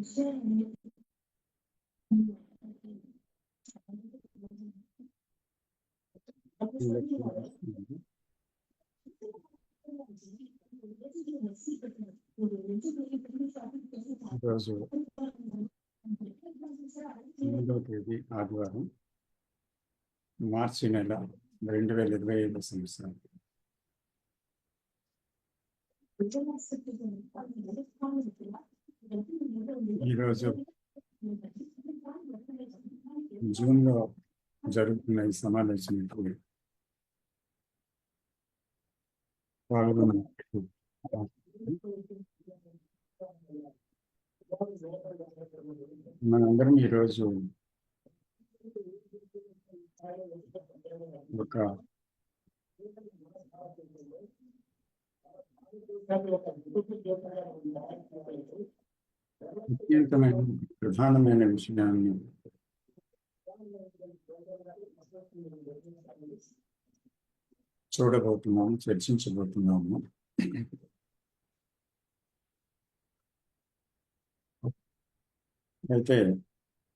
ఈరోజు 8వ తేదీ ఆదివారం, మార్చి నెల 2025 సంవత్సరం. ఈరోజు జూన్లో జరుగుతున్న ఈ సమావేశానికి మనందరం ఈరోజు ఒక అత్యంతమైన ప్రధానమైన విషయాన్ని చూడబోతున్నాము, చర్చించబోతున్నాము. అయితే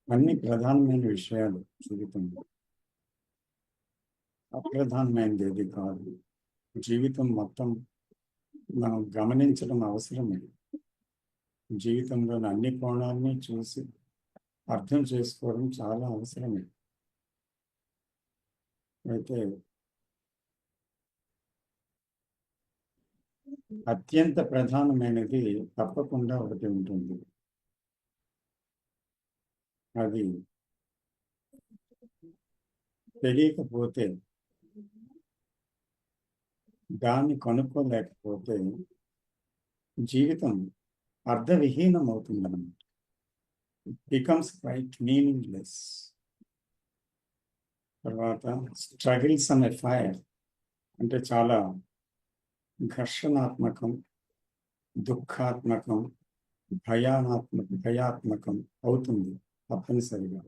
అన్ని ప్రధానమైన విషయాలు జీవితంలో, అప్రధానమైనది ఏది కాదు. జీవితం మొత్తం మనం గమనించడం అవసరమే. జీవితంలోని అన్ని కోణాలని చూసి అర్థం చేసుకోవడం చాలా అవసరమే. అయితే అత్యంత ప్రధానమైనది తప్పకుండా ఒకటి ఉంటుంది. అది తెలియకపోతే, దాన్ని కనుక్కోలేకపోతే జీవితం అర్థవిహీనం అవుతుందన్నమాట. Becomes quite meaningless. తర్వాత స్ట్రగిల్స్ అనే ఫైర్ అంటే చాలా ఘర్షణాత్మకం, దుఃఖాత్మకం, భయాత్మకం అవుతుంది తప్పనిసరిగా.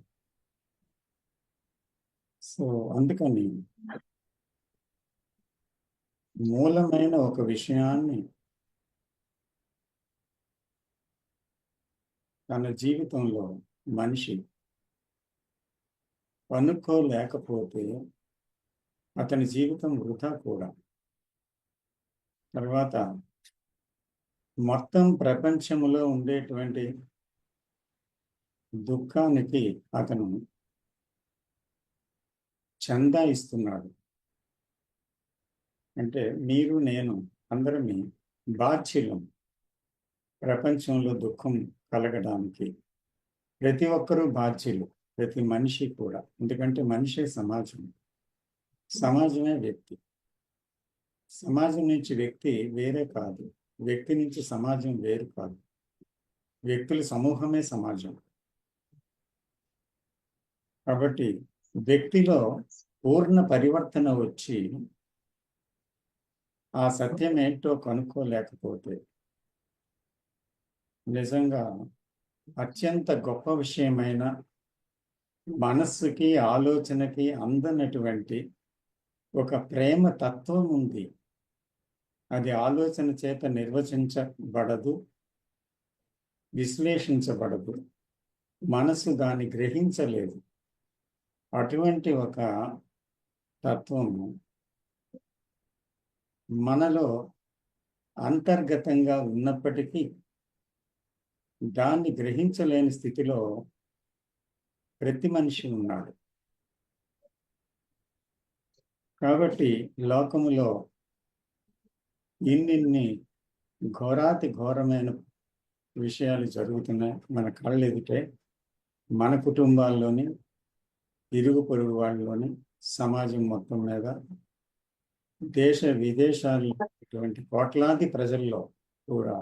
సో అందుకని మూలమైన ఒక విషయాన్ని తన జీవితంలో మనిషి కనుక్కోలేకపోతే అతని జీవితం వృధా కూడా. తర్వాత మొత్తం ప్రపంచంలో ఉండేటువంటి దుఃఖానికి అతను చందా ఇస్తున్నాడు. అంటే మీరు నేను అందరమే బాధ్యులం ప్రపంచంలో దుఃఖం కలగడానికి. ప్రతి ఒక్కరూ బాధ్యులు, ప్రతి మనిషి కూడా. ఎందుకంటే మనిషే సమాజం, సమాజమే వ్యక్తి. సమాజం నుంచి వ్యక్తి వేరే కాదు, వ్యక్తి నుంచి సమాజం వేరు కాదు. వ్యక్తుల సమూహమే సమాజం. కాబట్టి వ్యక్తిలో పూర్ణ పరివర్తన వచ్చి ఆ సత్యం ఏంటో కనుక్కోలేకపోతే నిజంగా అత్యంత గొప్ప విషయమైన మనస్సుకి ఆలోచనకి అందనటువంటి ఒక ప్రేమ తత్వం ఉంది. అది ఆలోచన చేత నిర్వచించబడదు, విశ్లేషించబడదు, మనసు దాన్ని గ్రహించలేదు. అటువంటి ఒక తత్వము మనలో అంతర్గతంగా ఉన్నప్పటికీ దాన్ని గ్రహించలేని స్థితిలో ప్రతి మనిషి ఉన్నాడు. కాబట్టి లోకములో ఇన్ని ఘోరాతి ఘోరమైన విషయాలు జరుగుతున్నాయి మన కళ్ళ ఎదుటే. మన కుటుంబాల్లోని, ఇరుగు పొరుగు వాళ్ళలోని, సమాజం మొత్తం మీద, దేశ విదేశాల్లో ఇటువంటి కోట్లాది ప్రజల్లో కూడా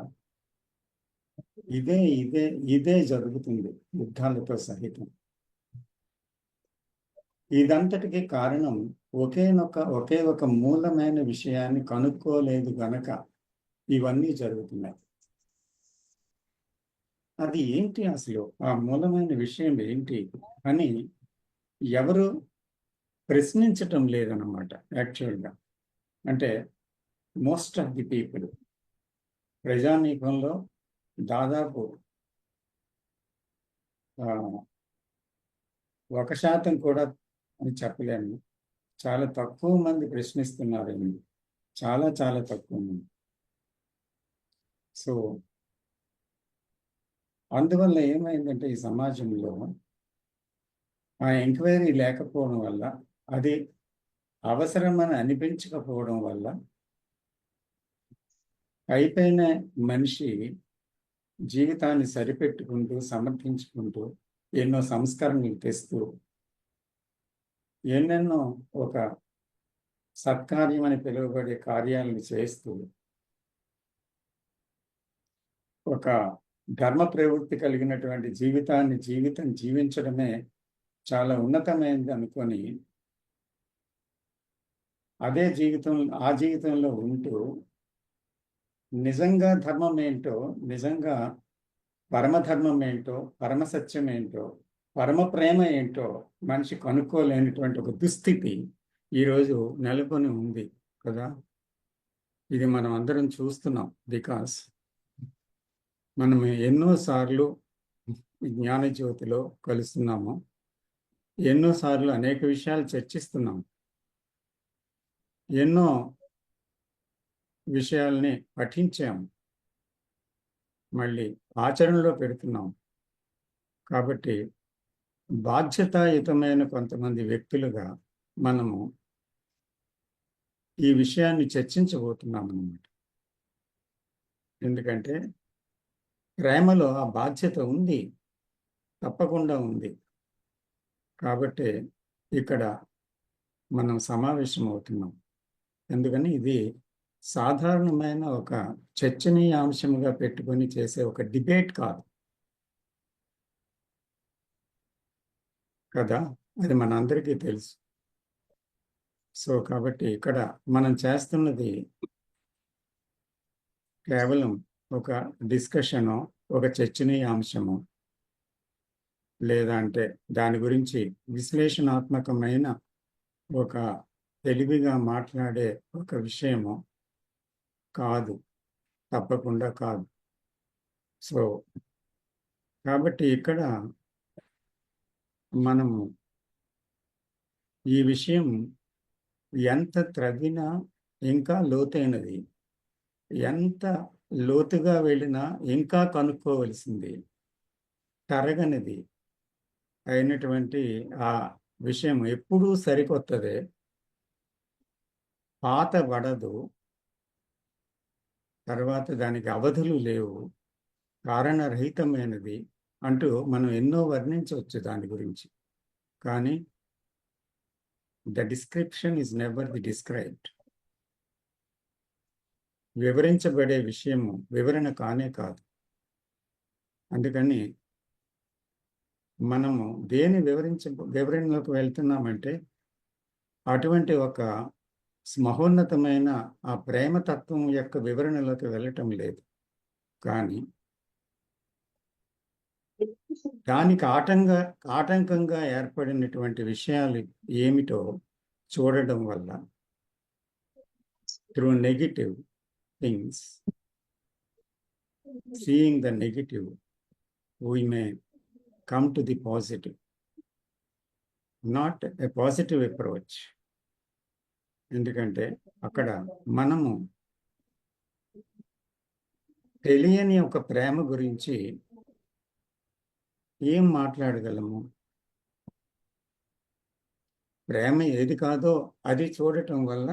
ఇదే జరుగుతుంది, యుద్ధాలతో సహితం. ఇదంతటికి కారణం ఒకే ఒక మూలమైన విషయాన్ని కనుక్కోలేదు గనక ఇవన్నీ జరుగుతున్నాయి. అది ఏంటి అసలు, ఆ మూలమైన విషయం ఏంటి అని ఎవరు ప్రశ్నించటం లేదన్నమాట. యాక్చువల్గా అంటే మోస్ట్ ఆఫ్ ది పీపుల్, ప్రజానీకంలో దాదాపు ఆ, 1% కూడా అని చెప్పలేము. చాలా తక్కువ మంది ప్రశ్నిస్తున్నారండి. చాలా చాలా తక్కువ మంది. సో అందువల్ల ఏమైందంటే ఈ సమాజంలో ఆ ఎంక్వైరీ లేకపోవడం వల్ల, అది అవసరమని అనిపించకపోవడం వల్ల అయిపోయిన మనిషి జీవితాన్ని సరిపెట్టుకుంటూ సమర్థించుకుంటూ ఎన్నో సంస్కరణలు తెస్తూ ఎన్నెన్నో ఒక సత్కార్యం అని పిలువబడే కార్యాలను చేస్తూ ఒక ధర్మ ప్రవృత్తి కలిగినటువంటి జీవితం జీవించడమే చాలా ఉన్నతమైనది అనుకొని ఆ జీవితంలో ఉంటూ నిజంగా ధర్మం ఏంటో, నిజంగా పరమధర్మం ఏంటో, పరమసత్యం ఏంటో, పరమ ప్రేమ ఏంటో మనిషి కనుక్కోలేనటువంటి ఒక దుస్థితి ఈరోజు నెలకొని ఉంది కదా. ఇది మనం అందరం చూస్తున్నాం. బికాస్ మనం ఎన్నోసార్లు జ్ఞానజ్యోతిలో కలుస్తున్నాము, ఎన్నోసార్లు అనేక విషయాలు చర్చిస్తున్నాం, ఎన్నో విషయాల్ని పఠించాము, మళ్ళీ ఆచరణలో పెడుతున్నాం. కాబట్టి బాధ్యతాయుతమైన కొంతమంది వ్యక్తులుగా మనము ఈ విషయాన్ని చర్చించబోతున్నాం అన్నమాట. ఎందుకంటే ప్రేమలో ఆ బాధ్యత ఉంది, తప్పకుండా ఉంది. కాబట్టి ఇక్కడ మనం సమావేశం అవుతున్నాం. ఎందుకని ఇది సాధారణమైన ఒక చర్చనీయాంశంగా పెట్టుకొని చేసే ఒక డిబేట్ కాదు కదా, అది మనందరికీ తెలుసు. సో కాబట్టి ఇక్కడ మనం చేస్తున్నది కేవలం ఒక డిస్కషను, ఒక చర్చనీయాంశము, లేదా అంటే దాని గురించి విశ్లేషణాత్మకమైన ఒక తెలివిగా మాట్లాడే ఒక విషయము కాదు, తప్పకుండా కాదు. సో కాబట్టి ఇక్కడ మనము ఈ విషయం ఎంత త్రవ్వినా ఇంకా లోతైనది, ఎంత లోతుగా వెళ్ళినా ఇంకా కనుక్కోవలసింది, తరగనిది అయినటువంటి ఆ విషయం ఎప్పుడూ సరికొత్తదే, పాత పడదు, తర్వాత దానికి అవధులు లేవు, కారణరహితమైనది అంటూ మనం ఎన్నో వర్ణించవచ్చు దాని గురించి. కానీ the description is never the described. వివరించబడే విషయము వివరణ కానే కాదు. అందుకని మనము దేని వివరణలోకి వెళ్తున్నామంటే అటువంటి ఒక మహోన్నతమైన ఆ ప్రేమతత్వం యొక్క వివరణలోకి వెళ్ళటం లేదు. కానీ దానికి ఆటంకంగా ఏర్పడినటువంటి విషయాలు ఏమిటో చూడడం వల్ల, through negative things, seeing the negative, we may come to the positive, not a positive approach. ఎందుకంటే అక్కడ మనము తెలియని ఒక ప్రేమ గురించి ఏం మాట్లాడగలము? ప్రేమ ఏది కాదో అది చూడటం వల్ల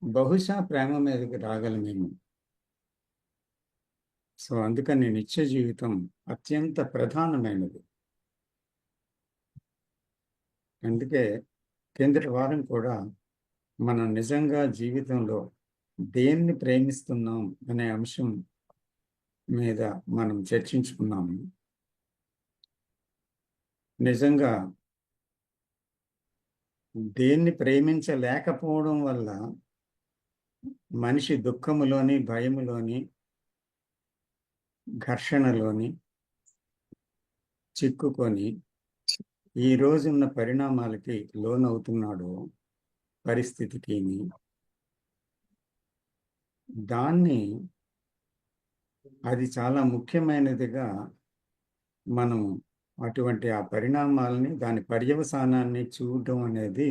బహుశా ప్రేమ మీదకి రాగలమేమో. సో అందుకని నిత్య జీవితం అత్యంత ప్రధానమైనది. అందుకే కిందటి వారం కూడా మనం నిజంగా జీవితంలో దేన్ని ప్రేమిస్తున్నాం అనే అంశం మీద మనం చర్చించుకున్నాము. నిజంగా దేన్ని ప్రేమించలేకపోవడం వల్ల మనిషి దుఃఖములోని, భయములోని, ఘర్షణలోని చిక్కుకొని ఈ రోజున్న పరిణామాలకి లోనవుతున్నాడు, పరిస్థితికి. దాన్ని అది చాలా ముఖ్యమైనదిగా మనం అటువంటి ఆ పరిణామాలని, దాని పర్యవసానాన్ని చూడడం అనేది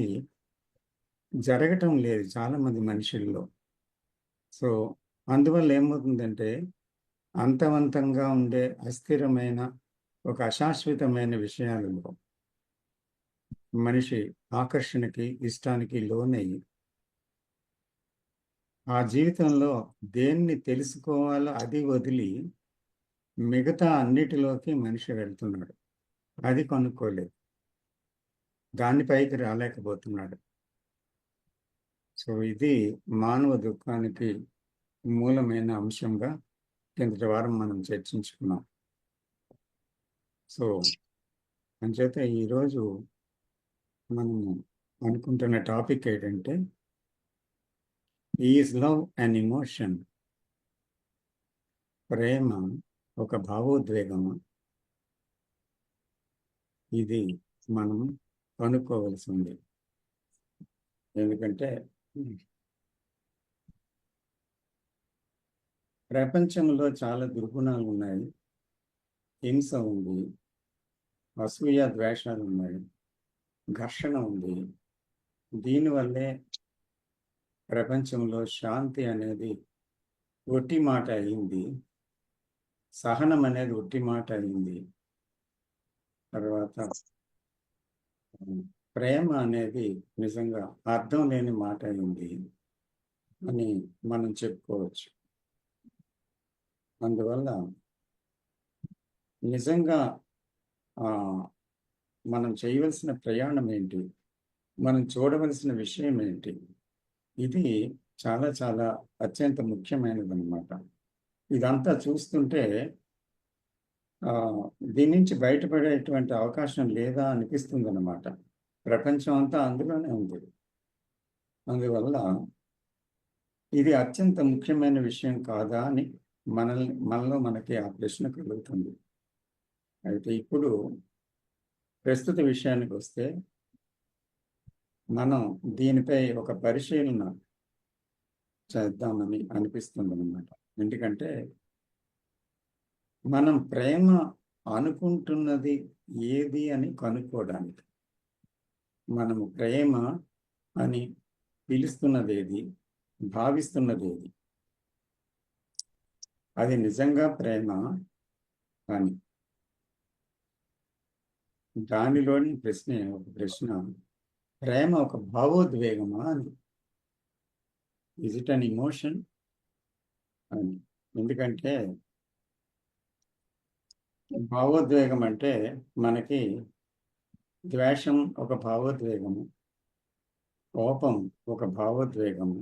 జరగటం లేదు చాలామంది మనుషుల్లో. సో అందువల్ల ఏమవుతుందంటే, అంతవంతంగా ఉండే అస్థిరమైన ఒక అశాశ్వతమైన విషయాలలో మనిషి ఆకర్షణకి, ఇష్టానికి లోనయ్యి ఆ జీవితంలో దేన్ని తెలుసుకోవాలో అది వదిలి మిగతా అన్నిటిలోకి మనిషి వెళ్తున్నాడు. అది కనుక్కోలేదు, దాని పైకి రాలేకపోతున్నాడు. సో ఇది మానవ దుఃఖానికి మూలమైన అంశంగా కిందటి వారం మనం చర్చించుకున్నాం. సో అంచేత ఈరోజు మనము అనుకుంటున్న టాపిక్ ఏంటంటే, ఈజ్ లవ్ అండ్ ఎమోషన్? ప్రేమ ఒక భావోద్వేగము? ఇది మనం కనుక్కోవలసి ఉంది. ఎందుకంటే ప్రపంచంలో చాలా దుర్గుణాలు ఉన్నాయి, హింస ఉంది, అసూయ ద్వేషాలు ఉన్నాయి, ఘర్షణ ఉంది. దీనివల్లే ప్రపంచంలో శాంతి అనేది ఒట్టి మాట అయింది, సహనం అనేది ఒట్టి మాట అయింది. తర్వాత ప్రేమ అనేది నిజంగా అర్థం లేని మాట అయింది అని మనం చెప్పుకోవచ్చు. అందువల్ల నిజంగా మనం చేయవలసిన ప్రయాణం ఏంటి, మనం చూడవలసిన విషయం ఏంటి, ఇది చాలా చాలా అత్యంత ముఖ్యమైనది అన్నమాట. ఇదంతా చూస్తుంటే దీని నుంచి బయటపడేటువంటి అవకాశం లేదా అనిపిస్తుంది అన్నమాట. ప్రపంచం అంతా అందులోనే ఉంది. అందువల్ల ఇది అత్యంత ముఖ్యమైన విషయం కాదా అని మనలో మనకి ఆ ప్రశ్న కలుగుతుంది. అయితే ఇప్పుడు ప్రస్తుత విషయానికి వస్తే, మనం దీనిపై ఒక పరిశీలన చేద్దామని అనిపిస్తుంది అన్నమాట. ఎందుకంటే మనం ప్రేమ అనుకుంటున్నది ఏది అని కనుక్కోవడానికి, మనము ప్రేమ అని పిలుస్తున్నది ఏది, భావిస్తున్నది ఏది, అది నిజంగా ప్రేమ అని దానిలోని ఒక ప్రశ్న, ప్రేమ ఒక భావోద్వేగమా అని, ఇజ్ ఇట్ అన్ ఇమోషన్ అని. ఎందుకంటే భావోద్వేగం అంటే మనకి ద్వేషం ఒక భావోద్వేగము, కోపం ఒక భావోద్వేగము,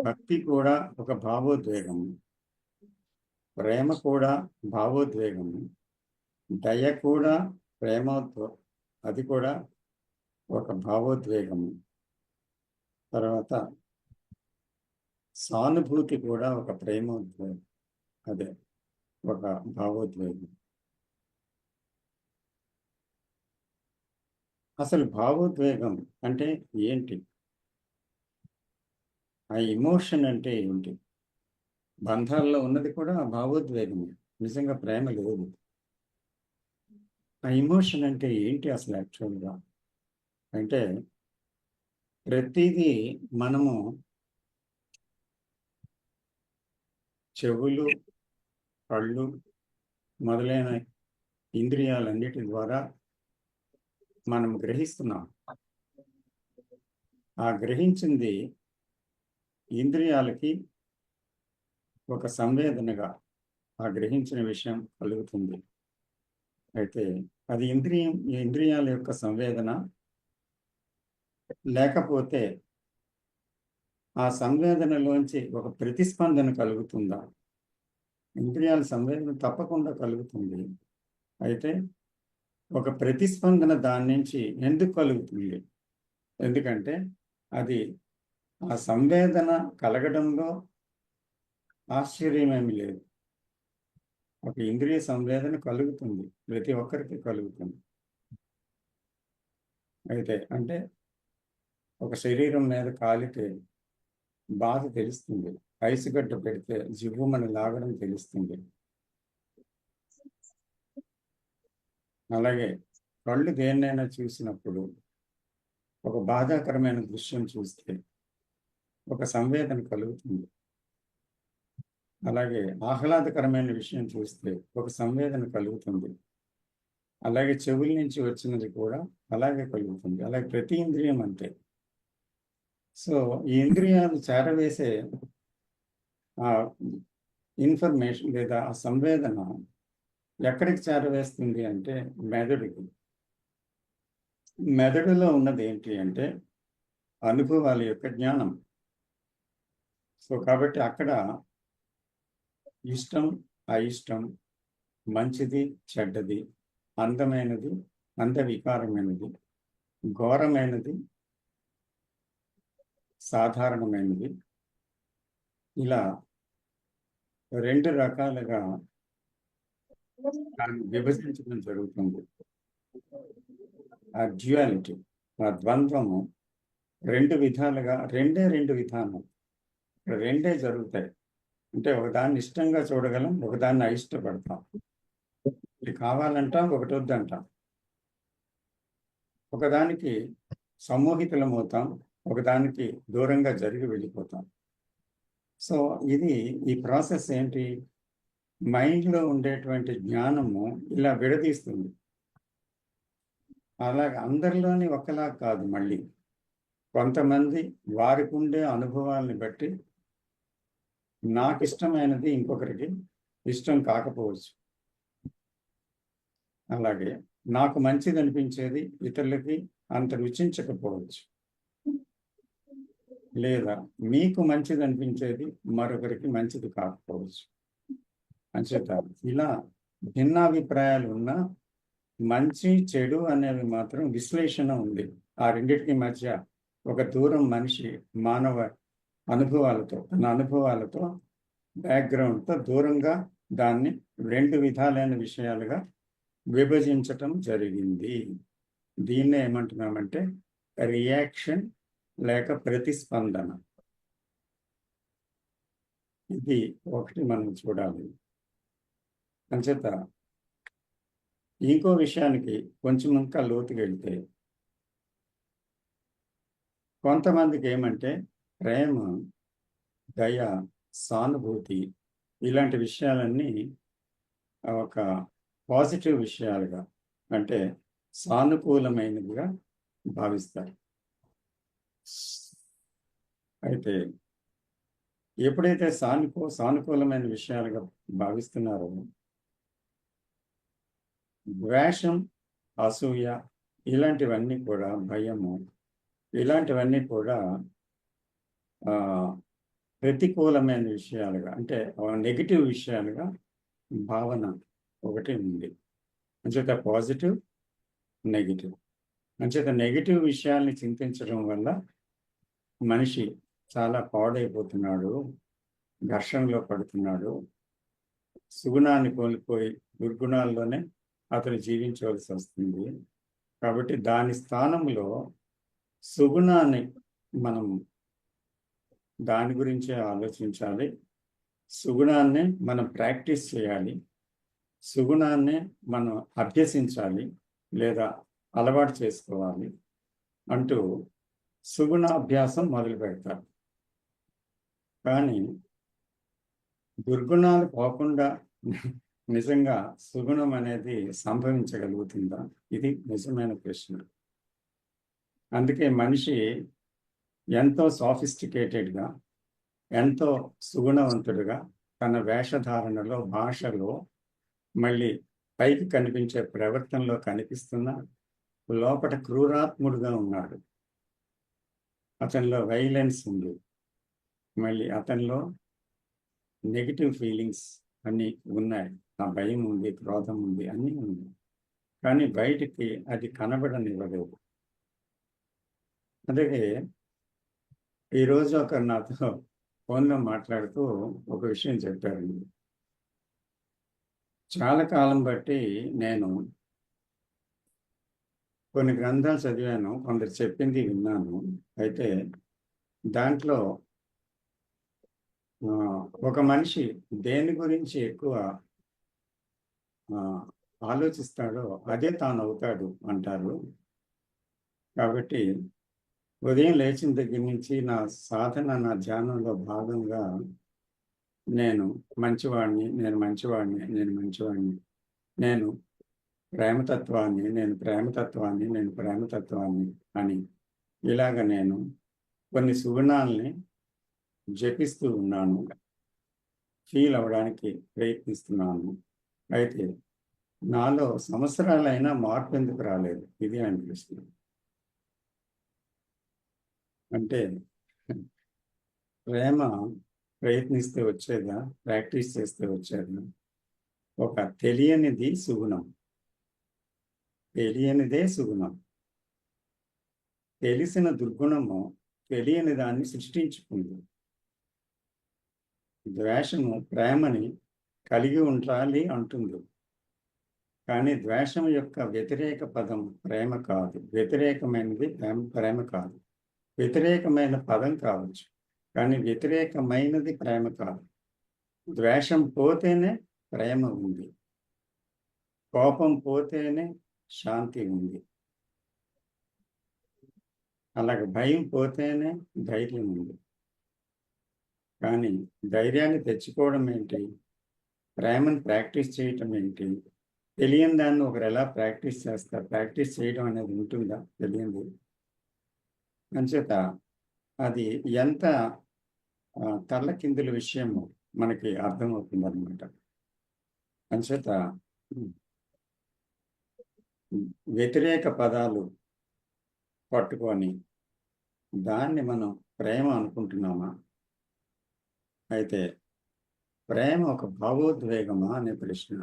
భక్తి కూడా ఒక భావోద్వేగము, ప్రేమ కూడా భావోద్వేగము, దయ కూడా అది కూడా ఒక భావోద్వేగము, తర్వాత సానుభూతి కూడా ఒక ప్రేమోద్వేగం, అదే ఒక భావోద్వేగం. అసలు భావోద్వేగం అంటే ఏంటి, ఆ ఎమోషన్ అంటే ఏంటి? బంధాల్లో ఉన్నది కూడా భావోద్వేగమే, నిజంగా ప్రేమ లేదు. ఆ ఎమోషన్ అంటే ఏంటి అసలు యాక్చువల్గా అంటే, ప్రతిదీ మనము చెవులు, కళ్ళు మొదలైన ఇంద్రియాలన్నిటి ద్వారా మనం గ్రహిస్తున్నాం. ఆ గ్రహించింది ఇంద్రియాలకి ఒక సంవేదనగా ఆ గ్రహించిన విషయం కలుగుతుంది. అయితే అది ఇంద్రియాల యొక్క సంవేదన, లేకపోతే ఆ సంవేదనలోంచి ఒక ప్రతిస్పందన కలుగుతుందా? ఇంద్రియాల సంవేదన తప్పకుండా కలుగుతుంది. అయితే ఒక ప్రతిస్పందన దాని నుంచి ఎందుకు కలుగుతుంది? ఎందుకంటే అది ఆ సంవేదన కలగడంలో ఆశ్చర్యమేమి లేదు. ఒక ఇంద్రియ సంవేదన కలుగుతుంది, ప్రతి ఒక్కరికి కలుగుతుంది. అయితే అంటే ఒక శరీరం మీద కాలితే బాధ తెలుస్తుంది, ఐసుగడ్డ పెడితే జివ్వుమని లాగడం తెలుస్తుంది. అలాగే కళ్ళు దేన్నైనా చూసినప్పుడు ఒక బాధాకరమైన దృశ్యం చూస్తే ఒక సంవేదన కలుగుతుంది. అలాగే ఆహ్లాదకరమైన విషయం చూస్తే ఒక సంవేదన కలుగుతుంది. అలాగే చెవుల నుంచి వచ్చినది కూడా అలాగే కలుగుతుంది. అలాగే ప్రతి ఇంద్రియం అంతే. సో ఈ ఇంద్రియాలు చేరవేసే ఆ ఇన్ఫర్మేషన్ లేదా ఆ సంవేదన ఎక్కడికి చేరవేస్తుంది అంటే మెదడుకి. మెదడులో ఉన్నది ఏంటి అంటే అనుభవాల యొక్క జ్ఞానం. సో కాబట్టి అక్కడ ఇష్టం, అయిష్టం, మంచిది, చెడ్డది, అందమైనది, అందవికారమైనది, ఘోరమైనది, సాధారణమైనది, ఇలా 2 రకాలుగా దాన్ని విభజించడం జరుగుతుంది. ఆ డ్యుయాలిటీ, ఆ ద్వంద్వము 2 విధాలుగా, 2 విధానం, 2 జరుగుతాయి. అంటే ఒకదాన్ని ఇష్టంగా చూడగలం, ఒకదాన్ని అయిష్టపడతాం. ఇది కావాలంటాం, ఒకటి వద్దంటాం. ఒకదానికి సమ్మోహితులమవుతాం, ఒకదానికి దూరంగా జరిగి వెళ్ళిపోతాం. సో ఇది ఈ ప్రాసెస్ ఏంటి? మైండ్లో ఉండేటువంటి జ్ఞానము ఇలా విడదీస్తుంది. అలాగే అందరిలోని ఒకలా కాదు. మళ్ళీ కొంతమంది వారికి ఉండే అనుభవాల్ని బట్టి నాకు ఇష్టమైనది ఇంకొకరికి ఇష్టం కాకపోవచ్చు. అలాగే నాకు మంచిది అనిపించేది ఇతరులకి అంత రుచించకపోవచ్చు. లేదా మీకు మంచిది అనిపించేది మరొకరికి మంచిది కాకపోవచ్చు. అంచేత ఇలా భిన్నాభిప్రాయాలు ఉన్న మంచి చెడు అనేవి మాత్రం విశ్లేషణ ఉంది. ఆ రెండింటికి మధ్య ఒక దూరం మనిషి మానవ అనుభవాలతో, తన అనుభవాలతో, బ్యాక్గ్రౌండ్తో దూరంగా దాన్ని 2 విధాలైన విషయాలుగా విభజించటం జరిగింది. దీన్నే ఏమంటున్నామంటే రియాక్షన్ లేక ప్రతిస్పందన. ఇది ఒకటి మనం చూడాలి. అంచేత ఇంకో విషయానికి కొంచెం ఇంకా లోతుకి వెళ్తే కొంతమందికి ఏమంటే ప్రేమ, దయ, సానుభూతి ఇలాంటి విషయాలన్నీ ఒక పాజిటివ్ విషయాలుగా, అంటే సానుకూలమైనదిగా భావిస్తారు. అయితే ఎప్పుడైతే సానుకూలమైన విషయాలుగా భావిస్తున్నారో ద్వేషం, అసూయ ఇలాంటివన్నీ కూడా, భయము ఇలాంటివన్నీ కూడా ప్రతికూలమైన విషయాలుగా, అంటే నెగిటివ్ విషయాలుగా భావన ఒకటి ఉంది. అంచేత పాజిటివ్, నెగిటివ్. అంచేత నెగిటివ్ విషయాల్ని చింతించడం వల్ల మనిషి చాలా పాడైపోతున్నాడు, ఘర్షణలో పడుతున్నాడు, సుగుణాన్ని కోల్పోయి దుర్గుణాల్లోనే అతను జీవించవలసి వస్తుంది. కాబట్టి దాని స్థానంలో సుగుణాన్ని మనం దాని గురించే ఆలోచించాలి. సుగుణాన్నే మనం ప్రాక్టీస్ చేయాలి. సుగుణాన్నే మనం అభ్యసించాలి లేదా అలవాటు చేసుకోవాలి అంటూ సుగుణాభ్యాసం మొదలు పెడతారు. కానీ దుర్గుణాలు పోకుండా నిజంగా సుగుణం అనేది సంభవించగలుగుతుందా? ఇది నిజమైన ప్రశ్న. అందుకే మనిషి ఎంతో సాఫిస్టికేటెడ్గా, ఎంతో సుగుణవంతుడుగా తన వేషధారణలో, భాషలో, మళ్ళీ పైకి కనిపించే ప్రవర్తనలో కనిపిస్తున్నా లోపల క్రూరాత్ముడుగా ఉన్నాడు. అతనిలో వైలెన్స్ ఉంది, మళ్ళీ అతనిలో నెగిటివ్ ఫీలింగ్స్ అన్నీ ఉన్నాయి. ఆ భయం ఉంది, క్రోధం ఉంది, అన్నీ ఉంది. కానీ బయటికి అది కనబడనివ్వలేదు. అలాగే ఈరోజు ఒకరు నాతో ఫోన్లో మాట్లాడుతూ ఒక విషయం చెప్పారండి. చాలా కాలం బట్టి నేను కొన్ని గ్రంథాలు చదివాను, కొందరు చెప్పింది విన్నాను. అయితే దాంట్లో ఒక మనిషి దేని గురించి ఎక్కువ ఆలోచిస్తాడో అదే తాను అవుతాడు అంటారు. కాబట్టి ఉదయం లేచిన దగ్గర నుంచి నా సాధన, నా ధ్యానంలో భాగంగా నేను మంచివాడిని, నేను మంచివాడిని, నేను మంచివాడిని, నేను ప్రేమతత్వాన్ని, నేను ప్రేమతత్వాన్ని, నేను ప్రేమతత్వాన్ని అని ఇలాగ నేను కొన్ని సుగుణాలని జపిస్తూ ఉన్నాను, ఫీల్ అవ్వడానికి ప్రయత్నిస్తున్నాను. అయితే నాలో సంవత్సరాలైనా మార్పు ఎందుకు రాలేదు? ఇది అనిపిస్తుంది. అంటే ప్రేమ ప్రయత్నిస్తే వచ్చేదా? ప్రాక్టీస్ చేస్తే వచ్చేదా? ఒక తెలియనిది సుగుణం, తెలియనిదే సుగుణం. తెలిసిన దుర్గుణము తెలియని దాన్ని సృష్టించుకుంది. ద్వేషము ప్రేమని కలిగి ఉండాలి అంటుంది, కానీ ద్వేషం యొక్క వ్యతిరేక పదం ప్రేమ కాదు. వ్యతిరేకమైనది ప్రేమ కాదు. వ్యతిరేకమైన పదం కావచ్చు, కానీ వ్యతిరేకమైనది ప్రేమ కాదు. ద్వేషం పోతేనే ప్రేమ ఉంది, కోపం పోతేనే శాంతి ఉంది, అలాగే భయం పోతేనే ధైర్యం ఉంది. కానీ ధైర్యాన్ని తెచ్చుకోవడం ఏంటి? ప్రేమను ప్రాక్టీస్ చేయటం ఏంటి? తెలియని దాన్ని ఒకరు ఎలా ప్రాక్టీస్ చేస్తారు? ప్రాక్టీస్ చేయడం అనేది ఉంటుందా? తెలియంది అంచేత అది ఎంత తల్లకిందుల విషయము మనకి అర్థమవుతుంది అనమాట. అంచేత వ్యతిరేక పదాలు పట్టుకొని దాన్ని మనం ప్రేమ అనుకుంటున్నామా? అయితే ప్రేమ ఒక భావోద్వేగమా అనే ప్రశ్న.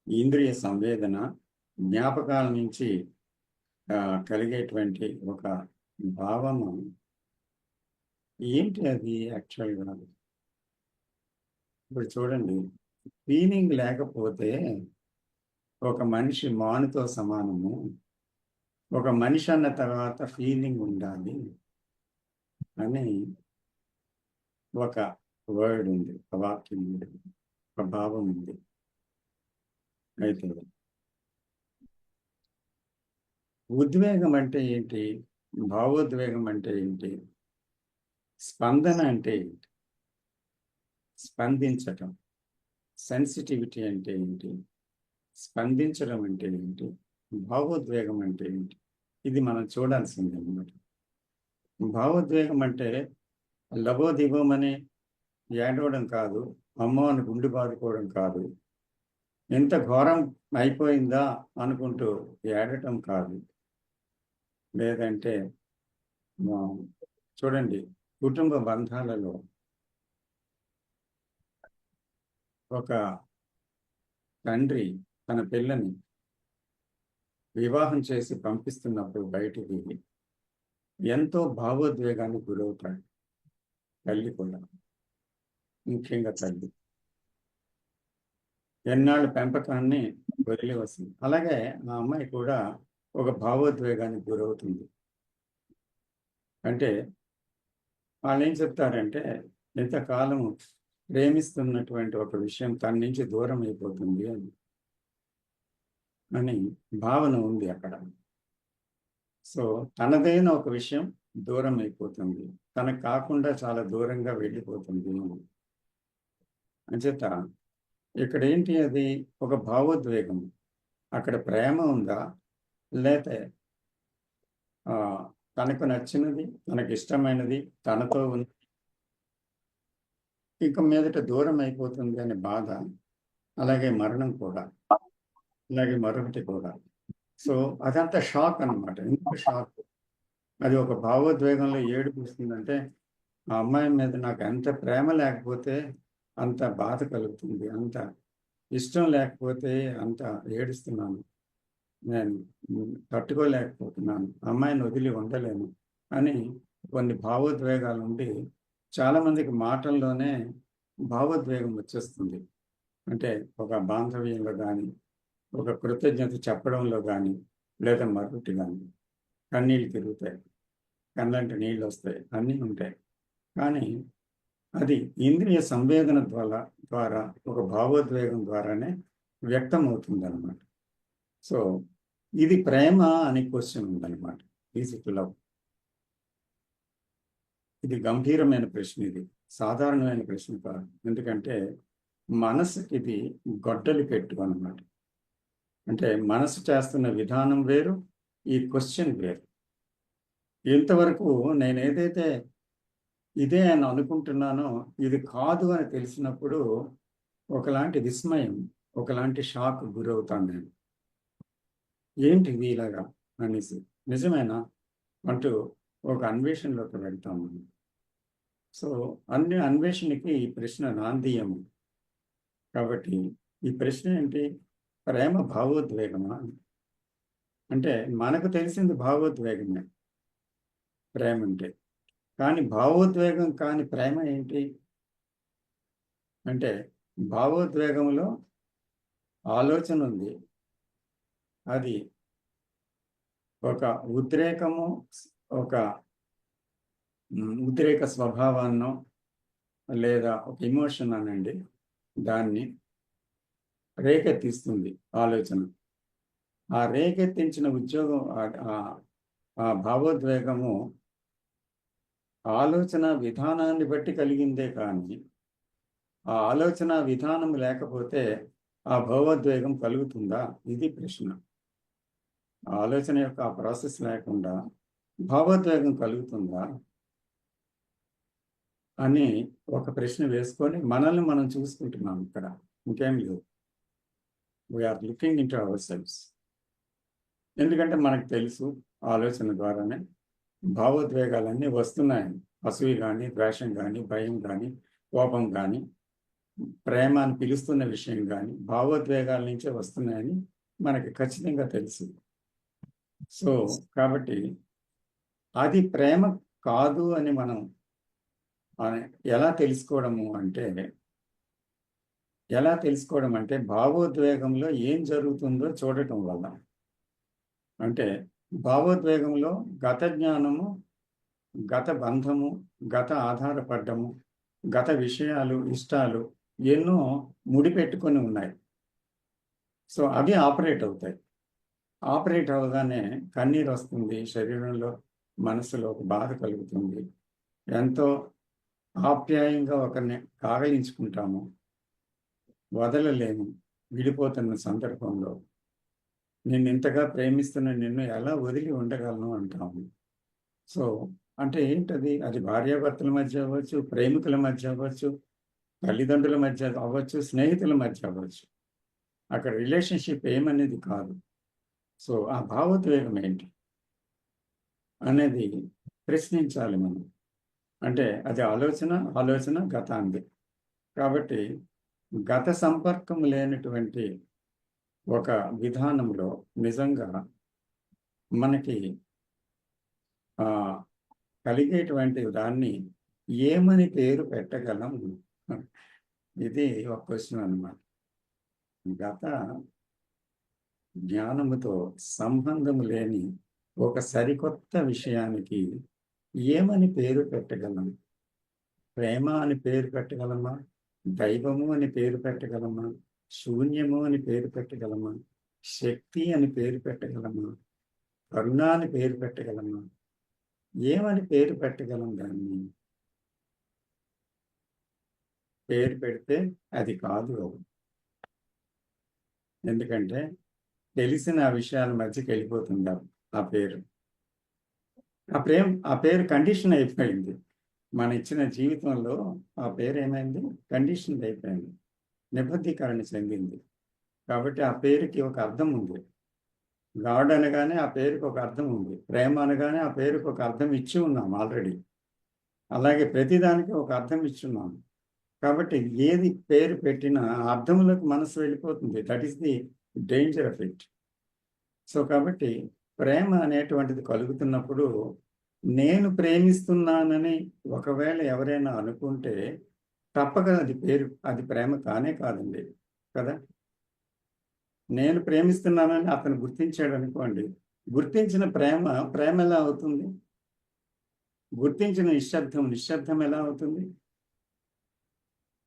ఇంద్రియ సంవేదన, జ్ఞాపకాల నుంచి కలిగేటువంటి ఒక భావము ఏంటి అది యాక్చువల్గా? ఇప్పుడు చూడండి, ఫీలింగ్ లేకపోతే ఒక మనిషి మానుతో సమానము. ఒక మనిషి అన్న తర్వాత ఫీలింగ్ ఉండాలి అని ఒక వర్డ్ ఉంది, ఒక వాక్యం ఉంది, ఒక భావం ఉంది. అయితే ఉద్వేగం అంటే ఏంటి? భావోద్వేగం అంటే ఏంటి? స్పందన అంటే ఏంటి? స్పందించటం. సెన్సిటివిటీ అంటే ఏంటి? స్పందించడం అంటే ఏంటి? భావోద్వేగం అంటే ఏంటి? ఇది మనం చూడాల్సింది అన్నమాట. భావోద్వేగం అంటే లబోదిబోమని ఏడవడం కాదు, అమ్మో అని గుండు బాదుకోవడం కాదు, ఎంత ఘోరం అయిపోయిందా అనుకుంటూ ఏడటం కాదు. లేదంటే చూడండి, కుటుంబ బంధాలలో ఒక తండ్రి తన పిల్లని వివాహం చేసి పంపిస్తున్నప్పుడు బయటికి ఎంతో భావోద్వేగానికి గురవుతాడు. తల్లి కూడా, ముఖ్యంగా తల్లి ఎన్నాళ్ళ పెంపకాన్ని వదిలి వస్తుంది. అలాగే ఆ అమ్మాయి కూడా ఒక భావోద్వేగానికి గురవుతుంది. అంటే వాళ్ళు ఏం చెప్తారంటే, ఇంతకాలం ప్రేమిస్తున్నటువంటి ఒక విషయం తన నుంచి దూరం అయిపోతుంది అని భావన ఉంది అక్కడ. సో తనదైన ఒక విషయం దూరం అయిపోతుంది, తనకు కాకుండా చాలా దూరంగా వెళ్ళిపోతుంది. అంచేత ఇక్కడ ఏంటి? అది ఒక భావోద్వేగం. అక్కడ ప్రేమ ఉందా, లేతే తనకు నచ్చినది, తనకి ఇష్టమైనది తనతో ఉంది, ఇక మీదట దూరం అయిపోతుంది అనే బాధ. అలాగే మరణం కూడా, అలాగే మరొకటి కూడా. సో అదంతా షాక్ అన్నమాట. ఎందుకు షాక్? అది ఒక భావోద్వేగంలో ఏడుపు వస్తుందంటే, ఆ అమ్మాయి మీద నాకు ఎంత ప్రేమ లేకపోతే అంత బాధ కలుగుతుంది, అంత ఇష్టం లేకపోతే అంత ఏడుస్తున్నాను, నేను తట్టుకోలేకపోతున్నాను, అమ్మాయిని వదిలి ఉండలేను అని కొన్ని భావోద్వేగాలు ఉండి చాలామందికి మాటల్లోనే భావోద్వేగం వచ్చేస్తుంది. అంటే ఒక బాంధవ్యంలో కానీ, ఒక కృతజ్ఞత చెప్పడంలో కానీ, లేదా మరొకటి కానీ కన్నీళ్ళు తిరుగుతాయి, కళ్ళంటే నీళ్ళు వస్తాయి, అన్నీ ఉంటాయి. కానీ అది ఇంద్రియ సంవేదన ద్వారా ఒక భావోద్వేగం ద్వారానే వ్యక్తం అవుతుంది అనమాట. సో ఇది ప్రేమ అనే క్వశ్చన్ ఉందన్నమాట. Is it love? ఇది గంభీరమైన ప్రశ్న, ఇది సాధారణమైన ప్రశ్న కాదు. ఎందుకంటే మనసుకి ఇది గొడ్డలి పెట్టు అన్నమాట. అంటే మనసు చేస్తున్న విధానం వేరు, ఈ క్వశ్చన్ వేరు. ఇంతవరకు నేను ఏదైతే ఇదే అని అనుకుంటున్నానో ఇది కాదు అని తెలిసినప్పుడు ఒకలాంటి విస్మయం, ఒకలాంటి షాక్ గురవుతాను నేను. ఏంటిది ఇలాగా అనేసి, నిజమేనా అంటూ ఒక అన్వేషణలోకి వెళ్తాము. సో అన్వేషణకి ఈ ప్రశ్న నాందీయము. కాబట్టి ఈ ప్రశ్న ఏంటి? ప్రేమ భావోద్వేగమా? అంటే మనకు తెలిసింది భావోద్వేగమే ప్రేమ అంటే. కానీ భావోద్వేగం కాని ప్రేమ ఏంటి అంటే, భావోద్వేగంలో ఆలోచన ఉంది, అది ఒక ఉద్రేకము, ఒక ఉద్రేక స్వభావాన్నో లేదా ఒక ఎమోషన్ అనండి, దాన్ని రేకెత్తిస్తుంది ఆలోచన. ఆ రేకెత్తించిన ఉద్యోగం ఆ భావోద్వేగము ఆలోచన విధానాన్ని బట్టి కలిగిందే కానీ ఆ ఆలోచన విధానం లేకపోతే ఆ భావోద్వేగం కలుగుతుందా? ఇది ప్రశ్న. ఆలోచన యొక్క ఆ ప్రాసెస్ లేకుండా భావోద్వేగం కలుగుతుందా అని ఒక ప్రశ్న వేసుకొని మనల్ని మనం చూసుకుంటున్నాం. ఇక్కడ ఇంకేం లేదు. We're looking into our selfs. ఎందుకంటే మనకు తెలుసు ఆలోచన ద్వారానే భావోద్వేగాలన్నీ వస్తున్నాయని. అసూయ కానీ, ద్వేషం కానీ, భయం కానీ, కోపం కానీ, ప్రేమ అని పిలుస్తున్న విషయం కానీ భావోద్వేగాల నుంచే వస్తున్నాయని మనకి ఖచ్చితంగా తెలుసు. సో కాబట్టి అది ప్రేమ కాదు అని మనం ఎలా తెలుసుకోవడం అంటే భావోద్వేగంలో ఏం జరుగుతుందో చూడటం వల్ల. అంటే భావోద్వేగంలో గత జ్ఞానము, గత బంధము, గత ఆధారపడ్డము, గత విషయాలు, ఇష్టాలు ఎన్నో ముడిపెట్టుకొని ఉన్నాయి. సో అవి ఆపరేట్ అవుతాయి. ఆపరేట్ అవగానే కన్నీరు వస్తుంది, శరీరంలో మనసులో ఒక బాధ కలుగుతుంది, ఎంతో ఆప్యాయంగా ఒకరిని కాగలించుకుంటాము, వదలలేము విడిపోతున్న సందర్భంలో. నిన్ను ఇంతగా ప్రేమిస్తున్న నిన్ను ఎలా వదిలి ఉండగలను అంటాము. సో అంటే ఏంటది? అది భార్యాభర్తల మధ్య అవ్వచ్చు, ప్రేమికుల మధ్య అవ్వచ్చు, తల్లిదండ్రుల మధ్య అవ్వచ్చు, స్నేహితుల మధ్య అవ్వచ్చు. అక్కడ రిలేషన్షిప్ ఏమనేది కాదు. సో ఆ భావోద్వేగం ఏంటి అనేది ప్రశ్నించాలి మనం. అంటే అది ఆలోచన గతాంది. కాబట్టి గత సంపర్కం లేనటువంటి ఒక విధానంలో నిజంగా మనకి కలిగేటువంటి దాన్ని ఏమని పేరు పెట్టగలం? ఇది ఒక క్వశ్చన్ అన్నమాట. గత జ్ఞానముతో సంబంధం లేని ఒక సరికొత్త విషయానికి ఏమని పేరు పెట్టగలం? ప్రేమ అని పేరు పెట్టగలమా? దైవము అని పేరు పెట్టగలమా? శూన్యము అని పేరు పెట్టగలమా? శక్తి అని పేరు పెట్టగలమా? కరుణ అని పేరు పెట్టగలమా? ఏమని పేరు పెట్టగలం దాన్ని? పేరు పెడితే అది కాదు. ఎందుకంటే తెలిసిన విషయాల మధ్యకి వెళ్ళిపోతుంది ఆ పేరు. ఆ పేరు కండిషన్ అయిపోయింది. మన ఇచ్చిన జీవితంలో ఆ పేరు ఏమైంది? కండిషన్ అయిపోయింది, నిబద్ధీకరణ చెందింది. కాబట్టి ఆ పేరుకి ఒక అర్థం ఉంది. గాడ్ అనగానే ఆ పేరుకి ఒక అర్థం ఉంది. ప్రేమ అనగానే ఆ పేరుకి ఒక అర్థం ఇచ్చి ఉన్నాం ఆల్రెడీ. అలాగే ప్రతిదానికి ఒక అర్థం ఇచ్చున్నాం. కాబట్టి ఏది పేరు పెట్టినా అర్థంలోకి మనసు వెళ్ళిపోతుంది. That is the danger of it. So కాబట్టి ప్రేమ అనేటువంటిది కలుగుతున్నప్పుడు నేను ప్రేమిస్తున్నానని ఒకవేళ ఎవరైనా అనుకుంటే తప్పక అది ప్రేమ కానే కాదండి కదా. నేను ప్రేమిస్తున్నానని అతను గుర్తించాడు అనుకోండి, గుర్తించిన ప్రేమ ఎలా అవుతుంది? గుర్తించిన నిశ్శబ్దం ఎలా అవుతుంది?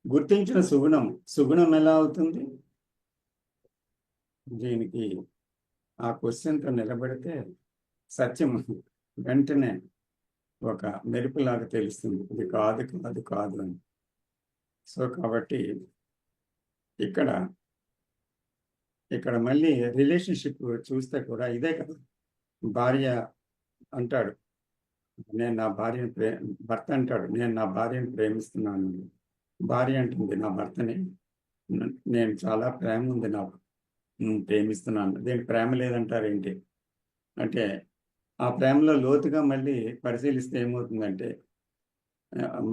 గుర్తించిన సుగుణం ఎలా అవుతుంది? దీనికి ఆ క్వశ్చన్తో నిలబడితే సత్యం వెంటనే ఒక మెరుపులాగా తెలుస్తుంది, ఇది కాదు కాదు కాదు అని. సో కాబట్టి ఇక్కడ ఇక్కడ మళ్ళీ రిలేషన్షిప్ చూస్తే కూడా ఇదే కదా. భార్య అంటాడు, నేను నా భార్యను భర్త అంటాడు, నేను నా భార్యను ప్రేమిస్తున్నాను. భార్య అంటుంది, నా భర్తని నేను చాలా ప్రేమ ఉంది నాకు, ప్రేమిస్తున్నాను. దీనికి ప్రేమ లేదంటారేంటి అంటే, ఆ ప్రేమలో లోతుగా మళ్ళీ పరిశీలిస్తే ఏమవుతుందంటే,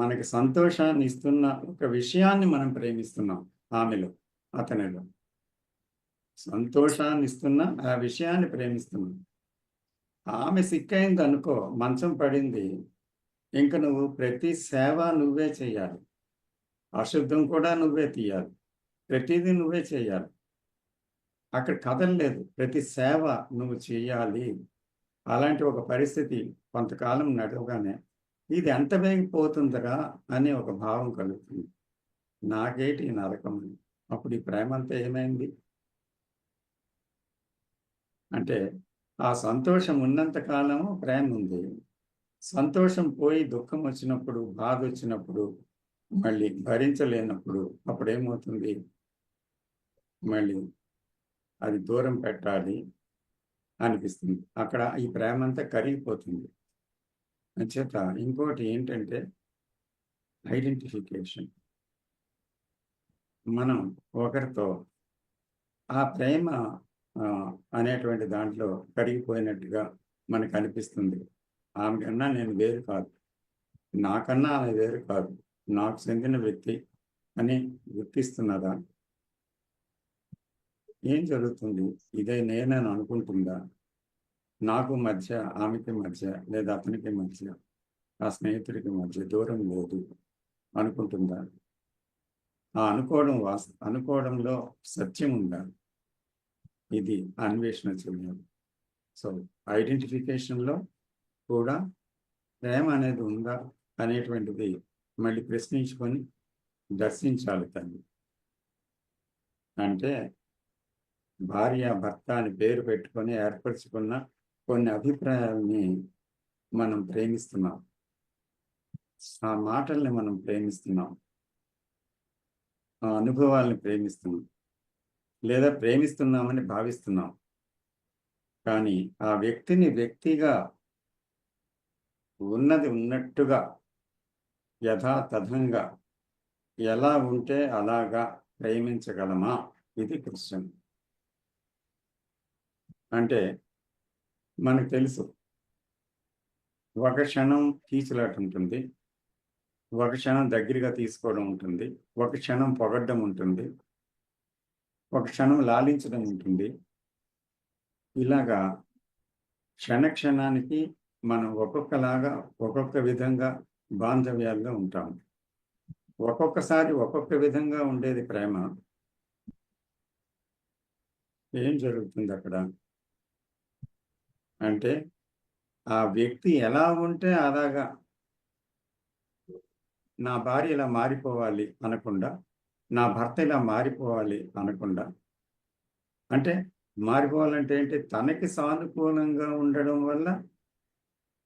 మనకి సంతోషాన్ని ఇస్తున్న ఒక విషయాన్ని మనం ప్రేమిస్తున్నాం. ఆమెలో, అతనిలో సంతోషాన్ని ఇస్తున్న ఆ విషయాన్ని ప్రేమిస్తున్నాం. ఆమె సిక్కైంది అనుకో, మంచం పడింది, ఇంక నువ్వు ప్రతి సేవ నువ్వే చేయాలి, అశుద్ధం కూడా నువ్వే తీయాలి, ప్రతిదీ నువ్వే చేయాలి. అక్కడ కదలలేదు, ప్రతి సేవ నువ్వు చేయాలి. అలాంటి ఒక పరిస్థితి కొంతకాలం నడవగానే ఇది ఎంత వేగిపోతుందిరా అనే ఒక భావం కలుగుతుంది. నాకేటి నరకం అని. అప్పుడు ఈ ప్రేమ అంతా ఏమైంది అంటే, ఆ సంతోషం ఉన్నంత కాలము ప్రేమ ఉంది. సంతోషం పోయి దుఃఖం వచ్చినప్పుడు, బాధ వచ్చినప్పుడు, మళ్ళీ భరించలేనప్పుడు అప్పుడు ఏమవుతుంది, మళ్ళీ అది దూరం పెట్టాలి అనిపిస్తుంది. అక్కడ ఈ ప్రేమ అంతా కరిగిపోతుంది. అంచేత ఇంకోటి ఏంటంటే ఐడెంటిఫికేషన్. మనం ఒకరితో ఆ ప్రేమ అనేటువంటి దాంట్లో కరిగిపోయినట్టుగా మనకు అనిపిస్తుంది. ఆమె కన్నా నేను వేరు కాదు, నాకన్నా ఆమె వేరు కాదు, నాకు చెందిన వ్యక్తి అని గుర్తిస్తున్నదా? ఏం జరుగుతుంది? ఇదే నేనని అనుకుంటుందా? నాకు మధ్య, ఆమెకి మధ్య, లేదా అతనికి మధ్య, ఆ స్నేహితుడికి మధ్య దూరం లేదు అనుకుంటుందా? ఆ అనుకోవడంలో సత్యం ఉందా? ఇది అన్వేషణ చేయాలి. సో ఐడెంటిఫికేషన్లో కూడా ప్రేమ అనేది ఉందా అనేటువంటిది మళ్ళీ ప్రశ్నించుకొని దర్శించాలి తల్లి. అంటే భార్య భర్త అని పేరు పెట్టుకొని ఏర్పరచుకున్న కొన్ని అభిప్రాయాలని మనం ప్రేమిస్తున్నాం, ఆ మాటల్ని మనం ప్రేమిస్తున్నాం, ఆ అనుభవాల్ని ప్రేమిస్తున్నాం, లేదా ప్రేమిస్తున్నామని భావిస్తున్నాం. కానీ ఆ వ్యక్తిని వ్యక్తిగా ఉన్నది ఉన్నట్టుగా యథాతథంగా ఎలా ఉంటే అలాగా ప్రేమించగలమా? ఇది క్వశ్చన్. అంటే మనకు తెలుసు, ఒక క్షణం కీచులాట ఉంటుంది, ఒక క్షణం దగ్గరగా తీసుకోవడం ఉంటుంది, ఒక క్షణం పొగడ్డం ఉంటుంది, ఒక క్షణం లాలించడం ఉంటుంది. ఇలాగా క్షణానికి మనం ఒక్కొక్కలాగా ఒక్కొక్క విధంగా బాంధవ్యాల్లో ఉంటాం. ఒక్కొక్కసారి ఒక్కొక్క విధంగా ఉండేది ప్రేమ. ఏం జరుగుతుంది అక్కడ అంటే, ఆ వ్యక్తి ఎలా ఉంటే అలాగా నా భార్య ఇలా మారిపోవాలి అనకుండా, నా భర్త ఇలా మారిపోవాలి అనకుండా, అంటే మారిపోవాలంటే ఏంటి, తనకి సానుకూలంగా ఉండడం వల్ల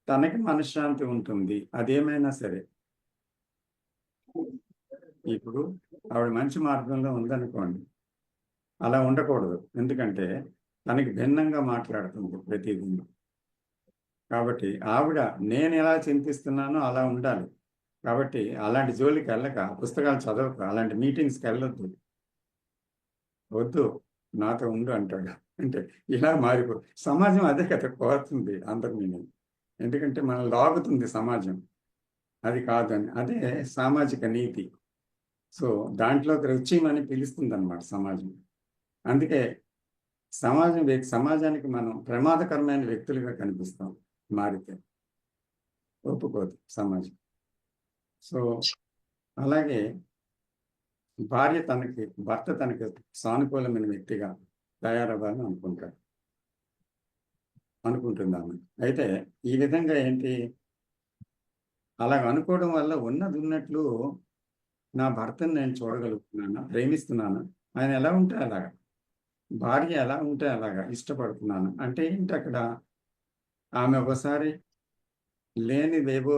తనకి మనశ్శాంతి ఉంటుంది, అదేమైనా సరే. ఇప్పుడు ఆవిడ మంచి మార్గంలో ఉందనుకోండి, అలా ఉండకూడదు. ఎందుకంటే తనకి భిన్నంగా మాట్లాడుతుంది ప్రతిదీ. కాబట్టి ఆవిడ నేను ఎలా చింతిస్తున్నానో అలా ఉండాలి. కాబట్టి అలాంటి జోలికి వెళ్ళక, పుస్తకాలు చదవక, అలాంటి మీటింగ్స్కి వెళ్ళొద్దు, వద్దు నాతో ఉండు అంటాడు. అంటే ఇలా మారిపో సమాజం అదే కదా కోరుతుంది అందరినీ. ఎందుకంటే మనం లాగుతుంది సమాజం, అది కాదని. అదే సామాజిక నీతి. సో దాంట్లోకి రుచిమని పిలుస్తుంది అన్నమాట సమాజం. అందుకే సమాజానికి మనం ప్రమాదకరమైన వ్యక్తులుగా కనిపిస్తాం మారితే, ఒప్పుకోదు సమాజం. సో అలాగే భర్త తనకి సానుకూలమైన వ్యక్తిగా తయారవ్వాలని అనుకుంటున్నాను. అయితే ఈ విధంగా ఏంటి, అలాగ అనుకోవడం వల్ల ఉన్నది ఉన్నట్లు నా భర్తను నేను చూడగలుగుతున్నాను, ప్రేమిస్తున్నాను, ఆయన ఎలా ఉంటే అలాగా. భార్య ఎలా ఉంటే అలాగా ఇష్టపడుతున్నాను అంటే ఏంటి అక్కడ? ఆమె ఒకసారి లేనిదేవో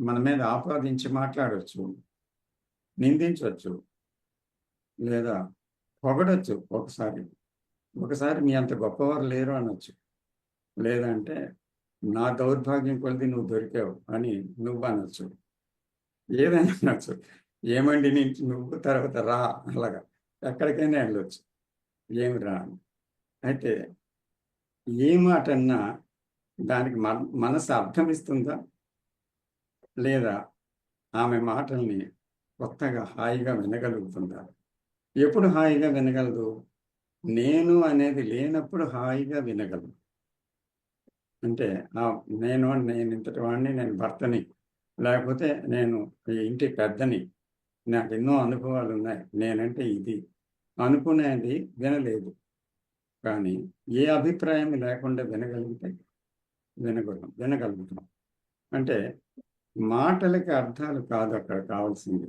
మన మీద ఆపాదించి మాట్లాడవచ్చు, నిందించవచ్చు, లేదా పొగడొచ్చు. ఒకసారి మీ అంత గొప్పవారు లేరు అనొచ్చు. లేదంటే నా దౌర్భాగ్యం కొలిది నువ్వు దొరికావు అని నువ్వు అనొచ్చు. ఏదైనా అనొచ్చు. ఏమండి నువ్వు తర్వాత రా, అలాగా ఎక్కడికైనా వెళ్ళొచ్చు. ఏమి రా అని. అయితే ఏ మాట అన్నా దానికి మనసు అర్థం ఇస్తుందా, లేదా ఆమె మాటల్ని కొత్తగా హాయిగా వినగలుగుతుందా? ఎప్పుడు హాయిగా వినగలదు? నేను అనేది లేనప్పుడు హాయిగా వినగలదు. అంటే నేను ఇంతటి వాడిని, నేను భర్తని, లేకపోతే నేను ఈ ఇంటి పెద్దని, నాకు ఎన్నో అనుభవాలు ఉన్నాయి, నేనంటే ఇది అనుకునేది వినలేదు. కానీ ఏ అభిప్రాయం లేకుండా వినగలిగితే వినగలుగుతాం. అంటే మాటలకి అర్థాలు కాదు అక్కడ కావాల్సింది.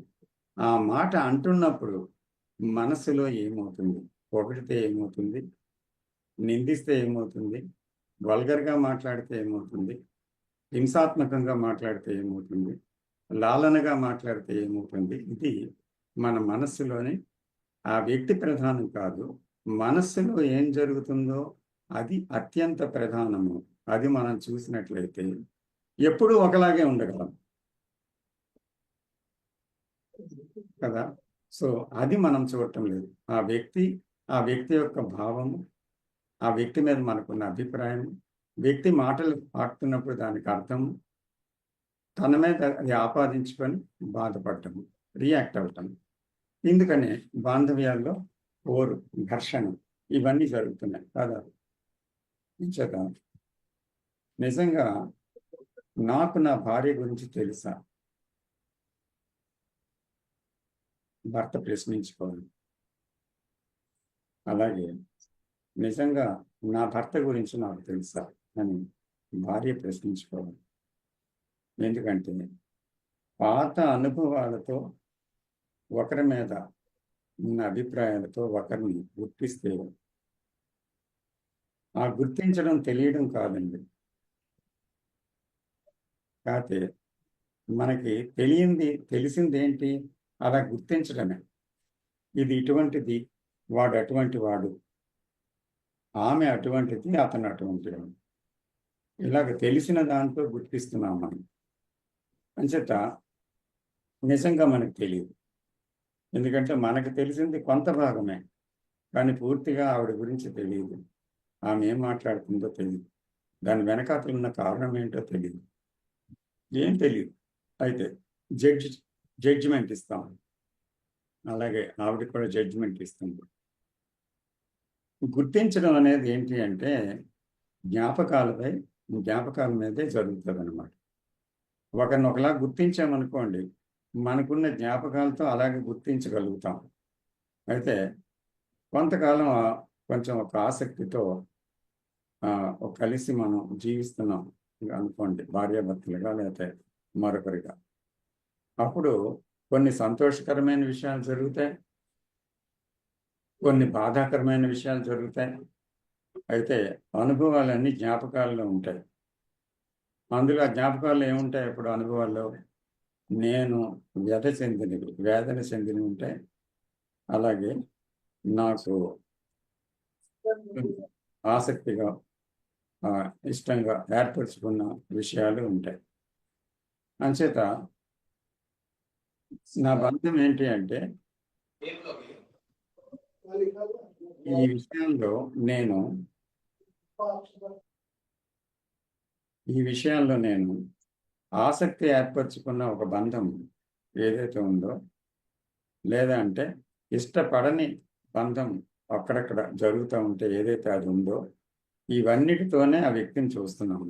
ఆ మాట అంటున్నప్పుడు మనసులో ఏమవుతుంది? పొగిడితే ఏమవుతుంది? నిందిస్తే ఏమవుతుంది? వల్గర్గా మాట్లాడితే ఏమవుతుంది? హింసాత్మకంగా మాట్లాడితే ఏమవుతుంది? లాలనగా మాట్లాడితే ఏమవుతుంది? ఇది మన మనస్సులోని ఆ వ్యక్తి ప్రధానం కాదు. మనస్సులో ఏం జరుగుతుందో అది అత్యంత ప్రధానము. అది మనం చూసినట్లయితే ఎప్పుడూ ఒకలాగే ఉండగలం కదా. సో అది మనం చూడటం లేదు. ఆ వ్యక్తి యొక్క భావము, ఆ వ్యక్తి మీద మనకున్న అభిప్రాయం, వ్యక్తి మాటలు ఆడుతున్నప్పుడు దానికి అర్థము, తన మీద అది ఆపాదించుకొని బాధపడటము, రియాక్ట్ అవ్వటం. ఎందుకనే బాంధవ్యాల్లో ఓరు, ఘర్షణ ఇవన్నీ జరుగుతున్నాయి కదా. చేత నిజంగా నాకు నా భార్య గురించి తెలుసా? భర్త ప్రశ్నించుకోవాలి. అలాగే నిజంగా నా భర్త గురించి నాకు తెలుసా అని భార్య ప్రశ్నించుకోవాలి. ఎందుకంటే పాత అనుభవాలతో ఒకరి మీద ఉన్న అభిప్రాయాలతో ఒకరిని గుర్తిస్తే ఆ గుర్తించడం తెలియడం కాదండి. కాకపోతే మనకి తెలిసింది ఏంటి? అలా గుర్తించడమే. ఇది ఇటువంటిది, వాడు అటువంటి వాడు, ఆమె అటువంటిది, అతను అటువంటి వాడు. ఇలాగ తెలిసిన దాంతో గుర్తిస్తున్నాం మనం. అంచేత నిజంగా మనకు తెలియదు. ఎందుకంటే మనకు తెలిసింది కొంత భాగమే, కానీ పూర్తిగా ఆవిడ గురించి తెలియదు. ఆమె ఏం మాట్లాడుతుందో తెలియదు. దాని వెనకాతలు ఉన్న కారణం ఏంటో తెలియదు. ఏం తెలియదు. అయితే జడ్జిమెంట్ ఇస్తాం. అలాగే ఆవిడ కూడా జడ్జిమెంట్ ఇస్తుంది. గుర్తించడం అనేది ఏంటి అంటే జ్ఞాపకాల మీదే జరుగుతుంది అనమాట. ఒకరిని ఒకలా గుర్తించామనుకోండి, మనకున్న జ్ఞాపకాలతో అలాగే గుర్తించగలుగుతాం. అయితే కొంతకాలం కొంచెం ఒక ఆసక్తితో కలిసి మనం జీవిస్తున్నాం అనుకోండి, భార్యాభర్తలుగా లేకపోతే మరొకరిగా. అప్పుడు కొన్ని సంతోషకరమైన విషయాలు జరుగుతాయి, కొన్ని బాధాకరమైన విషయాలు జరుగుతాయి. అయితే అనుభవాలన్నీ జ్ఞాపకాల్లో ఉంటాయి. అందులో ఆ జ్ఞాపకాల్లో ఏముంటాయి? ఇప్పుడు అనుభవాల్లో నేను వేదన చెందినవి ఉంటాయి. అలాగే నాకు ఆసక్తిగా ఇష్టంగా ఏర్పరచుకున్న విషయాలు ఉంటాయి. అంచేత నా బంధం ఏంటి అంటే ఈ విషయాల్లో నేను ఆసక్తి ఏర్పరచుకున్న ఒక బంధం ఏదైతే ఉందో, లేదా అంటే ఇష్టపడని బంధం అక్కడక్కడ జరుగుతూ ఉంటే ఏదైతే అది ఉందో, ఇవన్నిటితోనే ఆ వ్యక్తిని చూస్తున్నాము.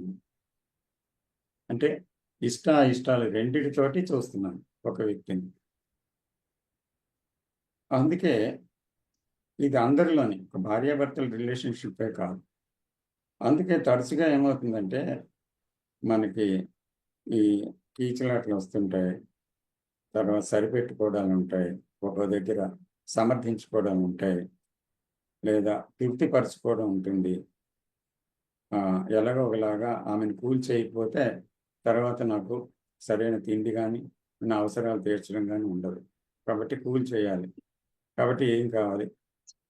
అంటే ఇష్టాలు రెండిటితోటి చూస్తున్నాను ఒక వ్యక్తిని. అందుకే ఇది అందరిలోని ఒక భార్యాభర్తల రిలేషన్షిప్పే కాదు. అందుకే తరచుగా ఏమవుతుందంటే మనకి ఈ కీచులాటలు వస్తుంటాయి, తర్వాత సరిపెట్టుకోవడాలు ఉంటాయి, ఒక్కో దగ్గర సమర్థించుకోవడాలు ఉంటాయి. లేదా తృప్తిపరచుకోవడం ఉంటుంది. ఎలాగో ఒకలాగా ఆమెను కూల్ చేయకపోతే తర్వాత నాకు సరైన తిండి కానీ నా అవసరాలు తీర్చడం కానీ ఉండదు. కాబట్టి కూల్ చేయాలి. కాబట్టి ఏం కావాలి,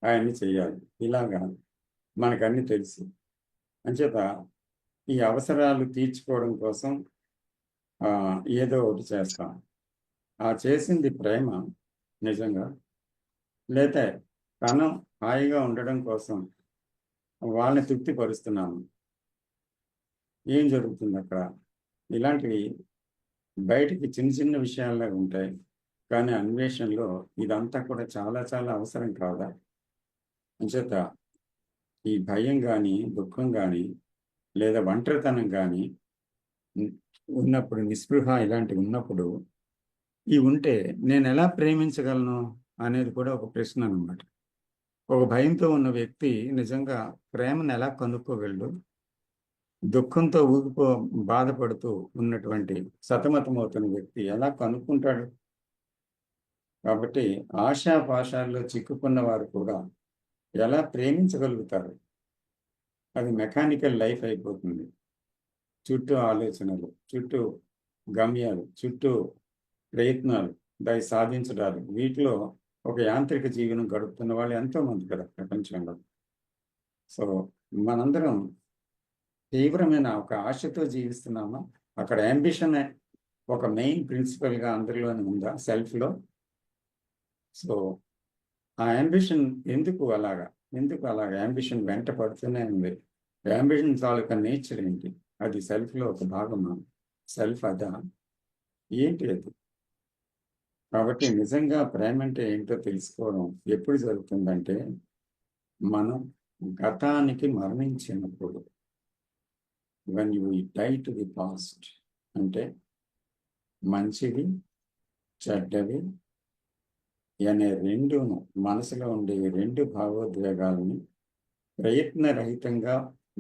అవన్నీ చేయాలి. ఇలాగా మనకన్నీ తెలుసు. అంచేత ఈ అవసరాలు తీర్చుకోవడం కోసం ఏదో ఒకటి చేస్తాం. ఆ చేసింది ప్రేమ నిజంగా, లేతే తను హాయిగా ఉండడం కోసం వాళ్ళని తృప్తిపరుస్తున్నాము. ఏం జరుగుతుంది అక్కడ? ఇలాంటివి బయటికి చిన్న చిన్న విషయాల్లో ఉంటాయి, కానీ అన్వేషణలో ఇదంతా కూడా చాలా చాలా అవసరం కాదా? అంచేత ఈ భయం కానీ, దుఃఖం కానీ, లేదా ఒంటరితనం కానీ ఉన్నప్పుడు, నిస్పృహ ఇలాంటివి ఉన్నప్పుడు ఇవి ఉంటే నేను ఎలా ప్రేమించగలను అనేది కూడా ఒక ప్రశ్న అన్నమాట. ఒక భయంతో ఉన్న వ్యక్తి నిజంగా ప్రేమను ఎలా కనుక్కోగలడు? దుఃఖంతో బాధపడుతూ ఉన్నటువంటి సతమతమవుతున్న వ్యక్తి ఎలా కనుక్కుంటాడు? కాబట్టి ఆశాపాశాల్లో చిక్కుకున్న వారు కూడా ఎలా ప్రేమించగలుగుతారు? అది మెకానికల్ లైఫ్ అయిపోతుంది. చుట్టూ ఆలోచనలు, చుట్టూ గమ్యాలు, చుట్టూ ప్రయత్నాలు, దాన్ని సాధించడాలు, వీటిలో ఒక యాంత్రిక జీవనం గడుపుతున్న వాళ్ళు ఎంతోమంది కదా ప్రపంచంలో. సో మనందరం తీవ్రమైన ఒక ఆశతో జీవిస్తున్నామా? అక్కడ అంబిషన్ ఒక మెయిన్ ప్రిన్సిపల్గా అందరిలోనే ఉందా సెల్ఫ్లో? సో ఆ అంబిషన్ ఎందుకు అలాగా అంబిషన్ వెంట పడుతూనే ఉంది. అంబిషన్ తాలూకా నేచర్ ఏంటి? అది సెల్ఫ్లో ఒక భాగమా? సెల్ఫ్ అదా? ఏంటి అది? కాబట్టి నిజంగా ప్రేమ అంటే ఏంటో తెలుసుకోవడం ఎప్పుడు జరుగుతుందంటే మనం గతానికి మరణించినప్పుడు. when you die to the past, అంటే మంచివి చెడ్డవి అనే రెండును, మనసులో ఉండే రెండు భావోద్వేగాలని ప్రయత్నరహితంగా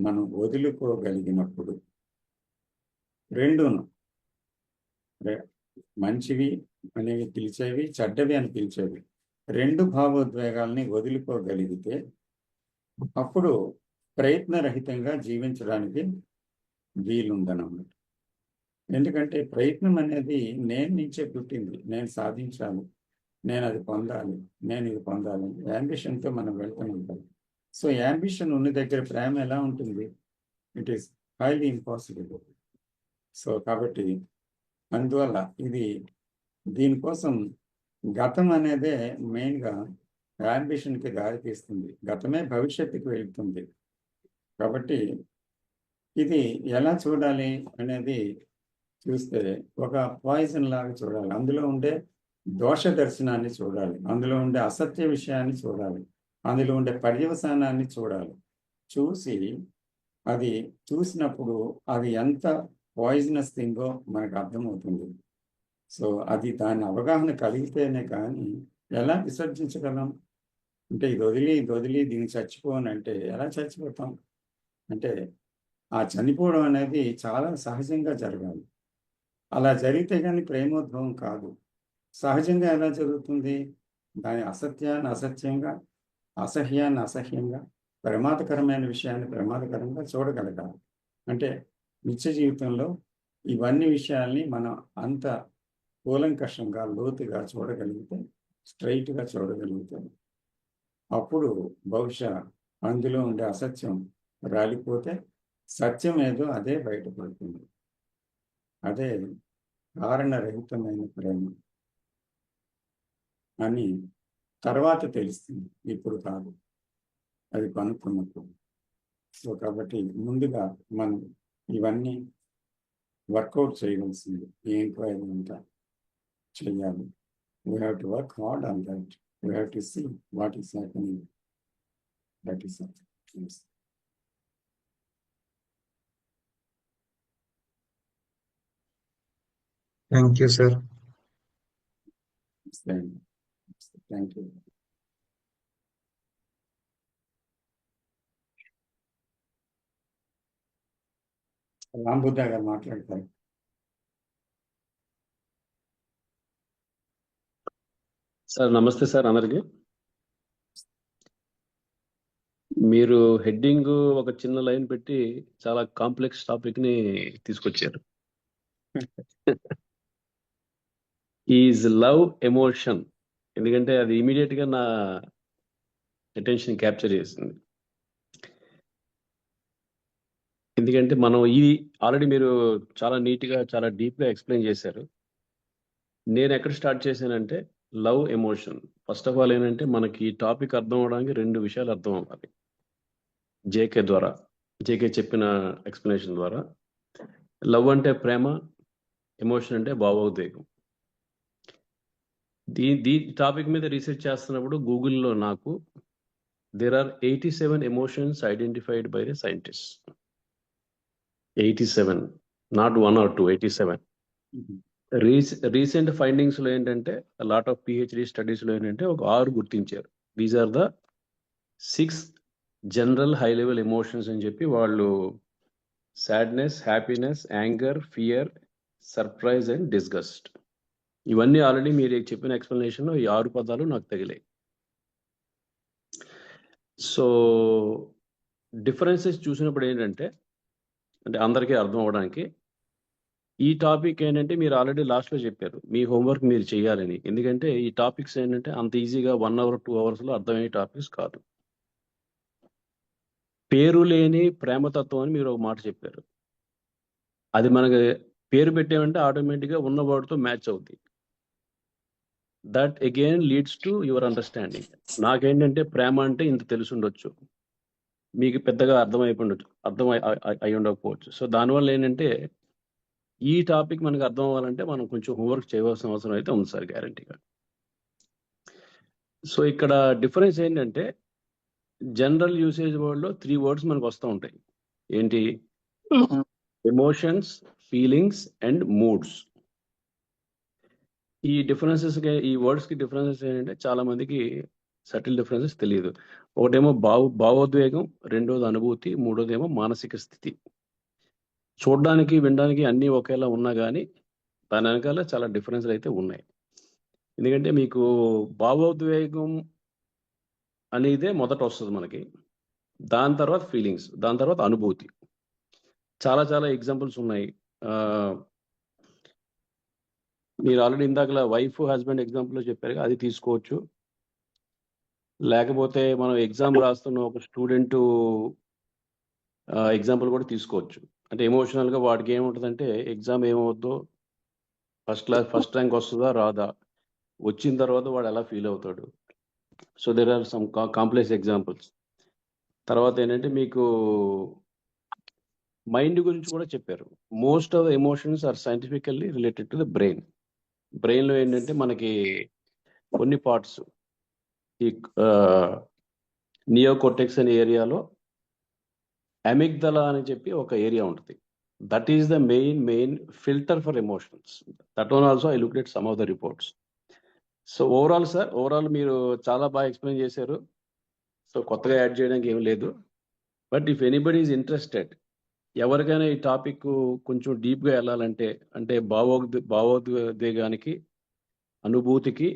మనం వదులుకోగలిగినప్పుడు, రెండును మంచివి అనేవి పిలిచేవి, చెడ్డవి అని పిలిచేవి, రెండు భావోద్వేగాల్ని వదులుకోగలిగితే అప్పుడు ప్రయత్నరహితంగా జీవించడానికి వీలుందన్నమాట. ఎందుకంటే ప్రయత్నం అనేది నేను నుంచే పుట్టింది. నేను సాధించాలి, నేను అది పొందాలి, నేను ఇది పొందాలి, యాంబిషన్తో మనం వెళ్తూనే ఉంటాం. సో యాంబిషన్ ఉన్న దగ్గర ప్రేమ ఎలా ఉంటుంది? It is highly impossible. So కాబట్టి అందువల్ల దీనికోసం గతం అనేదే మెయిన్గా యాంబిషన్కి దారితీస్తుంది. గతమే భవిష్యత్తుకి వెళ్తుంది. కాబట్టి ఇది ఎలా చూడాలి అనేది చూస్తే ఒక పాయిజన్ లాగా చూడాలి. అందులో ఉండే దోష దర్శనాన్ని చూడాలి, అందులో ఉండే అసత్య విషయాన్ని చూడాలి, అందులో ఉండే పర్యవసానాన్ని చూడాలి. చూసి అది చూసినప్పుడు అది ఎంత పాయిజనస్ థింగో మనకు అర్థమవుతుంది. సో అది దాని అవగాహన కలిగితేనే కానీ ఎలా విసర్జించగలం? అంటే ఇది వదిలి దీన్ని చచ్చిపోనంటే ఎలా చచ్చిపోతాం? అంటే ఆ చనిపోవడం అనేది చాలా సహజంగా జరగాలి. అలా జరిగితే కానీ ప్రేమోద్భవం కాదు. సహజంగా ఎలా జరుగుతుంది? దాని అసత్యాన్ని అసత్యంగా, అసహ్యాన్ని అసహ్యంగా, ప్రమాదకరమైన విషయాన్ని ప్రమాదకరంగా చూడగలగాలి. అంటే నిత్య జీవితంలో ఇవన్నీ విషయాల్ని మనం అంత కూలంకషంగా, లోతుగా చూడగలిగితే, స్ట్రైట్గా చూడగలిగితే అప్పుడు బహుశా అందులో ఉండే అసత్యం రాలిపోతే సత్యం ఏదో అదే బయటపడుతుంది. అదే కారణరహితమైన ప్రేమ అని తర్వాత తెలుస్తుంది, ఇప్పుడు కాదు, అది కనుక్కున్నప్పుడు. సో కాబట్టి ముందుగా మనం ఇవన్నీ వర్కౌట్ చేయవలసింది. ఈ ఎంక్వైరీ అంతా చేయాలి. We have to work hard on that. We have to see what is happening. That is yes. Thank you, sir. Thank you. Rambuddha గారు మాట్లాడతారు. సార్ నమస్తే సార్ అందరికి. మీరు హెడ్డింగ్ ఒక చిన్న లైన్ పెట్టి చాలా కాంప్లెక్స్ టాపిక్ ని తీసుకొచ్చారు. ఈజ్ లవ్ ఎమోషన్, ఎందుకంటే అది ఇమీడియట్ గా నా అటెన్షన్ క్యాప్చర్ చేసింది. ఎందుకంటే మనం ఇది ఆల్రెడీ మీరు చాలా నీట్ గా చాలా డీప్ గా ఎక్స్ప్లెయిన్ చేశారు. నేను ఎక్కడ స్టార్ట్ చేశానంటే love emotion. First of all ఏంటంటే మనకి ఈ టాపిక్ అర్థం అవడానికి 2 విషయాలు అర్థం అవ్వాలి. జేకే చెప్పిన ఎక్స్ప్లెనేషన్ ద్వారా లవ్ అంటే ప్రేమ, ఎమోషన్ అంటే భావోద్వేగం. దీ టాపిక్ మీద రీసెర్చ్ చేస్తున్నప్పుడు గూగుల్లో నాకు there are 87 emotions identified by the scientists. 87, not 1 or 2, 87. Recent findings లో ఏంటంటే లాట్ ఆఫ్ పిహెచ్డి స్టడీస్ లో ఏంటంటే ఒక 6 గుర్తించారు. These are the 6 general high level emotions అని చెప్పి వాళ్ళు sadness, happiness, anger, fear, surprise and disgust. ఇవన్నీ ఆల్రెడీ మీరు చెప్పిన ఎక్స్ప్లెనేషన్ లో ఈ 6 పదాలు నాకు తగిలాయి. సో డిఫరెన్సెస్ చూసినప్పుడు ఏంటంటే, అంటే అందరికీ అర్థం అవడానికి ఈ టాపిక్ ఏంటంటే మీరు ఆల్రెడీ లాస్ట్లో చెప్పారు మీ హోంవర్క్ మీరు చేయాలని. ఎందుకంటే ఈ టాపిక్స్ ఏంటంటే అంత ఈజీగా 1 అవర్ 2 అవర్స్లో అర్థమయ్యే టాపిక్స్ కాదు. పేరు లేని ప్రేమతత్వం అని మీరు ఒక మాట చెప్పారు. అది మనకి పేరు పెట్టామంటే ఆటోమేటిక్గా ఉన్న వర్డ్తో మ్యాచ్ అవుతుంది. That again leads to your understanding. నాకేంటంటే ప్రేమ అంటే ఇంత తెలిసి ఉండొచ్చు, మీకు పెద్దగా అర్థం అయి ఉండకపోవచ్చు. సో దానివల్ల ఏంటంటే ఈ టాపిక్ మనకు అర్థం అవ్వాలంటే మనం కొంచెం హోంవర్క్ చేయవలసిన అవసరం అయితే ఉంది సార్, గ్యారంటీగా. సో ఇక్కడ డిఫరెన్స్ ఏంటంటే జనరల్ యూసేజ్ వర్డ్లో 3 వర్డ్స్ మనకు వస్తూ ఉంటాయి. ఏంటి? Emotions, feelings and moods. ఈ వర్డ్స్కి డిఫరెన్సెస్ ఏంటంటే చాలా మందికి సటిల్ డిఫరెన్సెస్ తెలియదు. ఒకటేమో భావోద్వేగం, రెండోది అనుభూతి, మూడోదేమో మానసిక స్థితి. చూడడానికి వినడానికి అన్నీ ఒకేలా ఉన్నా కానీ దాని వెనకాల చాలా డిఫరెన్స్లు అయితే ఉన్నాయి. ఎందుకంటే మీకు భావోద్వేగం అనేదే మొదట వస్తుంది మనకి, దాని తర్వాత ఫీలింగ్స్, దాని తర్వాత అనుభూతి. చాలా చాలా ఎగ్జాంపుల్స్ ఉన్నాయి. మీరు ఆల్రెడీ ఇందాకలా వైఫ్ హస్బెండ్ ఎగ్జాంపుల్లో చెప్పారు, అది తీసుకోవచ్చు. లేకపోతే మనం ఎగ్జామ్ రాస్తున్న ఒక స్టూడెంట్ ఎగ్జాంపుల్ కూడా తీసుకోవచ్చు. అంటే ఎమోషనల్గా వాడికి ఏముంటుందంటే ఎగ్జామ్ ఏమవుద్దో, ఫస్ట్ ర్యాంక్ వస్తుందా రాదా, వచ్చిన తర్వాత వాడు ఎలా ఫీల్ అవుతాడు. So there are some complex examples. తర్వాత ఏంటంటే మీకు మైండ్ గురించి కూడా చెప్పారు. Most of the emotions are scientifically related to the brain. బ్రెయిన్లో ఏంటంటే మనకి కొన్ని పార్ట్స్, ఈ నియోకోర్టెక్స్ అనే ఏరియాలో అమిగ్దలా అని చెప్పి ఒక ఏరియా ఉంటుంది. That is the main filter for emotions. That one also I looked at some of the reports. So overall మీరు చాలా బాగా ఎక్స్ప్లెయిన్ చేశారు. సో కొత్తగా యాడ్ చేయడానికి ఏం లేదు. But if anybody is interested, ఎవరికైనా ఈ టాపిక్ కొంచెం డీప్గా వెళ్ళాలంటే, అంటే భావోద్వేగానికి, అనుభూతికి,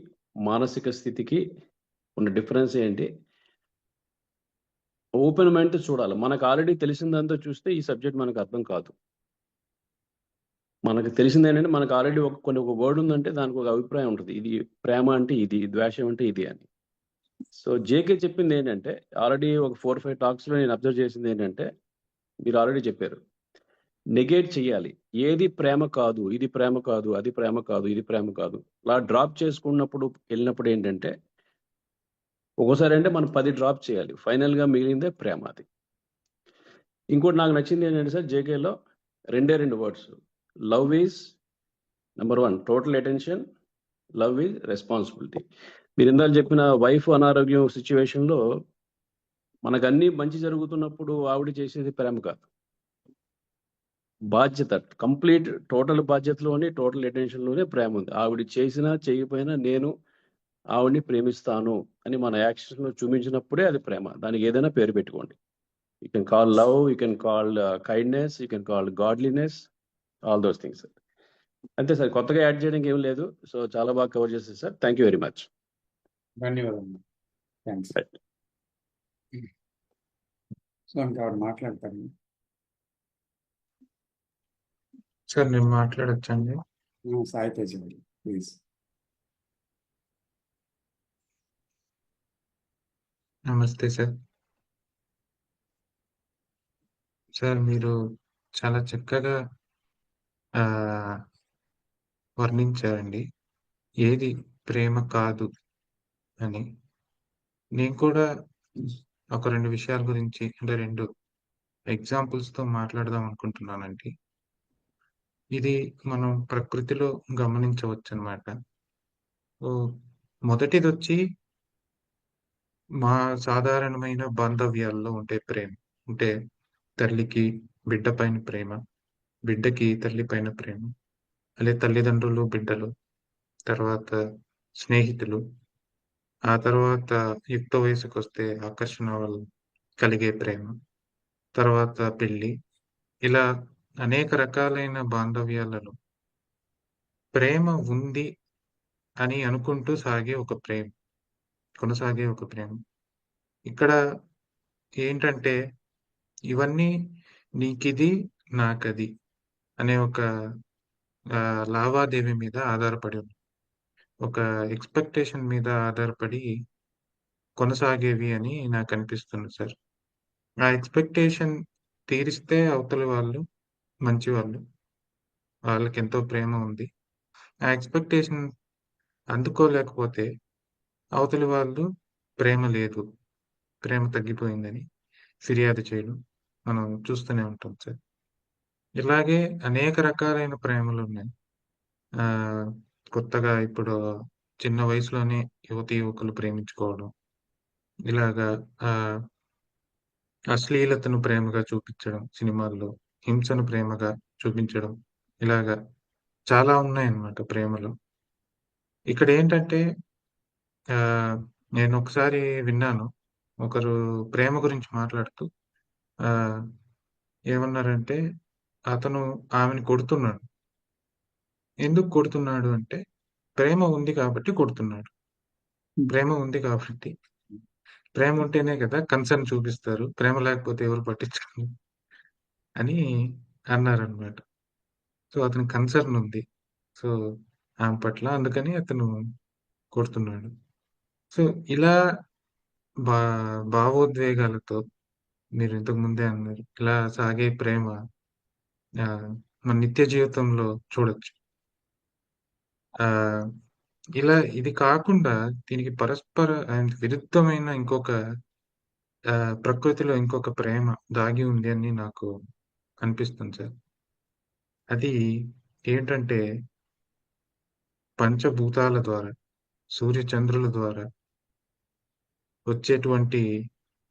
మానసిక స్థితికి ఉన్న డిఫరెన్స్ ఏంటి, ఓపెన్ మైండ్ చూడాలి. మనకు ఆల్రెడీ తెలిసిందంతా చూస్తే ఈ సబ్జెక్ట్ మనకు అర్థం కాదు. మనకు తెలిసింది ఏంటంటే మనకు ఆల్రెడీ ఒక వర్డ్ ఉందంటే దానికి ఒక అభిప్రాయం ఉంటుంది. ఇది ప్రేమ అంటే ఇది, ద్వేషం అంటే ఇది అని. సో జేకే చెప్పింది ఏంటంటే, ఆల్రెడీ ఒక 4-5 టాక్స్లో నేను అబ్జర్వ్ చేసింది ఏంటంటే, మీరు ఆల్రెడీ చెప్పారు, నెగేట్ చేయాలి. ఏది ప్రేమ కాదు, ఇది ప్రేమ కాదు, అది ప్రేమ కాదు, ఇది ప్రేమ కాదు. అలా డ్రాప్ చేసుకున్నప్పుడు వెళ్ళినప్పుడు ఏంటంటే ఒక్కోసారి అంటే మనం 10 డ్రాప్ చేయాలి, ఫైనల్గా మిగిలిందే ప్రేమ. అది. ఇంకోటి నాకు నచ్చింది ఏంటంటే సార్, జేకేలో 2 words. Love is number 1 total attention, love is responsibility. మీరు ఇందాక చెప్పిన వైఫ్ అనారోగ్యం సిచ్యువేషన్లో మనకు అన్ని మంచి జరుగుతున్నప్పుడు ఆవిడ చేసేది ప్రేమ కాదు, బాధ్యత. కంప్లీట్ టోటల్ బాధ్యతలోనే, టోటల్ అటెన్షన్లోనే ప్రేమ ఉంది. ఆవిడ చేసినా చేయకపోయినా నేను ఆవిడ్ని ప్రేమిస్తాను అని మన యాక్షన్లో చూపించినప్పుడే అది ప్రేమ. దానికి ఏదైనా పేరు పెట్టుకోండి. You can call love, you can call kindness, you can call godliness, all those things. అంతే సార్, కొత్తగా యాడ్ చేయడానికి ఏం లేదు. సో చాలా బాగా కవర్ చేస్తారు sir. Thank you very much. ధన్యవాదాలు. థ్యాంక్స్. సో ఇంకా ఆవిడ మాట్లాడతారు. సార్ నేను మాట్లాడొచ్చండి? సాయి తేజ గారు ప్లీజ్. నమస్తే సార్. సార్ మీరు చాలా చక్కగా వర్ణించారండి. ఏది ప్రేమ కాదు అని. నేను కూడా ఒక 2 విషయాల గురించి అంటే 2 ఎగ్జాంపుల్స్‌తో మాట్లాడదాం అనుకుంటున్నానండి. ఇది మనం ప్రకృతిలో గమనించవచ్చనమాట. ఓహ్! మొదటిదొచ్చి మా సాధారణమైన బాంధవ్యాల్లో ఉండే ప్రేమ. అంటే తల్లికి బిడ్డ పైన ప్రేమ, బిడ్డకి తల్లి పైన ప్రేమ, అలాగే తల్లిదండ్రులు, బిడ్డలు, తర్వాత స్నేహితులు, ఆ తర్వాత యుక్త వయసుకొస్తే ఆకర్షణ వల్ల కలిగే ప్రేమ, తర్వాత పెళ్లి. ఇలా అనేక రకాలైన బాంధవ్యాలలో ప్రేమ ఉంది అని అనుకుంటూ కొనసాగే ఒక ప్రేమ. ఇక్కడ ఏంటంటే ఇవన్నీ నీకిది, నాకది అనే ఒక లావాదేవీ మీద ఆధారపడి ఉంది. ఒక ఎక్స్‌పెక్టేషన్ మీద ఆధారపడి కొనసాగేవి అని నాకనిపిస్తుంది సార్. ఆ ఎక్స్‌పెక్టేషన్ తీరిస్తే అవతలి వాళ్ళు మంచివాళ్ళు. వాళ్ళకెంతో ప్రేమ ఉంది. ఆ ఎక్స్‌పెక్టేషన్ అందుకోలేకపోతే అవతలి వాళ్ళు ప్రేమ లేదు, ప్రేమ తగ్గిపోయిందని ఫిర్యాదు చేయడం మనం చూస్తూనే ఉంటాం సార్. ఇలాగే అనేక రకాలైన ప్రేమలున్నాయి. ఆహ్, కొత్తగా ఇప్పుడు చిన్న వయసులోనే యువతీ యువకులు ప్రేమించుకోవడం. ఇలాగా ఆహ్, అశ్లీలతను ప్రేమగా చూపించడం సినిమాల్లో, హింసను ప్రేమగా చూపించడం. ఇలాగా చాలా ఉన్నాయన్నమాట ప్రేమలో. ఇక్కడేంటంటే ఆహ్, నేనొకసారి విన్నాను. ఒకరు ప్రేమ గురించి మాట్లాడుతూ ఆహ్, ఏమన్నారంటే అతను ఆమెని కొడుతున్నాడు. ఎందుకు కొడుతున్నాడు అంటే, ప్రేమ ఉంది కాబట్టి కొడుతున్నాడు. ప్రేమ ఉంది కాబట్టి. ప్రేమ ఉంటేనే కదా కన్సర్న్ చూపిస్తారు. ప్రేమ లేకపోతే ఎవరు పట్టించుకోరు అని అన్నారనమాట. సో, అతనికి కన్సర్న్ ఉంది. సో, ఆమె పట్ల అందుకని అతను కొడుతున్నాడు. సో, ఇలా భా భావోద్వేగాలతో మీరు ఇంతకు ముందే అన్నారు. ఇలా సాగే ప్రేమ మన నిత్య జీవితంలో చూడొచ్చు. ఆహ్, ఇది కాకుండా దీనికి పరస్పర అండ్ విరుద్ధమైన ఇంకొక ప్రకృతిలో ఇంకొక ప్రేమ దాగి ఉంది అని నాకు అనిపిస్తుంది సార్. అది ఏంటంటే పంచభూతాల ద్వారా, సూర్య చంద్రుల ద్వారా వచ్చేటువంటి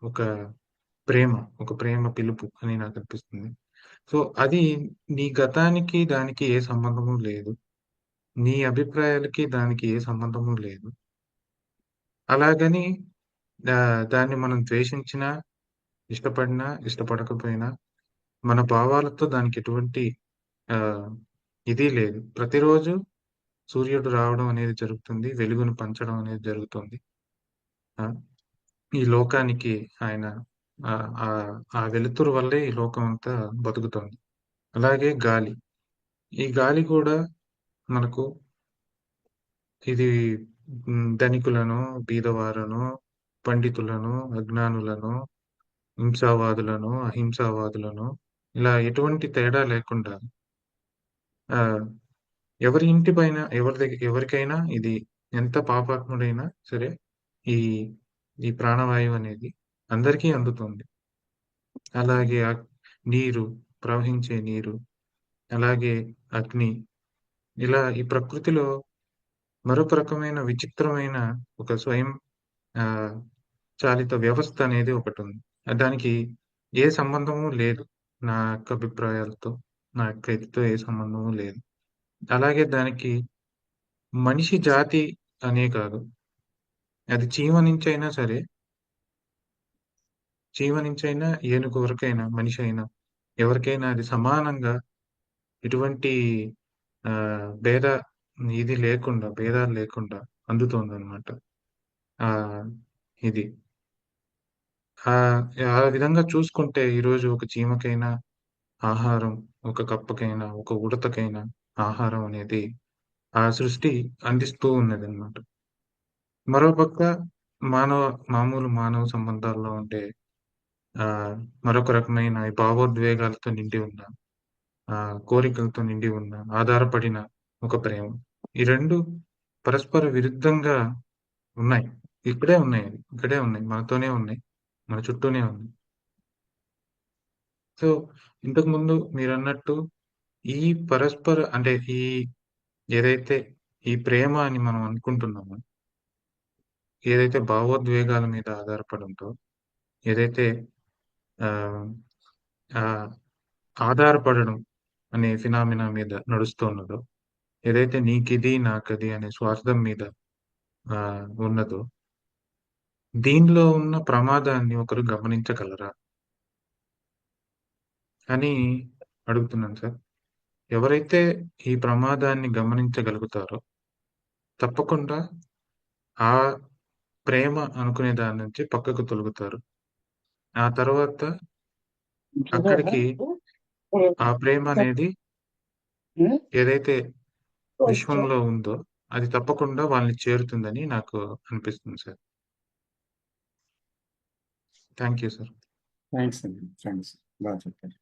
ఒక ప్రేమ, ఒక ప్రేమ పిలుపు అని నాకనిపిస్తుంది. సో, అది నీ గతానికి దానికి ఏ సంబంధము లేదు. నీ అభిప్రాయాలకి దానికి ఏ సంబంధము లేదు. అలాగని దాన్ని మనం ద్వేషించినా, ఇష్టపడినా, ఇష్టపడకపోయినా మన భావాలతో దానికి ఎటువంటి ఆహ్, ఇది లేదు. ప్రతిరోజు సూర్యుడు రావడం అనేది జరుగుతుంది. వెలుగును పంచడం అనేది జరుగుతుంది. ఆ! ఈ లోకానికి ఆయన ఆ వెలుతురు వల్లే ఈ లోకం అంతా బతుకుతోంది. అలాగే గాలి. ఈ గాలి కూడా మనకు ఇది ధనికులను, బీదవారును, పండితులను, అజ్ఞానులను, హింసావాదులను, అహింసావాదులను ఇలా ఎటువంటి తేడా లేకుండా ఆహ్, ఎవరి ఇంటి పైన ఎవరికైనా ఇది ఎంత పాపాత్ముడైనా సరే ఈ ఈ ప్రాణవాయువు అనేది అందరికీ అందుతుంది. అలాగే నీరు, ప్రవహించే నీరు, అలాగే అగ్ని ఇలా ఈ ప్రకృతిలో మరొక రకమైన విచిత్రమైన ఒక స్వయం ఆహ్, చాలిత వ్యవస్థ అనేది ఒకటుంది. దానికి ఏ సంబంధము లేదు. నా యొక్క అభిప్రాయాలతో, నా యొక్క ఇదితో ఏ సంబంధము లేదు. అలాగే దానికి మనిషి జాతి అనే కాదు. అది చీమ నుంచైనా సరే, చీమ నుంచైనా, ఏనుగు వరకైనా, మనిషి అయినా, ఎవరికైనా అది సమానంగా ఎటువంటి భేద ఇది లేకుండా, భేదాలు లేకుండా అందుతోందనమాట. ఆహ్, ఇది. ఆ విధంగా చూసుకుంటే ఈరోజు ఒక చీమకైనా ఆహారం, ఒక కప్పకైనా, ఒక ఉడతకైనా ఆహారం అనేది ఆ సృష్టి అందిస్తూ ఉన్నదనమాట. మరోపక్క మానవ మామూలు సంబంధాల్లో ఉండే మరొక రకమైన ఈ భావోద్వేగాలతో నిండి ఉన్న, కోరికలతో నిండి ఉన్న, ఆధారపడిన ఒక ప్రేమ. ఈ 2 పరస్పర విరుద్ధంగా ఉన్నాయి. ఇక్కడే ఉన్నాయి అవి. ఇక్కడే ఉన్నాయి. మనతోనే ఉన్నాయి. మన చుట్టూనే ఉన్నాయి. సో, ఇంతకుముందు మీరన్నట్టు ఈ పరస్పర అంటే ఏదైతే ఈ ప్రేమ అని మనం అనుకుంటున్నామో, ఏదైతే భావోద్వేగాల మీద ఆధారపడి ఉందో, ఏదైతే ఆహ్, ఆహ్, ఆధారపడడం అనే ఫినామినా మీద నడుస్తూ ఉన్నదో, ఏదైతే నీకిది, నాకది అనే స్వార్థం మీద ఉన్నదో, దీనిలో ఉన్న ప్రమాదాన్ని ఒకరు గమనించగలరా? అని అడుగుతున్నాను సార్. ఎవరైతే ఈ ప్రమాదాన్ని గమనించగలుగుతారో, తప్పకుండా ఆ ప్రేమ అనుకునే దాని నుంచి పక్కకు తొలగుతారు. ఆ తర్వాత అక్కడికి ఆ ప్రేమ అనేది ఏదైతే విశ్వంలో ఉందో, అది తప్పకుండా వాళ్ళని చేరుతుందని నాకు అనిపిస్తుంది sir. Thank you sir. Thanks అండి. థ్యాంక్స్. బాగా చెప్పారు.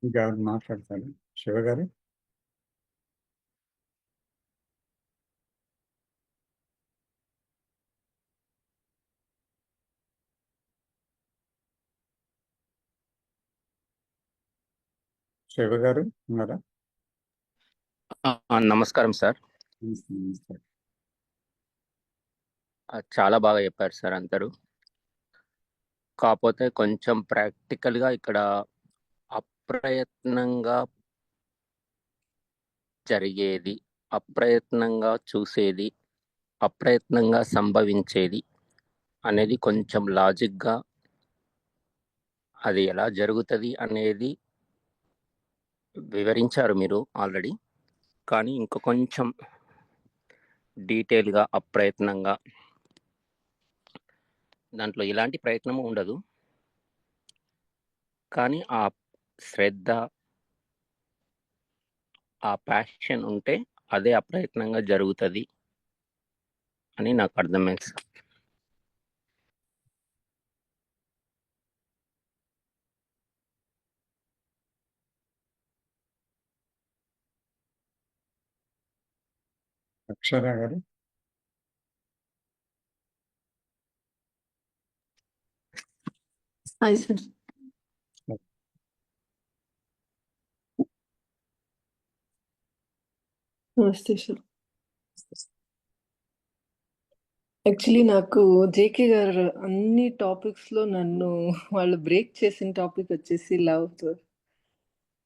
ఇంకెవరు మాట్లాడతారు? శివ గారు? శివ గారు ఉన్నారా? నమస్కారం సార్. నమస్తే, నమస్తే. చాలా బాగా చెప్పారు సార్ అందరూ. కాకపోతే కొంచెం ప్రాక్టికల్గా ఇక్కడ అప్రయత్నంగా జరిగేది, అప్రయత్నంగా చూసేది, అప్రయత్నంగా సంభవించేది అనేది కొంచెం లాజిక్గా అది ఎలా జరుగుతుంది అనేది వివరించారు మీరు ఆల్రెడీ. కానీ ఇంక కొంచెం డీటెయిల్గా అప్రయత్నంగా, దాంట్లో ఎలాంటి ప్రయత్నము ఉండదు, కానీ ఆ శ్రద్ధ, ఆ ప్యాషన్ ఉంటే అదే అప్రయత్నంగా జరుగుతుంది అని నాకు అర్థమైంది సార్. అక్షర గారు? Hi sir. నమస్తే సార్. యాక్చువల్లీ నాకు జేకే గారు అన్ని టాపిక్స్లో నన్ను వాళ్ళు బ్రేక్ చేసిన టాపిక్ వచ్చేసి లవ్ సార్.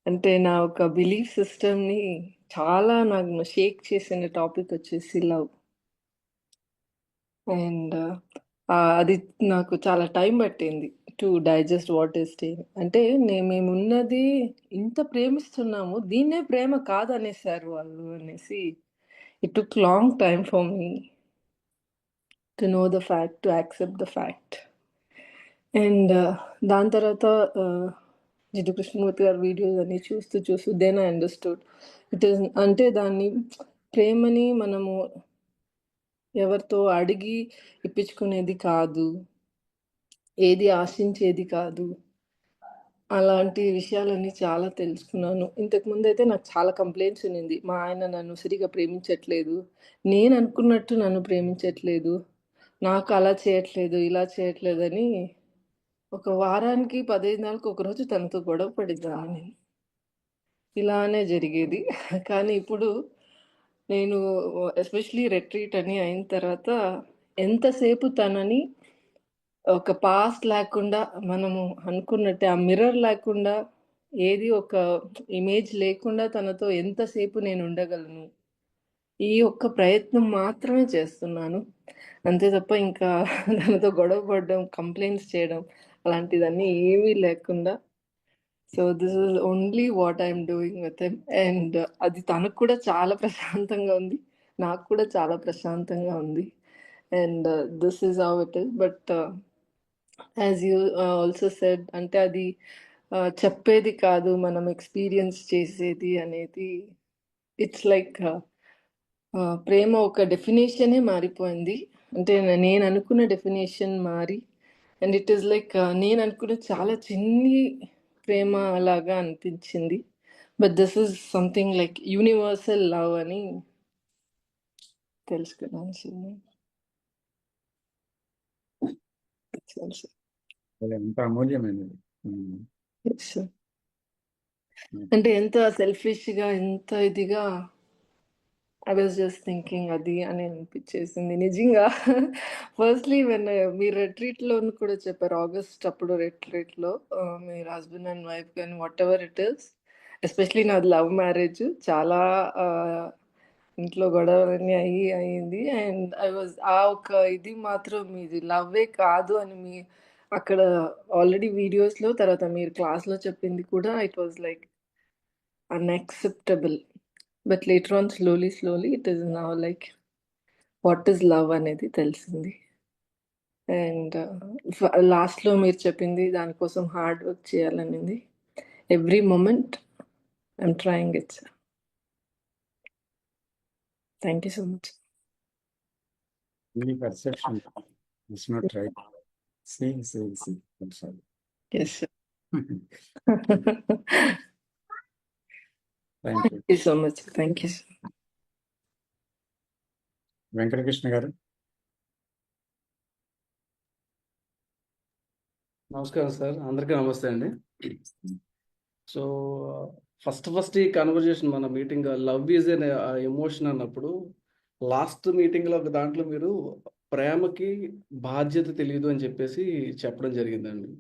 అంటే నా ఒక బిలీఫ్ సిస్టమ్ని చాలా నాకు షేక్ చేసిన టాపిక్ వచ్చేసి లవ్. అండ్ అది నాకు చాలా టైం పట్టింది టు డైజెస్ట్ వాట్ ఈస్ అంటే మేమున్నది ఇంత ప్రేమిస్తున్నాము, దీన్నే ప్రేమ కాదనేసారు వాళ్ళు అనేసి. It took long time for me to know the fact, to accept the fact. And దాని తర్వాత జిడ్డు కృష్ణమూర్తి గారి వీడియోస్ అన్ని చూస్తూ then I understood it is. అంటే దాన్ని ప్రేమని మనము ఎవరితో అడిగి ఇప్పించుకునేది కాదు, ఏది ఆశించేది కాదు. అలాంటి విషయాలన్నీ చాలా తెలుసుకున్నాను. ఇంతకుముందు అయితే నాకు చాలా కంప్లైంట్స్ ఉన్నింది. మా ఆయన నన్ను సరిగా ప్రేమించట్లేదు, నేను అనుకున్నట్టు నన్ను ప్రేమించట్లేదు, నాకు అలా చేయట్లేదు, ఇలా చేయట్లేదని ఒక వారానికి 15 నాళ్ళకి ఒకరోజు తనతో గొడవ పడిద్దాన్ని నేను. ఇలానే జరిగేది. కానీ ఇప్పుడు నేను ఎస్పెషలీ రెట్రీట్ అని అయిన తర్వాత ఎంతసేపు తనని ఒక పాస్ట్ లేకుండా, మనము అనుకున్నట్టే ఆ మిర్రర్ లేకుండా, ఏది ఒక ఇమేజ్ లేకుండా తనతో ఎంతసేపు నేను ఉండగలను, ఈ ఒక్క ప్రయత్నం మాత్రమే చేస్తున్నాను. అంతే తప్ప ఇంకా దానితో గొడవ పడడం, కంప్లెయింట్స్ చేయడం అలాంటిదన్నీ ఏమీ లేకుండా so this is only what I'm doing with him. And అది తనకు కూడా చాలా ప్రశాంతంగా ఉంది. నాకు కూడా చాలా ప్రశాంతంగా ఉంది. And this is how it is. But as you also said అంటే అది చెప్పేది కాదు, మనం ఎక్స్పీరియన్స్ చేసేది అనేది. ఇట్స్ లైక్ ప్రేమ ఒక డెఫినేషనే మారిపోయింది. అంటే నేను అనుకున్న డెఫినేషన్ మారి అండ్ ఇట్ ఈస్ లైక్ నేను అనుకున్న చాలా చిన్ని ప్రేమ లాగా అనిపించింది. But this is something like universal love అని తెలుసుకున్నాను సార్. అది ఎంత అమూల్యమైనది. Yes, sir. అంటే ఎంత సెల్ఫిష్గా ఎంత ఇదిగా ఐ వాజ్ జస్ట్ థింకింగ్ అది అని అనిపించేసింది నిజంగా. ఫస్ట్లీ వెన్ మీరు రెట్రీట్లో కూడా చెప్పారు ఆగస్ట్ అప్పుడు రెట్రీట్లో మీరు హస్బెండ్ అండ్ వైఫ్ కానీ what ever it is, especially నాది లవ్ మ్యారేజ్, చాలా ఇంట్లో గొడవలన్నీ అయింది. అండ్ ఐ వాజ్ ఆ ఒక ఇది మాత్రం మీది లవ్వే కాదు అని మీ అక్కడ ఆల్రెడీ వీడియోస్లో తర్వాత మీరు క్లాస్లో చెప్పింది కూడా it was like unacceptable. But later on, slowly, it is now like what is love అనేది తెలిసింది. అండ్ లాస్ట్లో మీరు చెప్పింది దానికోసం హార్డ్ వర్క్ చేయాలనేది. Every moment I'm trying it. Thank you so much. Only perception is not right. See. I'm sorry. Yes sir. Thank you. Thank you so much. Thank you sir. Venkatakrishna గారు. నమస్కారం sir, అందరికీ నమస్తే అండి. So first ఈ conversation మన meeting love is an emotion అన్నప్పుడు last మీటింగ్లో ఒక దాంట్లో మీరు ప్రేమకి బాధ్యత తెలియదు అని చెప్పేసి చెప్పడం జరిగిందండి.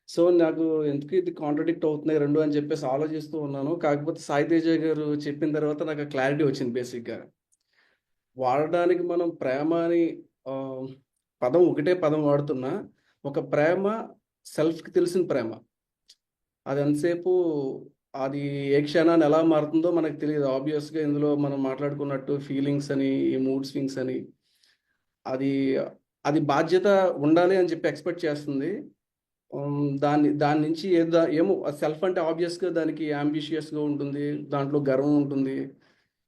సో నాకు ఎందుకు ఇది కాంట్రడిక్ట్ అవుతున్నాయి రెండు అని చెప్పేసి ఆలోచిస్తూ ఉన్నాను. కాకపోతే సాయి తేజ గారు చెప్పిన తర్వాత నాకు క్లారిటీ వచ్చింది. బేసిక్గా వాడడానికి మనం ప్రేమ అని పదం ఒకటే పదం వాడుతున్నా, ఒక ప్రేమ సెల్ఫ్కి తెలిసిన ప్రేమ, అది ఎంతసేపు అది ఏ క్షణాన్ని ఎలా మారుతుందో మనకు తెలియదు. ఆబ్వియస్గా ఇందులో మనం మాట్లాడుకున్నట్టు ఫీలింగ్స్ అని, ఈ మూడ్ స్వింగ్స్ అని, అది బాధ్యత ఉండాలి అని చెప్పి ఎక్స్పెక్ట్ చేస్తుంది. దాని నుంచి ఏమో సెల్ఫ్ అంటే ఆబ్వియస్గా దానికి అంబిషియస్గా ఉంటుంది, దాంట్లో గర్వం ఉంటుంది,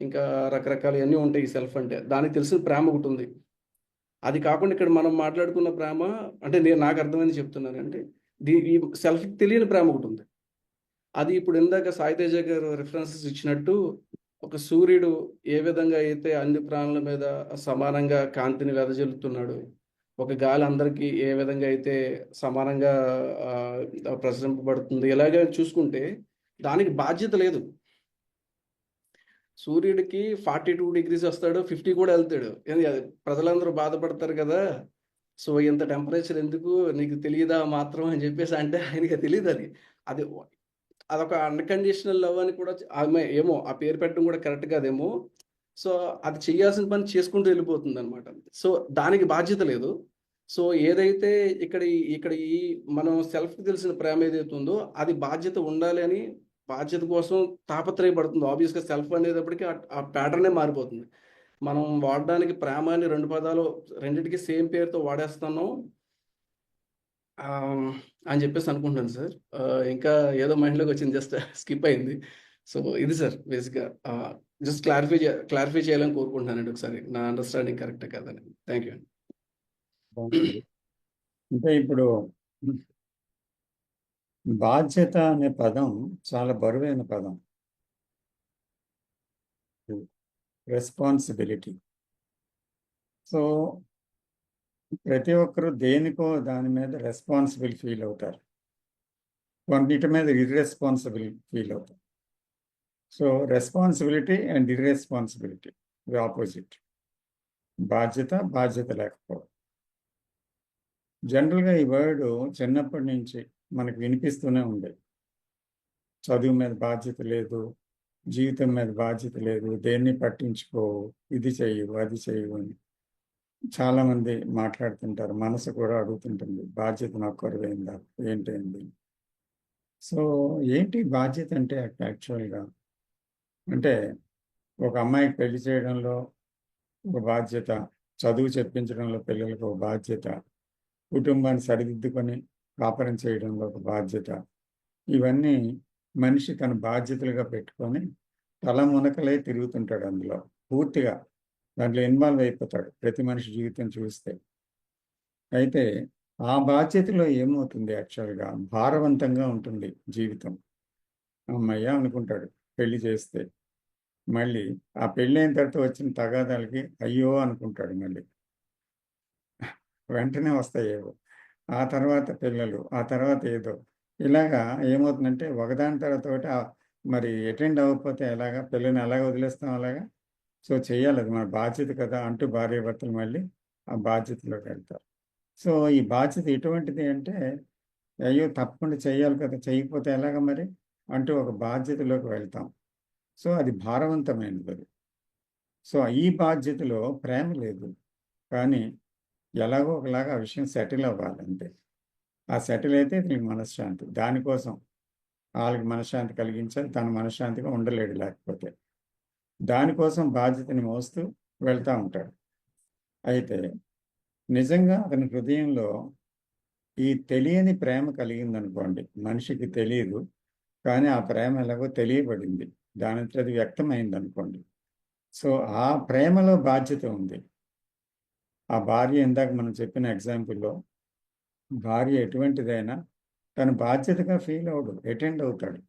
ఇంకా రకరకాలు అన్నీ ఉంటాయి. ఈ సెల్ఫ్ అంటే దానికి తెలిసిన ప్రేమ ఒకటి ఉంది. అది కాకుండా ఇక్కడ మనం మాట్లాడుకున్న ప్రేమ అంటే నాకు అర్థమైంది చెప్తున్నానంటే, ఈ సెల్ఫ్కి తెలియని ప్రేమ ఒకటి ఉంది. అది ఇప్పుడు ఇందాక సాయి తేజ గారు రిఫరెన్సెస్ ఇచ్చినట్టు, ఒక సూర్యుడు ఏ విధంగా అయితే అన్ని ప్రాణుల మీద సమానంగా కాంతిని వెదజల్లుతున్నాడు, ఒక గాలి అందరికీ ఏ విధంగా అయితే సమానంగా ప్రసరింపబడుతుంది, ఇలాగే చూసుకుంటే దానికి బాధ్యత లేదు. సూర్యుడికి 42 degrees వస్తాడు, 50 కూడా వెళ్తాడు. ప్రజలందరూ బాధపడతారు కదా, సో ఇంత టెంపరేచర్ ఎందుకు నీకు తెలియదా మాత్రం అని చెప్పేసి అంటే ఆయనకి తెలియదు. అది అదొక అన్కండిషనల్ లవ్ అని కూడా ఏమో ఆ పేరు పెట్టడం కూడా కరెక్ట్ కాదేమో. సో అది చేయాల్సిన పని చేసుకుంటూ వెళ్ళిపోతుంది అనమాట. సో దానికి బాధ్యత లేదు. సో ఏదైతే ఇక్కడ ఈ మనం సెల్ఫ్కి తెలిసిన ప్రేమ ఏదైతే ఉందో అది బాధ్యత ఉండాలి అని బాధ్యత కోసం తాపత్రయపడుతుంది. ఆబ్వియస్గా సెల్ఫ్ అనేటప్పటికీ ఆ ప్యాటర్నే మారిపోతుంది. మనం వాడడానికి ప్రేమ అని రెండు పదాలు రెండింటికి సేమ్ పేరుతో వాడేస్తున్నాం అని చెప్పేసి అనుకుంటున్నాను సార్. ఇంకా ఏదో మైండ్లోకి వచ్చింది, జస్ట్ స్కిప్ అయింది. సో ఇది సార్ బేసిక్గా జస్ట్ క్లారిఫై చేయాలని కోరుకుంటున్నానండి. ఒకసారి నా అండర్స్టాండింగ్ కరెక్టే కదని. థ్యాంక్ యూ అండి. అంటే ఇప్పుడు బాధ్యత అనే పదం చాలా బరువైన పదం. రెస్పాన్సిబిలిటీ. సో ప్రతి ఒక్కరు దేనికో దాని మీద రెస్పాన్సిబుల్ ఫీల్ అవుతారు, కొన్నిటి మీద ఇర్రెస్పాన్సిబుల్ ఫీల్ అవుతారు. So responsibility and irresponsibility opposite. బాధ్యత లేకపోవడం. జనరల్గా ఈ వర్డ్ చిన్నప్పటి నుంచి మనకు వినిపిస్తూనే ఉండేది. చదువు మీద బాధ్యత లేదు, జీవితం మీద బాధ్యత లేదు, దేన్ని పట్టించుకోవు, ఇది చెయ్యవు, అది చెయ్యవు అని చాలామంది మాట్లాడుతుంటారు. మనసు కూడా అడుగుతుంటుంది, బాధ్యత నాకు కరువైందా, ఏంటైంది. సో ఏంటి బాధ్యత అంటే యాక్చువల్గా అంటే ఒక అమ్మాయికి పెళ్లి చేయడంలో ఒక బాధ్యత, చదువు చెప్పించడంలో పిల్లలకు ఒక బాధ్యత, కుటుంబాన్ని సరిదిద్దుకొని కాపురం చేయడంలో ఒక బాధ్యత. ఇవన్నీ మనిషి తన బాధ్యతలుగా పెట్టుకొని తల మునకలై తిరుగుతుంటాడు. అందులో పూర్తిగా దాంట్లో ఇన్వాల్వ్ అయిపోతాడు ప్రతి మనిషి జీవితం చూస్తే. అయితే ఆ బాధ్యతలో ఏమవుతుంది, యాక్చువల్గా భారవంతంగా ఉంటుంది జీవితం. అమ్మయ్య అనుకుంటాడు పెళ్లి చేస్తే. మళ్ళీ ఆ పెళ్ళైన తర్వాత వచ్చిన తగాదాలకి అయ్యో అనుకుంటాడు. మళ్ళీ వెంటనే వస్తాయేవో, ఆ తర్వాత పిల్లలు, ఆ తర్వాత ఏదో ఇలాగా ఏమవుతుందంటే ఒకదాని తర్వాత ఒకటి మరి అటెండ్ అవ్వకపోతే ఎలాగా, పిల్లల్ని ఎలాగ వదిలేస్తాం అలాగా. సో చేయాలి, అది మన బాధ్యత కదా అంటూ భార్యాభర్తలు మళ్ళీ ఆ బాధ్యతలోకి వెళ్తారు. సో ఈ బాధ్యత ఎటువంటిది అంటే, అయ్యో తప్పకుండా చేయాలి కదా, చేయకపోతే ఎలాగ మరి అంటూ ఒక బాధ్యతలోకి వెళ్తాం. సో అది భారవంతమైనది అది. సో ఈ బాధ్యతలో ప్రేమ లేదు, కానీ ఎలాగో ఒకలాగా ఆ విషయం సెటిల్ అవ్వాలి అంతే. ఆ సెటిల్ అయితే దీనికి మనశ్శాంతి. దానికోసం వాళ్ళకి మనశ్శాంతి కలిగించాలి, తను మనశ్శాంతిగా ఉండలేడు లేకపోతే. దానికోసం బాధ్యతని మోస్తూ వెళ్తూ ఉంటాడు. అయితే నిజంగా అతని హృదయంలో ఈ తెలియని ప్రేమ కలిగిందనుకోండి, మనిషికి తెలియదు కానీ ఆ ప్రేమ ఎలాగో తెలియబడింది, దానితో అది వ్యక్తమైంది అనుకోండి. సో ఆ ప్రేమలో బాధ్యత ఉంది. ఆ భార్య, ఇందాక మనం చెప్పిన ఎగ్జాంపుల్లో భార్య ఎటువంటిదైనా తన బాధ్యతగా ఫీల్ అవడు, అటెండ్ అవుతాడు,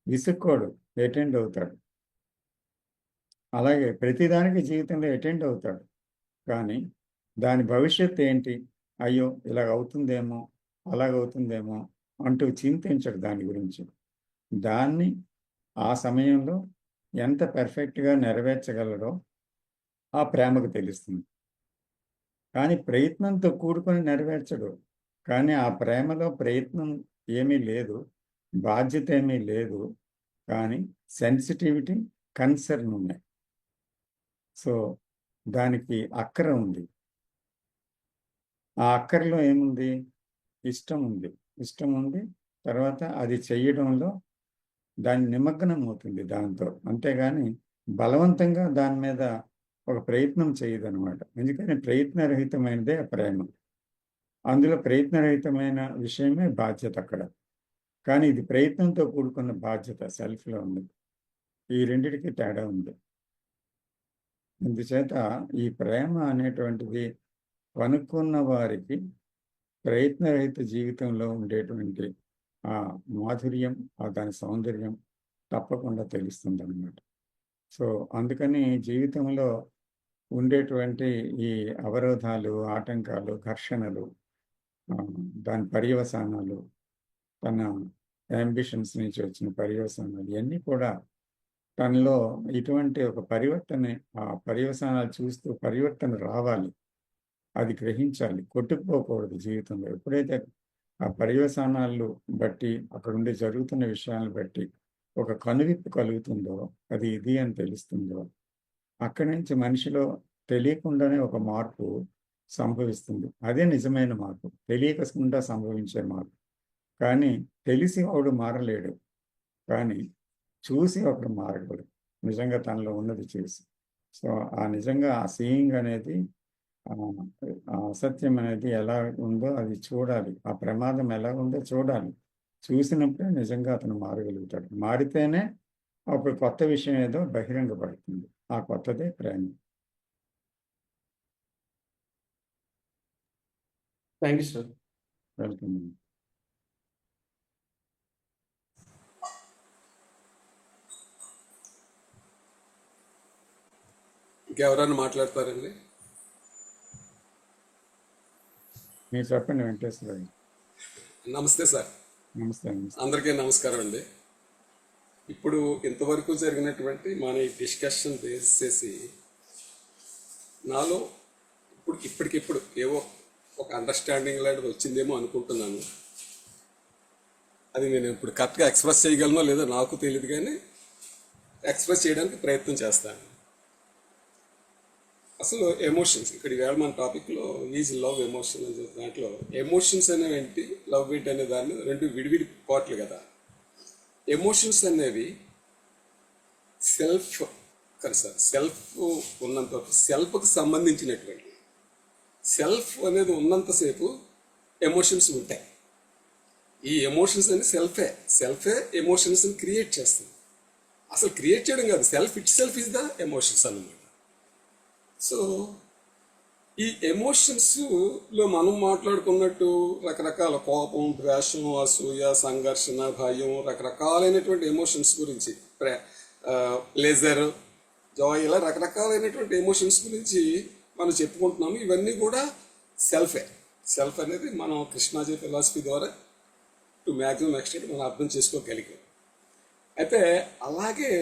విసుక్కోడు, అటెండ్ అవుతాడు. అలాగే ప్రతిదానికి జీవితంలో అటెండ్ అవుతాడు, కానీ దాని భవిష్యత్తు ఏంటి, అయ్యో ఇలాగ అవుతుందేమో, అలాగవుతుందేమో అంటూ చింతించడు దాని గురించి. దాన్ని ఆ సమయంలో ఎంత పర్ఫెక్ట్గా నెరవేర్చగలడో ఆ ప్రేమకు తెలుస్తుంది. కానీ ప్రయత్నంతో కూడుకొని నెరవేర్చడు. కానీ ఆ ప్రేమలో ప్రయత్నం ఏమీ లేదు, బాధ్యత ఏమీ లేదు, కానీ సెన్సిటివిటీ, కన్సర్న్ ఉన్నాయి. సో దానికి అక్కర ఉంది. ఆ అక్కరలో ఏముంది, ఇష్టం ఉంది. ఇష్టం ఉంది, తర్వాత అది చెయ్యడంలో దాని నిమగ్నం అవుతుంది దాంతో. అంతేగాని బలవంతంగా దాని మీద ఒక ప్రయత్నం చేయదనమాట. ఎందుకని ప్రయత్నరహితమైనదే ఆ ప్రేమ. అందులో ప్రయత్నరహితమైన విషయమే బాధ్యత అక్కడ. కానీ ఇది ప్రయత్నంతో కూడుకున్న బాధ్యత, సెల్ఫ్లో ఉంది. ఈ రెండిటికి తేడా ఉంది. అందుచేత ఈ ప్రేమ అనేటువంటిది కనుక్కున్న వారికి ప్రయత్నరహిత జీవితంలో ఉండేటువంటి ఆ మాధుర్యం, ఆ దాని సౌందర్యం తప్పకుండా తెలుస్తుంది అన్నమాట. సో అందుకని జీవితంలో ఉండేటువంటి ఈ అవరోధాలు, ఆటంకాలు, ఘర్షణలు, దాని పర్యవసానాలు, తన అంబిషన్స్ నుంచి వచ్చిన పర్యవసానాలు ఇవన్నీ కూడా తనలో ఇటువంటి ఒక పరివర్తన, ఆ పర్యవసానాలు చూస్తూ పరివర్తన రావాలి, అది గ్రహించాలి, కొట్టుకుపోకూడదు జీవితంలో. ఎప్పుడైతే ఆ పర్యవసానాలు బట్టి, అక్కడ ఉండే జరుగుతున్న విషయాలను బట్టి ఒక కనువిప్పు కలుగుతుందో, అది ఇది అని తెలుస్తుందో, అక్కడి నుంచి మనిషిలో తెలియకుండానే ఒక మార్పు సంభవిస్తుంది. అదే నిజమైన మార్పు, తెలియకుండా సంభవించే మార్పు. కానీ తెలిసి ఒకడు మారలేడు, కానీ చూసి ఒకడు మారగలడు, నిజంగా తనలో ఉన్నది చూసి. సో ఆ నిజంగా ఆ సీయింగ్ అనేది, ఆ అసత్యం అనేది ఎలా ఉందో అది చూడాలి, ఆ ప్రమాదం ఎలా ఉందో చూడాలి. చూసినప్పుడే నిజంగా అతను మారగలుగుతాడు. మారితేనే అప్పుడు కొత్త విషయం ఏదో బహిరంగపడుతుంది. ఆ కొత్తదే ప్రేమ. Thank you sir. వెల్కమ్. ఇంకెవరైనా మాట్లాడతారండి? మీరు చెప్పండి వెంకటేశ్వర గారు. నమస్తే సార్. నమస్తే. నమస్తే. అందరికీ నమస్కారం అండి. ఇప్పుడు ఇంతవరకు జరిగినటువంటి మన ఈ డిస్కషన్ బేస్ చేసి నాలో ఇప్పటికిప్పుడు ఏవో ఒక అండర్స్టాండింగ్ లాంటిది వచ్చిందేమో అనుకుంటున్నాను. అది నేను ఇప్పుడు కరెక్ట్గా ఎక్స్ప్రెస్ చేయగలనో లేదో నాకు తెలియదు, కానీ ఎక్స్ప్రెస్ చేయడానికి ప్రయత్నం చేస్తాను. అసలు ఎమోషన్స్ ఇక్కడ ఇవాళ మన టాపిక్లో ఈజ్ లవ్ ఎమోషన్ అని చెప్పిన దాంట్లో ఎమోషన్స్ అనేవి ఏంటి, లవ్ ఏంటి అనే దాన్ని రెండు విడివిడి పార్ట్లు కదా. ఎమోషన్స్ అనేవి సెల్ఫ్ ఉన్నంత సెల్ఫ్కి సంబంధించినటువంటి సెల్ఫ్ అనేది ఉన్నంతసేపు ఎమోషన్స్ ఉంటాయి. ఈ ఎమోషన్స్ అనేది సెల్ఫే ఎమోషన్స్ని క్రియేట్ చేస్తుంది. అసలు క్రియేట్ చేయడం కాదు, self it self is the emotions అన్నమాట. సో ఈ ఎమోషన్స్లో మనం మాట్లాడుకున్నట్టు రకరకాల కోపం, ద్వేషం, అసూయ, సంఘర్షణ, భయం, రకరకాలైనటువంటి ఎమోషన్స్ గురించి, ప్లెజర్, జాయ్, ఇలా రకరకాలైనటువంటి ఎమోషన్స్ గురించి మనం చెప్పుకుంటున్నాము. ఇవన్నీ కూడా సెల్ఫ్ అనేది మనం కృష్ణాజీ ఫిలాసఫీ ద్వారా టు మ్యాక్సిమం ఎక్స్టెంట్ మనం అర్థం చేసుకోగలిగాం. అయితే అలాగే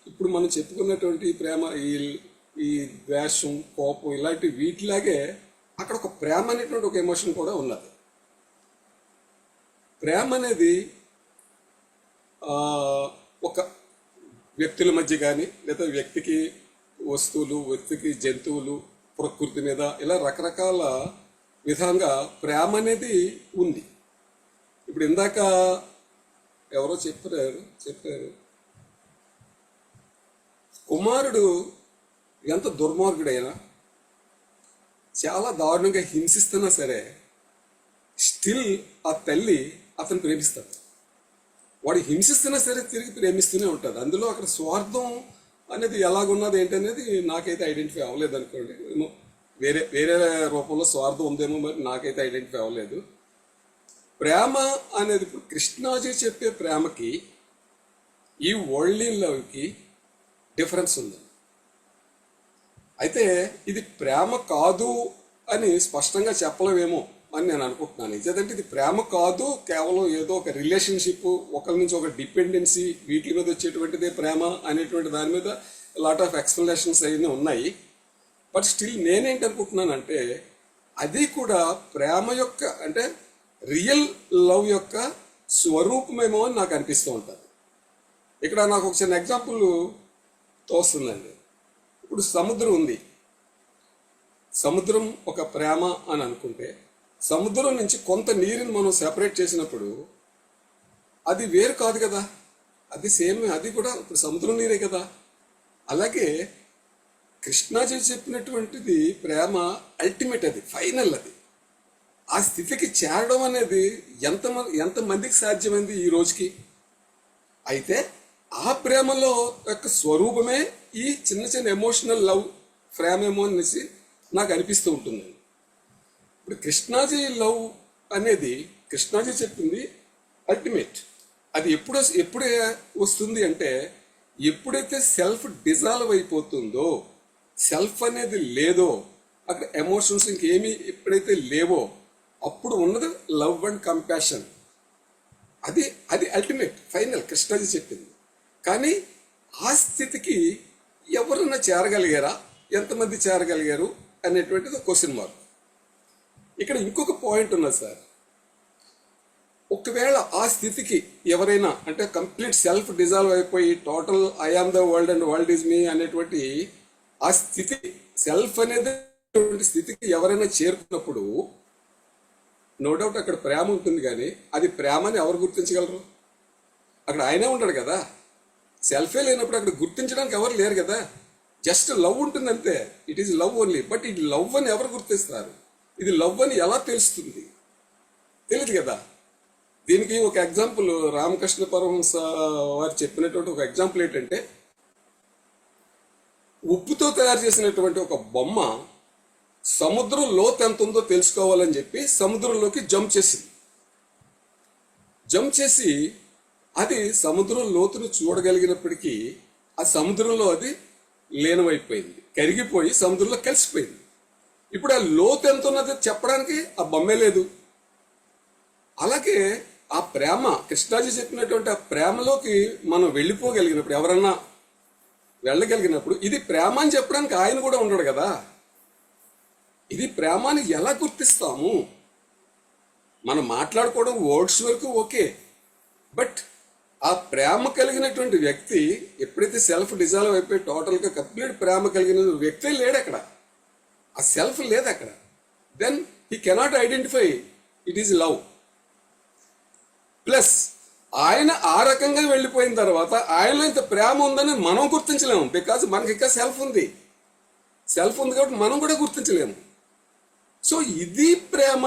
ఇప్పుడు మనం చెప్పుకున్నటువంటి ప్రేమ, ఈ ద్వేషం, కోపం ఇలాంటి వీటిలాగే అక్కడ ఒక ప్రేమ అనేటువంటి ఒక ఎమోషన్ కూడా ఉన్నది. ప్రేమ అనేది ఒక వ్యక్తుల మధ్య కానీ, లేదా వ్యక్తికి వస్తువులు, వ్యక్తికి జంతువులు, ప్రకృతి మీద ఇలా రకరకాల విధంగా ప్రేమ అనేది ఉంది. ఇప్పుడు ఇందాక ఎవరో చెప్పారు కుమారుడు ఎంత దుర్మార్గుడైనా, చాలా దారుణంగా హింసిస్తున్నా సరే స్టిల్ ఆ తల్లి అతను ప్రేమిస్తాడు. వాడు హింసిస్తున్నా సరే తిరిగి ప్రేమిస్తూనే ఉంటుంది. అందులో అక్కడ స్వార్థం అనేది ఎలాగున్నది ఏంటనేది నాకైతే ఐడెంటిఫై అవ్వలేదు అనుకోండి. వేరే రూపంలో స్వార్థం ఉందేమో, మరి నాకైతే ఐడెంటిఫై అవ్వలేదు. ప్రేమ అనేది ఇప్పుడు కృష్ణాజీ చెప్పే ప్రేమకి ఈ వరల్డ్లీ లవ్కి డిఫరెన్స్ ఉంది. అయితే ఇది ప్రేమ కాదు అని స్పష్టంగా చెప్పలేమేమో అని నేను అనుకుంటున్నాను. ఇదేంటే ఇది ప్రేమ కాదు, కేవలం ఏదో ఒక రిలేషన్షిప్, ఒకరి నుంచి ఒక డిపెండెన్సీ, వీటి మీద వచ్చేటువంటిదే ప్రేమ అనేటువంటి దాని మీద లాట్ ఆఫ్ ఎక్స్ప్లెనేషన్స్ అవన్నీ ఉన్నాయి. బట్ స్టిల్ నేనేంటి అనుకుంటున్నానంటే అది కూడా ప్రేమ యొక్క, అంటే రియల్ లవ్ యొక్క స్వరూపమేమో అని నాకు అనిపిస్తూ ఉంటుంది. ఇక్కడ నాకు ఒక చిన్న ఎగ్జాంపుల్ తోస్తుందండి. ఇప్పుడు సముద్రం ఉంది. సముద్రం ఒక ప్రేమ అని అనుకుంటే, సముద్రం నుంచి కొంత నీరుని మనం సెపరేట్ చేసినప్పుడు అది వేరు కాదు కదా, అది సేమ్, అది కూడా ఇప్పుడు సముద్రం నీరే కదా. అలాగే కృష్ణాజీ చెప్పినటువంటిది ప్రేమ అల్టిమేట్, అది ఫైనల్. అది ఆ స్థితికి చేరడం అనేది ఎంతమందికి సాధ్యమైంది ఈ రోజుకి. అయితే ఆ ప్రేమలో యొక్క స్వరూపమే ఈ చిన్న చిన్న ఎమోషనల్ లవ్ ప్రేమ ఏమో అనేసి నాకు అనిపిస్తూ ఉంటుంది. ఇప్పుడు కృష్ణాజీ లవ్ అనేది, కృష్ణాజీ చెప్పింది అల్టిమేట్. అది ఎప్పుడే వస్తుంది అంటే ఎప్పుడైతే సెల్ఫ్ డిజాల్వ్ అయిపోతుందో, సెల్ఫ్ అనేది లేదో, అక్కడ ఎమోషన్స్ ఇంకేమీ ఎప్పుడైతే లేవో అప్పుడు ఉన్నది లవ్ అండ్ కంపాషన్. అది అల్టిమేట్ ఫైనల్ కృష్ణాజీ చెప్పింది. కానీ ఆ స్థితికి ఎవరన్నా చేరగలిగారా, ఎంతమంది చేరగలిగారు అనేటువంటిది క్వశ్చన్ మార్క్. ఇక్కడ ఇంకొక పాయింట్ ఉన్నది సార్. ఒకవేళ ఆ స్థితికి ఎవరైనా, అంటే కంప్లీట్ సెల్ఫ్ డిజాల్వ్ అయిపోయి total I am the world and world is me అనేటువంటి ఆ స్థితి, సెల్ఫ్ అనేది స్థితికి ఎవరైనా చేరుకున్నప్పుడు నో డౌట్ అక్కడ ప్రేమ ఉంటుంది. కానీ అది ప్రేమని ఎవరు గుర్తించగలరు? అక్కడ ఆయనే ఉంటాడు కదా. సెల్ఫే లేనప్పుడు అక్కడ గుర్తించడానికి ఎవరు లేరు కదా. జస్ట్ లవ్ ఉంటుంది అంతే. It is love only. But ఇది లవ్ అని ఎవరు గుర్తిస్తారు? ఇది లవ్ అని ఎలా తెలుస్తుంది? తెలియదు కదా. దీనికి ఒక ఎగ్జాంపుల్ రామకృష్ణ పరమహంస వారు చెప్పినటువంటి ఒక ఎగ్జాంపుల్ ఏంటంటే, ఉప్పుతో తయారు చేసినటువంటి ఒక బొమ్మ సముద్రం లోతు ఎంత ఉందో తెలుసుకోవాలని చెప్పి సముద్రంలోకి జంప్ చేసి అది సముద్రం లోతును చూడగలిగినప్పటికీ ఆ సముద్రంలో అది లీనమైపోయింది, కరిగిపోయి సముద్రంలో కలిసిపోయింది. ఇప్పుడు ఆ లోతు ఎంత ఉన్నది చెప్పడానికి ఆ బొమ్మే లేదు. అలాగే ఆ ప్రేమ, కృష్ణాజీ చెప్పినటువంటి ఆ ప్రేమలోకి మనం వెళ్ళిపోగలిగినప్పుడు, ఎవరన్నా వెళ్ళగలిగినప్పుడు ఇది ప్రేమ అని చెప్పడానికి ఆయన కూడా ఉండడు కదా. ఇది ప్రేమని ఎలా గుర్తిస్తాము? మనం మాట్లాడుకోవడం వర్డ్స్ వరకు ఓకే, బట్ ఆ ప్రేమ కలిగినటువంటి వ్యక్తి ఎప్పుడైతే సెల్ఫ్ డిజాల్వ్ అయిపోయి టోటల్గా కంప్లీట్ ప్రేమ కలిగిన వ్యక్తే లేడు అక్కడ, ఆ సెల్ఫ్ లేదు అక్కడ. Then he cannot identify it is love. Plus ఆయన ఆ రకంగా వెళ్ళిపోయిన తర్వాత ఆయనలో ఇంత ప్రేమ ఉందని మనం గుర్తించలేము. బికాజ్ మనకి ఇంకా సెల్ఫ్ ఉంది కాబట్టి మనం కూడా గుర్తించలేము. సో ఇది ప్రేమ,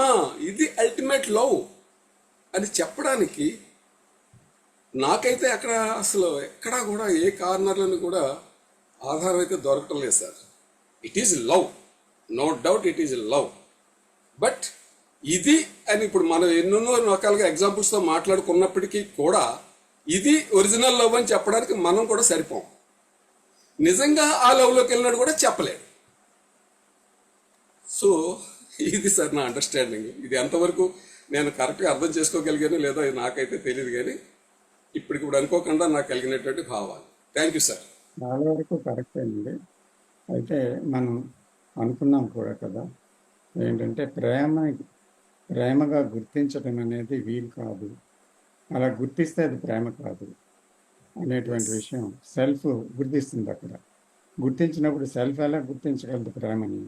ఇది అల్టిమేట్ లవ్ అని చెప్పడానికి నాకైతే అక్కడ అసలు ఎక్కడా కూడా ఏ కార్నర్లను కూడా ఆధారం అయితే దొరకటం లేదు sir. It is love, no doubt it is love. But ఇది అని ఇప్పుడు మనం ఎన్నెన్నో రకాలుగా ఎగ్జాంపుల్స్తో మాట్లాడుకున్నప్పటికీ కూడా ఇది ఒరిజినల్ లవ్ అని చెప్పడానికి మనం కూడా సరిపోం. నిజంగా ఆ లవ్లోకి వెళ్ళినాడు కూడా చెప్పలేడు. సో ఇది సార్ నా అండర్స్టాండింగ్. ఇది ఎంతవరకు నేను కరెక్ట్గా అర్థం చేసుకోగలిగాను లేదో నాకైతే తెలియదు, కానీ ఇప్పుడు అనుకోకుండా నాకు కలిగినటువంటి భావాలు. Thank you sir. చాలా వరకు కరెక్ట్ అండి. అయితే మనం అనుకున్నాం కూడా కదా, ఏంటంటే ప్రేమగా గుర్తించడం అనేది వీలు కాదు, అలా గుర్తిస్తే అది ప్రేమ కాదు అనేటువంటి విషయం సెల్ఫ్ గుర్తిస్తుంది. అక్కడ గుర్తించినప్పుడు సెల్ఫ్ ఎలా గుర్తించగలదు ప్రేమని?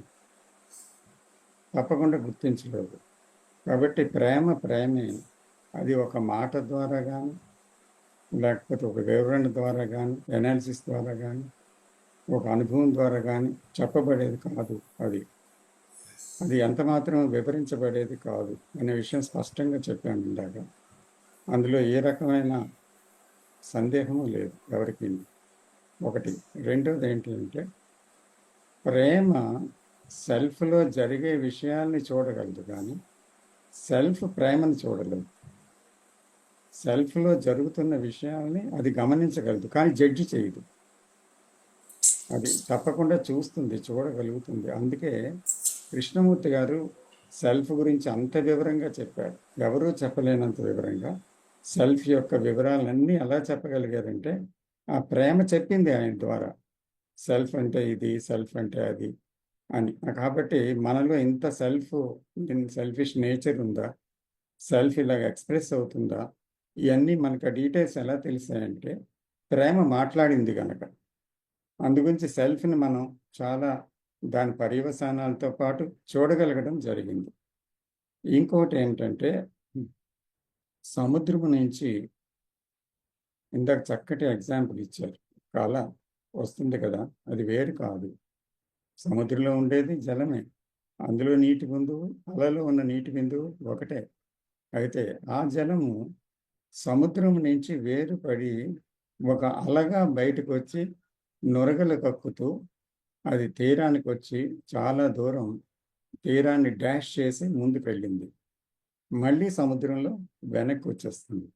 తప్పకుండా గుర్తించలేదు. కాబట్టి ప్రేమే. అది ఒక మాట ద్వారా కానీ, లేకపోతే ఒక వివరణ ద్వారా కానీ, ఎనాలిసిస్ ద్వారా కానీ, ఒక అనుభవం ద్వారా కానీ చెప్పబడేది కాదు. అది ఎంత మాత్రం వివరించబడేది కాదు అనే విషయం స్పష్టంగా చెప్పాను ఇందాక. అందులో ఏ రకమైన సందేహము లేదు ఎవరికి. ఒకటి. రెండోది ఏంటి అంటే, ప్రేమ సెల్ఫ్లో జరిగే విషయాల్ని చూడగలదు కానీ సెల్ఫ్ ప్రేమను చూడలేదు. సెల్ఫ్లో జరుగుతున్న విషయాల్ని అది గమనించగలదు కానీ జడ్జి చేయదు. అది తప్పకుండా చూస్తుంది, చూడగలుగుతుంది. అందుకే కృష్ణమూర్తి గారు సెల్ఫ్ గురించి అంత వివరంగా చెప్పారు. ఎవరూ చెప్పలేనంత వివరంగా సెల్ఫ్ యొక్క వివరాలన్నీ ఎలా చెప్పగలిగారంటే ఆ ప్రేమ చెప్పింది ఆయన ద్వారా. సెల్ఫ్ అంటే ఇది, సెల్ఫ్ అంటే అది అని. కాబట్టి మనలో ఇంత సెల్ఫిష్ నేచర్ ఉందా, సెల్ఫ్ ఇలాగ ఎక్స్ప్రెస్ అవుతుందా, ఇవన్నీ మనకు డీటెయిల్స్ ఎలా తెలిసాయంటే ప్రేమ మాట్లాడింది కనుక. అందుగురించి సెల్ఫ్ని మనం చాలా దాని పర్యవసానాలతో పాటు చూడగలగడం జరిగింది. ఇంకోటి ఏంటంటే, సముద్రము నుంచి ఇందాక చక్కటి ఎగ్జాంపుల్ ఇచ్చారు. కళ వస్తుంది కదా, అది వేరు కాదు. సముద్రంలో ఉండేది జలమే, అందులో నీటి బిందువు, అలలో ఉన్న నీటి బిందువు ఒకటే. అయితే ఆ జలము సముద్రం నుంచి వేరుపడి ఒక అలగా బయటకు వచ్చి నొరగలు కక్కుతూ అది తీరానికి వచ్చి చాలా దూరం తీరాన్ని డాష్ చేసి ముందుకు వెళ్ళింది. మళ్ళీ సముద్రంలో వెనక్కి వచ్చేస్తుంది,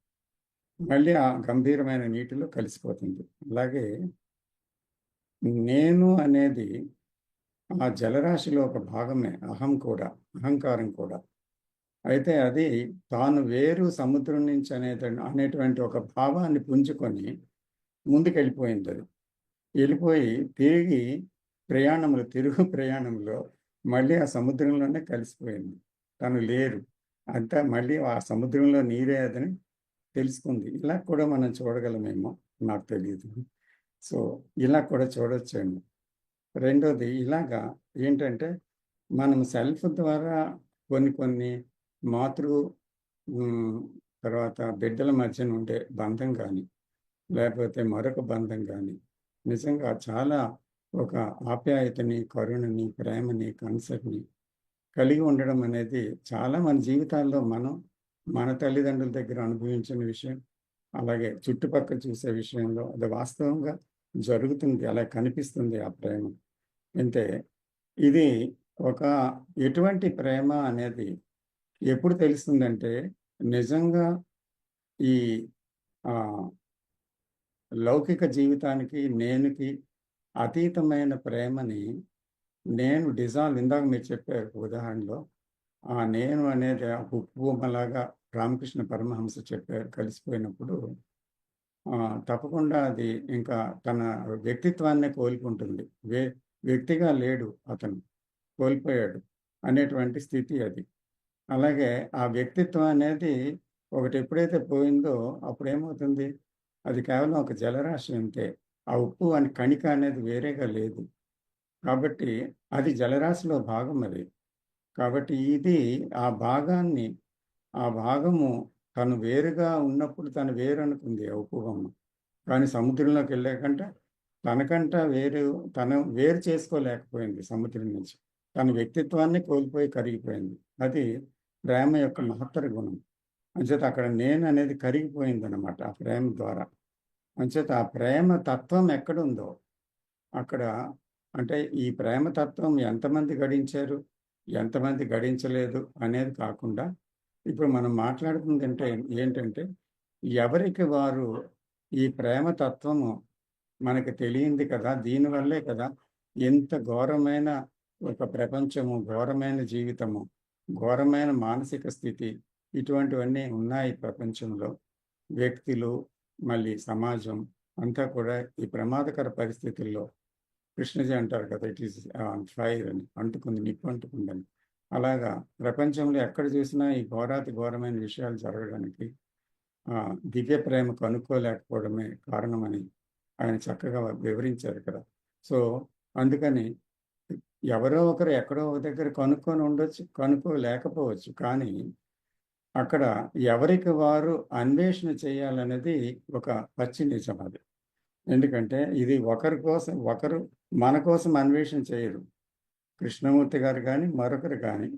మళ్ళీ ఆ గంభీరమైన నీటిలో కలిసిపోతుంది. అలాగే నేను అనేది ఆ జలరాశిలో ఒక భాగమే, అహంకారం కూడా. అయితే అది తాను వేరు సముద్రం నుంచి అనేటువంటి ఒక భావాన్ని పుంజుకొని ముందుకు వెళ్ళిపోయింది. అది వెళ్ళిపోయి తిరుగు ప్రయాణంలో మళ్ళీ ఆ సముద్రంలోనే కలిసిపోయింది. తను లేరు, అంతా మళ్ళీ ఆ సముద్రంలో నీరే అదని తెలుసుకుంది. ఇలా కూడా మనం చూడగలమేమో, నాకు తెలియదు. సో ఇలా కూడా చూడొచ్చండి. రెండోది ఇలాగా ఏంటంటే, మనం సెల్ఫ్ ద్వారా కొన్ని తర్వాత బిడ్డల మధ్యన ఉండే బంధం కానీ, లేకపోతే మరొక బంధం కానీ నిజంగా చాలా ఒక ఆప్యాయతని, కరుణని, ప్రేమని, కన్సర్ట్ని కలిగి ఉండడం అనేది చాలా మన జీవితాల్లో మన తల్లిదండ్రుల దగ్గర అనుభవించిన విషయం, అలాగే చుట్టుపక్కల చూసే విషయంలో అది వాస్తవంగా జరుగుతుంది, అలా కనిపిస్తుంది ఆ ప్రేమ. అంటే ఇది ఎటువంటి ప్రేమ అనేది ఎప్పుడు తెలుస్తుందంటే, నిజంగా ఈ లౌకిక జీవితానికి నేనుకి అతీతమైన ప్రేమని ఇందాక మీరు చెప్పారు ఉదాహరణలో, ఆ నేను అనేది ఆ ఉప్పుమలాగా రామకృష్ణ పరమహంస చెప్పారు, కలిసిపోయినప్పుడు తప్పకుండా అది ఇంకా తన వ్యక్తిత్వాన్నే కోల్పోతుంది. వ్యక్తిగా లేడు, అతను కోల్పోయాడు అనేటువంటి స్థితి అది. అలాగే ఆ వ్యక్తిత్వం అనేది ఒకటి ఎప్పుడైతే పోయిందో అప్పుడు ఏమవుతుంది, అది కేవలం ఒక జలరాశి అంతే. ఆ ఉప్పు అని కణిక అనేది వేరేగా లేదు. కాబట్టి అది జలరాశిలో భాగం అది. కాబట్టి ఇది ఆ భాగాన్ని ఆ భాగము తను వేరుగా ఉన్నప్పుడు తను వేరు అనుకుంది ఆ ఉప్పు బొమ్మ. కానీ సముద్రంలోకి వెళ్ళాకంటే తనకంట తను వేరు చేసుకోలేకపోయింది సముద్రం నుంచి. తన వ్యక్తిత్వాన్ని కోల్పోయి కరిగిపోయింది. అది ప్రేమ యొక్క మహత్తర గుణం. అంచేత అక్కడ నేను అనేది కరిగిపోయిందనమాట ఆ ప్రేమ ద్వారా. అంచేత ఆ ప్రేమ తత్వం ఎక్కడుందో అక్కడ అంటే ఈ ప్రేమ తత్వం ఎంతమంది గడించారు, ఎంతమంది గడించలేదు అనేది కాకుండా ఇప్పుడు మనం మాట్లాడుతుంది ఏంటంటే ఎవరికి వారు ఈ ప్రేమ తత్వము మనకి తెలియంది కదా, దీనివల్లే కదా ఎంత ఘోరమైన ఒక ప్రపంచము, ఘోరమైన జీవితము, ఘోరమైన మానసిక స్థితి ఇటువంటివన్నీ ఉన్నాయి ప్రపంచంలో. వ్యక్తులు మళ్ళీ సమాజం అంతా కూడా ఈ ప్రమాదకర పరిస్థితుల్లో కృష్ణజీ అంటారు కదా, ఇట్ ఈస్ ఫైర్ అని, అంటుకుంది, నిప్పు అంటుకుందని. అలాగా ప్రపంచంలో ఎక్కడ చూసినా ఈ ఘోరాతి ఘోరమైన విషయాలు జరగడానికి దివ్య ప్రేమ కనుక్కోలేకపోవడమే కారణమని ఆయన చక్కగా వివరించారు కదా. సో అందుకని ఎవరో ఒకరు ఎక్కడో ఒక దగ్గర కనుక్కొని ఉండొచ్చు, కనుక్కోలేకపోవచ్చు. కానీ అక్కడ ఎవరికి వారు అన్వేషణ చేయాలనేది ఒక పచ్చి నిజం అది. ఎందుకంటే ఇది ఒకరు మన కోసం అన్వేషణ చేయరు. కృష్ణమూర్తి గారు కానీ మరొకరు కానీ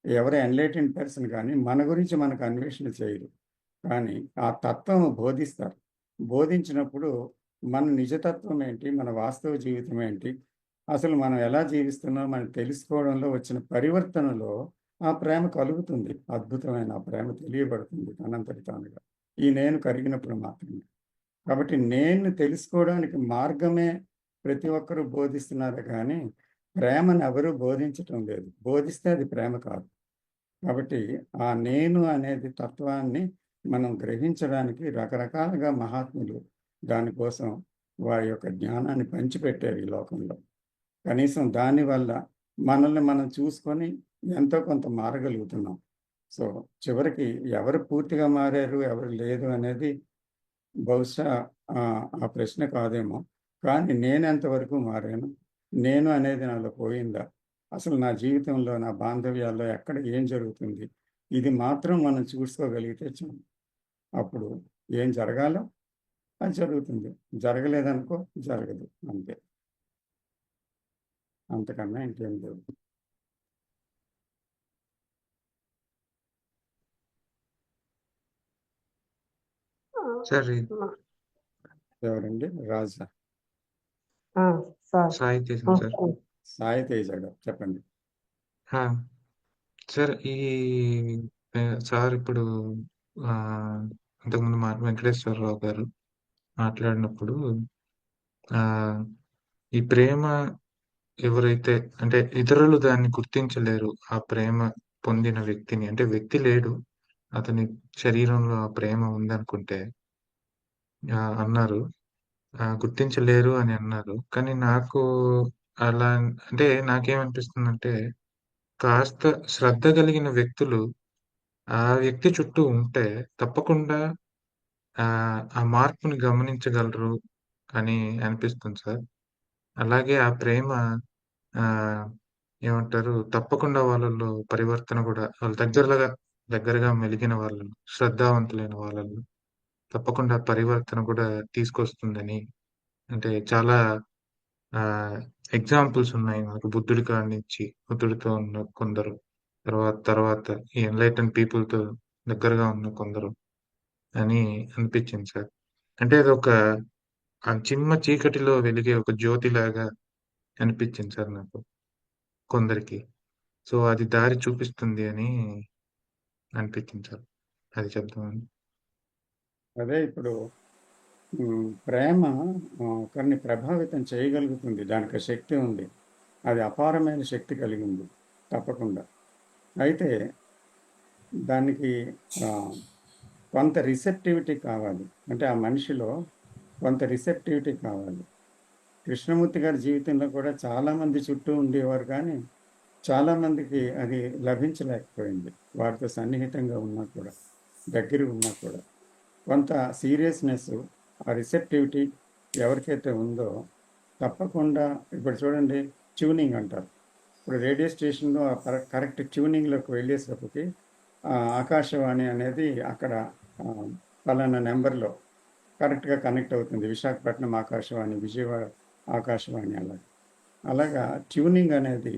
ఎవరు ఎన్లైటెడ్ పర్సన్ కానీ మన గురించి మనకు అన్వేషణ చేయరు. కానీ ఆ తత్వం బోధిస్తారు. బోధించినప్పుడు మన నిజతత్వం ఏంటి, మన వాస్తవ జీవితం ఏంటి, అసలు మనం ఎలా జీవిస్తున్నాం మనం తెలుసుకోవడంలో వచ్చిన పరివర్తనలో ఆ ప్రేమ కలుగుతుంది. అద్భుతమైన ఆ ప్రేమ తెలియబడుతుంది తనంతటి తానుగా ఈ నేను కరిగినప్పుడు మాత్రమే. కాబట్టి నేను తెలుసుకోవడానికి మార్గమే ప్రతి ఒక్కరూ బోధిస్తున్నారు, కానీ ప్రేమను ఎవరూ బోధించటం లేదు. బోధిస్తే అది ప్రేమ కాదు. కాబట్టి ఆ నేను అనేది తత్వాన్ని మనం గ్రహించడానికి రకరకాలుగా మహాత్ములు దానికోసం వారి యొక్క జ్ఞానాన్ని పంచిపెట్టారు ఈ లోకంలో. కనీసం దానివల్ల మనల్ని మనం చూసుకొని ఎంతో కొంత మారగలుగుతున్నాం. సో చివరికి ఎవరు పూర్తిగా మారారు, ఎవరు లేదు అనేది బహుశా ఆ ప్రశ్న కాదేమో. కానీ నేను ఎంతవరకు మారాను, నేను అనేది నాలో పోయిందా, అసలు నా జీవితంలో నా బాంధవ్యాల్లో ఎక్కడ ఏం జరుగుతుంది, ఇది మాత్రం మనం చూసుకోగలిగితే చాలు. అప్పుడు ఏం జరగాలో అది జరుగుతుంది, జరగలేదనుకో జరగదు, అంతే. అంతకన్నా ఇంకేం లేదు. సరే ఎవరండి? రాజా సార్ సాయి తేజ సార్. సాయి తేజ గారు చెప్పండి. సార్ ఈ సార్ ఇప్పుడు ఇంతకుముందు వెంకటేశ్వరరావు గారు మాట్లాడినప్పుడు ఈ ప్రేమ ఎవరైతే అంటే ఇతరులు దాన్ని గుర్తించలేరు, ఆ ప్రేమ పొందిన వ్యక్తిని, అంటే వ్యక్తి లేడు, అతని శరీరంలో ఆ ప్రేమ ఉందనుకుంటే అన్నారు, గుర్తించలేరు అని అన్నారు. కానీ నాకు అలా అంటే నాకేమనిపిస్తుందంటే కాస్త శ్రద్ధ కలిగిన వ్యక్తులు ఆ వ్యక్తి చుట్టూ ఉంటే తప్పకుండా ఆ మార్పుని గమనించగలరు అని అనిపిస్తుంది సార్. అలాగే ఆ ప్రేమ ఏమంటారు తప్పకుండా వాళ్ళలో పరివర్తన కూడా, వాళ్ళు దగ్గరగా మెలిగిన వాళ్ళలో, శ్రద్ధావంతులైన వాళ్ళలో తప్పకుండా పరివర్తన కూడా తీసుకొస్తుందని, అంటే చాలా ఎగ్జాంపుల్స్ ఉన్నాయి మనకు. బుద్ధుడి కాడి నుంచి, బుద్ధుడితో ఉన్న కొందరు, తర్వాత ఈ ఎన్లైటెన్ పీపుల్తో దగ్గరగా ఉన్న కొందరు అని అనిపించింది సార్. అంటే అది ఒక చిన్న చీకటిలో వెలిగే ఒక జ్యోతిలాగా అనిపించింది సార్ నాకు కొందరికి. సో అది దారి చూపిస్తుంది అని అనిపించింది సార్, అది చెప్తామని. అదే ఇప్పుడు ప్రేమ ఒకరిని ప్రభావితం చేయగలుగుతుంది, దానికి శక్తి ఉంది, అది అపారమైన శక్తి కలిగి ఉంది తప్పకుండా. అయితే దానికి కొంత రిసెప్టివిటీ కావాలి, అంటే ఆ మనిషిలో కొంత రిసెప్టివిటీ కావాలి. కృష్ణమూర్తి గారి జీవితంలో కూడా చాలామంది చుట్టూ ఉండేవారు, కానీ చాలామందికి అది లభించలేకపోయింది. వారితో సన్నిహితంగా ఉన్నా కూడా, దగ్గర ఉన్నా కూడా కొంత సీరియస్నెస్ ఆ రిసెప్టివిటీ ఎవరికైతే ఉందో తప్పకుండా ఇప్పుడు చూడండి ట్యూనింగ్ అంటారు. ఇప్పుడు రేడియో స్టేషన్లో కరెక్ట్ ట్యూనింగ్లోకి వెళ్ళేసరికి ఆకాశవాణి అనేది అక్కడ పలానా నెంబర్లో కరెక్ట్గా కనెక్ట్ అవుతుంది. విశాఖపట్నం ఆకాశవాణి, విజయవాడ ఆకాశవాణి అలాగా ట్యూనింగ్ అనేది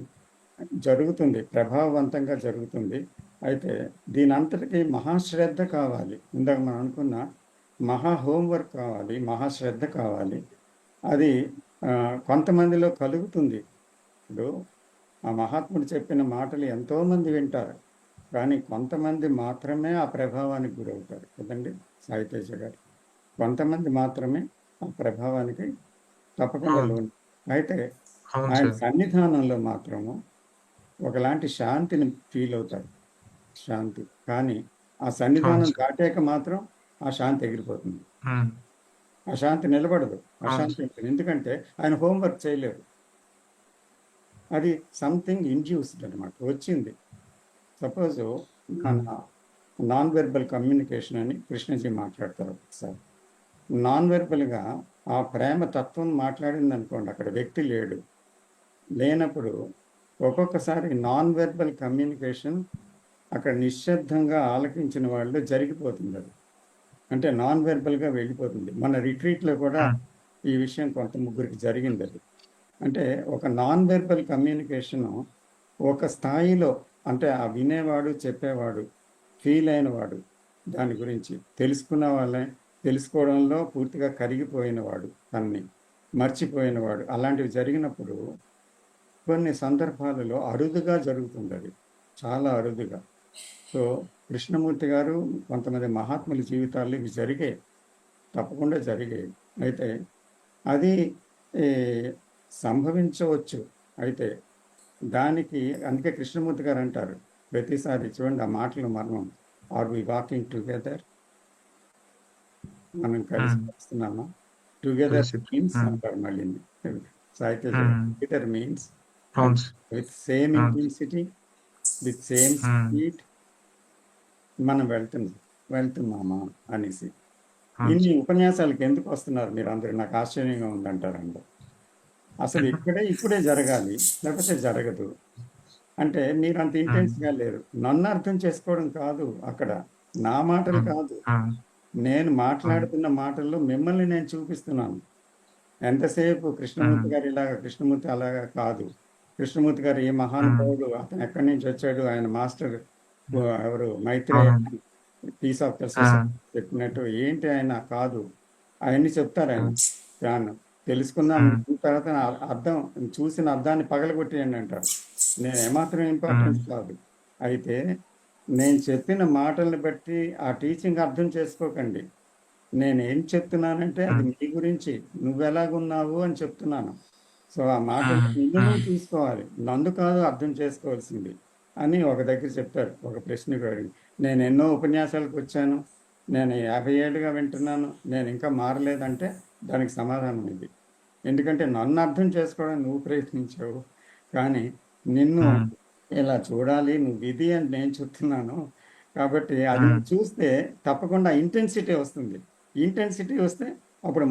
జరుగుతుంది, ప్రభావవంతంగా జరుగుతుంది. అయితే దీని అంతటికీ మహాశ్రద్ధ కావాలి. ఇందాక మనం అనుకున్న మహా హోంవర్క్ కావాలి, మహాశ్రద్ధ కావాలి. అది కొంతమందిలో కలుగుతుంది. ఇప్పుడు ఆ మహాత్ముడు చెప్పిన మాటలు ఎంతోమంది వింటారు, కానీ కొంతమంది మాత్రమే ఆ ప్రభావానికి గురవుతారు కదండి సాయితేజ గారు. కొంతమంది మాత్రమే ఆ ప్రభావానికి తప్పకుండా అవును. లోను. అయితే అవును ఆయన సార్. సన్నిధానంలో మాత్రము ఒకలాంటి శాంతిని ఫీల్ అవుతారు, శాంతి. కానీ ఆ అవును సన్నిధానం సార్. దాటాక మాత్రం ఆ శాంతి ఎగిరిపోతుంది. ఉమ్. ఆ శాంతి నిలబడదు, అవును అశాంతి సార్. ఉంటుంది. ఎందుకంటే ఆయన హోంవర్క్ చేయలేరు. అది సంథింగ్ ఇండ్యూస్డ్ అనమాట, వచ్చింది. సపోజ్ మన ఉమ్. నాన్ వెర్బల్ కమ్యూనికేషన్ అని కృష్ణజీ మాట్లాడతారు ఒకసారి. నాన్ వెర్బల్గా ఆ ప్రేమ తత్వం మాట్లాడింది అనుకోండి, అక్కడ వ్యక్తి లేనప్పుడు ఒక్కొక్కసారి నాన్ వెర్బల్ కమ్యూనికేషన్ అక్కడ నిశ్శబ్దంగా ఆలకించిన వాళ్ళు జరిగిపోతుంది. అది అంటే నాన్ వెర్బల్గా వెళ్ళిపోతుంది. మన రిట్రీట్లో కూడా ఉమ్. ఈ విషయం కొంత ముగ్గురికి జరిగింది. అది అంటే ఒక నాన్ వెర్బల్ కమ్యూనికేషను ఒక స్థాయిలో, అంటే ఆ వినేవాడు, చెప్పేవాడు, ఫీల్ అయినవాడు, దాని గురించి తెలుసుకున్న వాళ్ళే, తెలుసుకోవడంలో పూర్తిగా కరిగిపోయినవాడు, తన్ని మర్చిపోయినవాడు, అలాంటివి జరిగినప్పుడు కొన్ని సందర్భాలలో అరుదుగా జరుగుతుంది. అది చాలా అరుదుగా. సో కృష్ణమూర్తి గారు, కొంతమంది మహాత్ముల జీవితాల్లో ఇవి జరిగాయి, తప్పకుండా జరిగాయి. అయితే అది ఈ, సంభవించవచ్చు. అయితే దానికి అందుకే కృష్ణమూర్తి గారు అంటారు ప్రతిసారి, చూడండి ఆ మాటలు మర్మం, ఆర్ వి వాకింగ్ టుగెదర్, మనం కలిసి ఉమ్. వస్తున్నామా, టుగెదర్ కలిసి. మీన్స్ ఉమ్. అంటారు మళ్ళీ సాహిత్య. ఉమ్. టుగెదర్ మీన్స్ అవును సార్. విత్ సేమ్ అవును. Intensity, with same um. Speed మనం వెళ్తున్నామా అనేసి. అవును ఇన్ని సార్. ఉపన్యాసాలకు ఎందుకు వస్తున్నారు మీరు అందరూ, నాకు ఆశ్చర్యంగా ఉందంటారండి. అసలు ఇప్పుడే జరగాలి, లేకపోతే జరగదు. అంటే మీరు అంత ఉమ్. ఇంటెన్స్గా లేరు. నన్ను అర్థం చేసుకోవడం కాదు అక్కడ, నా మాటలు ఉమ్. కాదు, ఉమ్. నేను అవును. మాట్లాడుతున్న మాటల్లో మిమ్మల్ని నేను చూపిస్తున్నాను. ఎంతసేపు కృష్ణమూర్తి ఉమ్. గారు ఇలాగా, కృష్ణమూర్తి అలాగా కాదు. కృష్ణమూర్తి గారు ఏ ఉమ్. మహానుభావుడు, అతను ఎక్కడి నుంచి వచ్చాడు, ఆయన మాస్టర్ ఎవరు, మైత్రేయ అవునండి. Peace of the um. Society చెప్పినట్టు ఏంటి ఆయన కాదు, అవన్నీ చెప్తారు ఆయన. ఉమ్. దాన్ని తెలుసుకుందాం ఉమ్. తర్వాత అర్థం, చూసిన అర్థాన్ని పగలగొట్టేయండి అంటారు. నేను ఏమాత్రం ఉమ్. ఇంపార్టెన్స్ కాదు. అయితే నేను చెప్పిన మాటల్ని బట్టి ఆ టీచింగ్ అర్థం చేసుకోకండి. నేనేం చెప్తున్నానంటే అది ఉమ్. నీ గురించి, నువ్వెలాగున్నావు అని చెప్తున్నాను. సో ఆ మాటలు ఉమ్. నిన్ను ఉమ్. నువ్వు చూసుకోవాలి, నన్ను కాదు అర్థం చేసుకోవాల్సింది అని ఒక దగ్గర చెప్పారు. ఒక ప్రశ్నకు అడిగి, నేను ఎన్నో ఉపన్యాసాలకు వచ్చాను, నేను 50 ఏళ్ళుగా వింటున్నాను, నేను ఇంకా మారలేదంటే దానికి సమాధానం ఇది. ఎందుకంటే నన్ను అర్థం చేసుకోవడం నువ్వు ప్రయత్నించావు, కానీ నిన్ను ఉమ్. ఇలా చూడాలి, నువ్వు ఇది అని నేను చెప్తున్నాను. కాబట్టి అది ఉమ్. నువ్వు చూస్తే తప్పకుండా ఇంటెన్సిటీ వస్తుంది. ఇంటెన్సిటీ వస్తే అప్పుడు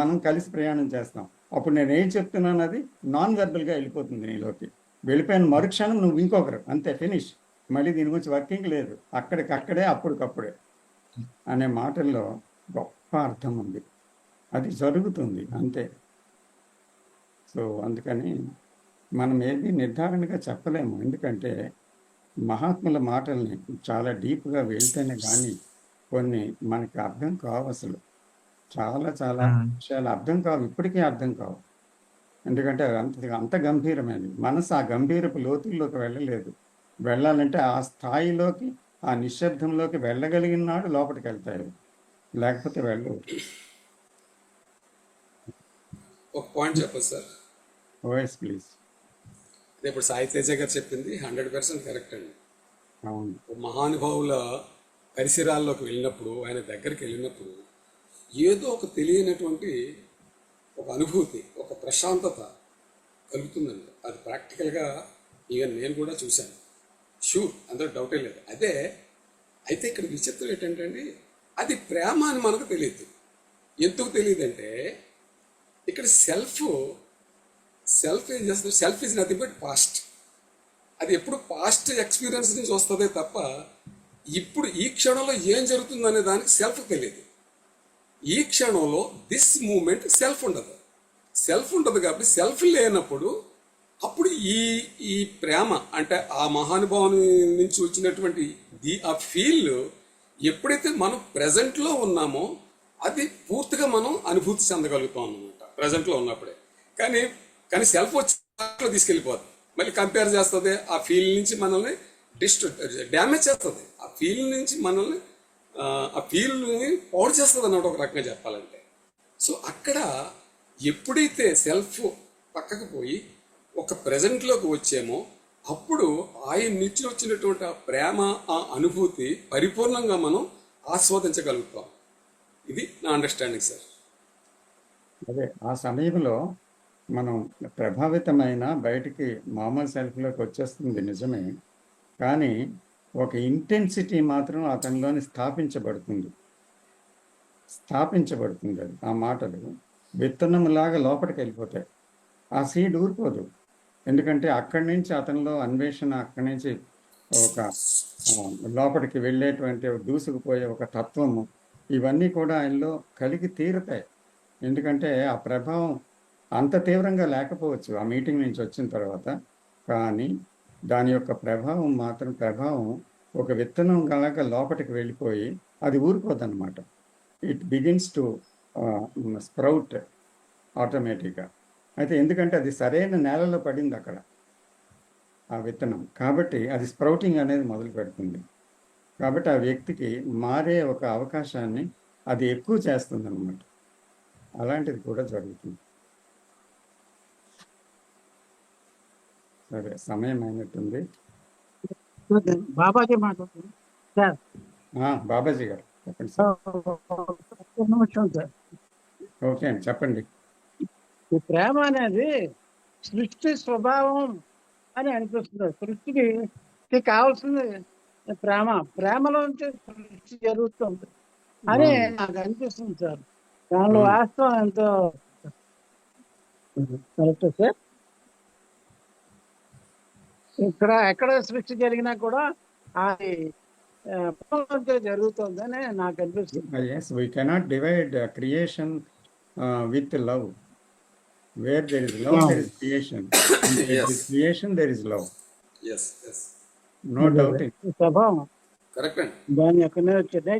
మనం కలిసి ప్రయాణం చేస్తాం. అప్పుడు నేను ఏం చెప్తున్నాను అది నాన్ వెర్బల్గా వెళ్ళిపోతుంది నీలోకి. వెళ్ళిపోయిన మరుక్షణం నువ్వు ఇంకొకరు, అంతే, ఫినిష్. మళ్ళీ దీని గురించి వర్కింగ్ లేదు, అక్కడికక్కడే అప్పటికప్పుడే అనే మాటల్లో గొప్ప అర్థం ఉంది. అది జరుగుతుంది అంతే. సో అందుకని మనం ఏది నిర్ధారణగా చెప్పలేము, ఎందుకంటే మహాత్ముల మాటల్ని చాలా డీప్గా వెళ్తేనే కానీ కొన్ని మనకి అర్థం కావు. అసలు చాలా చాలా ఉమ్. విషయాలు అర్థం కావు, ఇప్పటికీ అర్థం కావు. ఎందుకంటే అంత గంభీరమైనది. మనసు ఆ గంభీరపు లోతుల్లోకి వెళ్ళలేదు. వెళ్ళాలంటే ఆ స్థాయిలోకి, ఆ నిశ్శబ్దంలోకి వెళ్ళగలిగిన నాడు లోపలికి వెళ్తాయి, లేకపోతే వెళ్ళవు. ఒక పాయింట్ చెప్పదు సార్. OS please. అదే ఇప్పుడు సాయి తేజ గారు చెప్పింది 100% కరెక్ట్ అండి. అవును. ఒక మహానుభావుల పరిసరాల్లోకి వెళ్ళినప్పుడు, ఆయన దగ్గరికి వెళ్ళినప్పుడు ఏదో ఒక తెలియనటువంటి ఒక అనుభూతి, ఒక ప్రశాంతత కలుగుతుందండి. అది ప్రాక్టికల్గా ఈవెన్ నేను కూడా చూశాను. షూర్, అందులో డౌటే లేదు. అయితే ఇక్కడ విచిత్రం ఏంటంటే అండి, అది ప్రేమ అని మనకు తెలియదు. ఎందుకు తెలియదంటే ఇక్కడ సెల్ఫ్ ఏం చేస్తుంది, self is nothing but past. అది ఎప్పుడు పాస్ట్ ఎక్స్పీరియన్స్ నుంచి వస్తుందే తప్ప ఇప్పుడు ఈ క్షణంలో ఏం జరుగుతుందనే దానికి సెల్ఫ్ తెలియదు. ఈ క్షణంలో దిస్ మూమెంట్ సెల్ఫ్ ఉండదు కాబట్టి సెల్ఫ్ లేనప్పుడు అప్పుడు ఈ ప్రేమ అంటే ఆ మహానుభావుని నుంచి వచ్చినటువంటి ఆ ఫీల్ ఎప్పుడైతే మనం ప్రజెంట్లో ఉన్నామో అది పూర్తిగా మనం అనుభూతి చెందగలుగుతాం అన్నమాట ప్రజెంట్లో ఉన్నప్పుడే. కానీ సెల్ఫ్ వచ్చి తీసుకెళ్ళిపోతుంది, మళ్ళీ కంపేర్ చేస్తుంది, ఆ ఫీల్ నుంచి మనల్ని డ్యామేజ్ చేస్తుంది, ఆ ఫీల్ నుంచి మనల్ని ఆ ఫీల్ని పౌడ్ చేస్తుంది అన్నమాట ఒక రకంగా చెప్పాలంటే. సో అక్కడ ఎప్పుడైతే సెల్ఫ్ పక్కకు పోయి ఒక ప్రజెంట్లోకి వచ్చేమో అప్పుడు ఆయన నుంచి వచ్చినటువంటి ఆ ప్రేమ, ఆ అనుభూతి పరిపూర్ణంగా మనం ఆస్వాదించగలుగుతాం. ఇది నా అండర్స్టాండింగ్ సార్. అదే ఆ సమయంలో మనం ప్రభావితమైన బయటికి మామూలు సెల్ఫ్లోకి వచ్చేస్తుంది నిజమే, కానీ ఒక ఇంటెన్సిటీ మాత్రం అతనిలోని స్థాపించబడుతుంది. అది ఆ మాటలు విత్తనంలాగా లోపలికి వెళ్ళిపోతాయి. ఆ సీడ్ ఊరిపోదు, ఎందుకంటే అక్కడి నుంచి అతనిలో అన్వేషణ, అక్కడి నుంచి ఒక లోపలికి వెళ్ళేటువంటి దూసుకుపోయే ఒక తత్వము, ఇవన్నీ కూడా ఆయనలో కలిగి తీరుతాయి. ఎందుకంటే ఆ ప్రభావం అంత తీవ్రంగా లేకపోవచ్చు ఆ మీటింగ్ నుంచి వచ్చిన తర్వాత, కానీ దాని యొక్క ప్రభావం ఒక విత్తనం కనుక లోపలికి వెళ్ళిపోయి అది ఊరిపోద్ది అనమాట. ఇట్ బిగిన్స్ టు స్ప్రౌట్ ఆటోమేటిక్గా. అయితే ఎందుకంటే అది సరైన నేలలో పడింది అక్కడ ఆ విత్తనం, కాబట్టి అది స్ప్రౌటింగ్ అనేది మొదలు పెడుతుంది. కాబట్టి ఆ వ్యక్తికి మారే ఒక అవకాశాన్ని అది ఎక్కువ చేస్తుంది అన్నమాట. అలాంటిది కూడా జరుగుతుంది. సరే, సమయం అయినట్టుంది. బాబాజీ మాట్లాడుతుంది సార్. బాబాజీ గారు చెప్పండి సార్. ఒక్క నిమిషం సార్. ఓకే అండి, చెప్పండి. ఈ ప్రేమ అనేది సృష్టి స్వభావం అని అనిపిస్తుంది. సృష్టికి కావాల్సింది ప్రేమలోంచి సృష్టి జరుగుతుంది అని నాకు అనిపిస్తుంది సార్. దానిలో వాస్తవం ఎంతో కరెక్ట్ సార్. ఎక్కడ సృష్టి జరిగినా కూడా అది ప్రేమలోంచి జరుగుతుందని నాకు అనిపిస్తుంది. Yes, we cannot divide creation with love. Where there is love, there is creation. And where there is creation, there is love. Yes. No doubt. స్వభావం కరెక్ట్ అండి. దాని యొక్క వచ్చింది.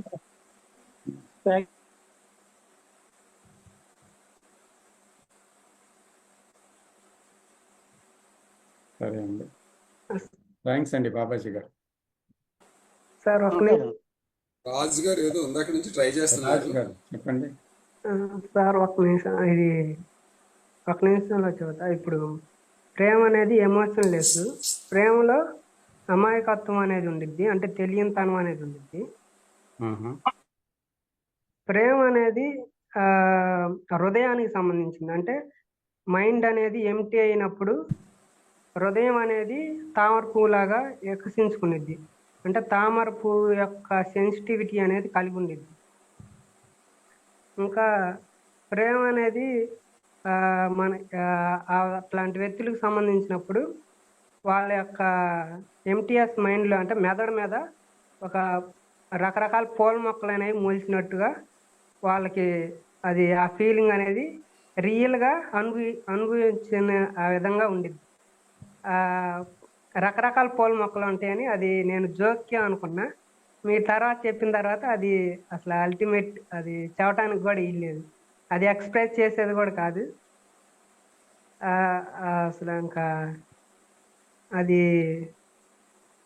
సరే అండి, థ్యాంక్స్ అండి బాబాజీ గారు. సార్ రాజు గారు ఏదో ఇందాక నుంచి ట్రై చేస్తున్నారు. రాజు గారు చెప్పండి. సార్ ఒక నిమిషంలో చెబుతా. ఇప్పుడు ప్రేమ అనేది ఎమోషన్ లెస్. ప్రేమలో అమాయకత్వం అనేది ఉండిద్ది, అంటే తెలియనితనం అనేది ఉండిద్ది. ప్రేమ అనేది హృదయానికి సంబంధించింది. అంటే మైండ్ అనేది ఎంటీ అయినప్పుడు హృదయం అనేది తామర పువ్వులాగా వికసించుకునిద్ది. అంటే తామర పువ్వు యొక్క సెన్సిటివిటీ అనేది కలిగి ఉండిద్ది. ఇంకా ప్రేమ అనేది అట్లాంటి వ్యక్తులకు సంబంధించినప్పుడు వాళ్ళ యొక్క ఎంటీఎస్ మైండ్లో, అంటే మెదడు మీద ఒక రకరకాల పూల మొక్కలు అనేవి మొలిచినట్టుగా వాళ్ళకి అది ఆ ఫీలింగ్ అనేది రియల్గా అనుభవించిన ఆ విధంగా ఉండిద్ది. రకరకాల పూల మొక్కలు ఉంటాయని అది నేను జోక్గా అనుకున్నా. మీ తర్వాత చెప్పిన తర్వాత అది అసలు అల్టిమేట్, అది చెప్పడానికి కూడా ఇల్లేదు, అది ఎక్స్ప్రెస్ చేసేది కూడా కాదు అసలు. ఇంకా అది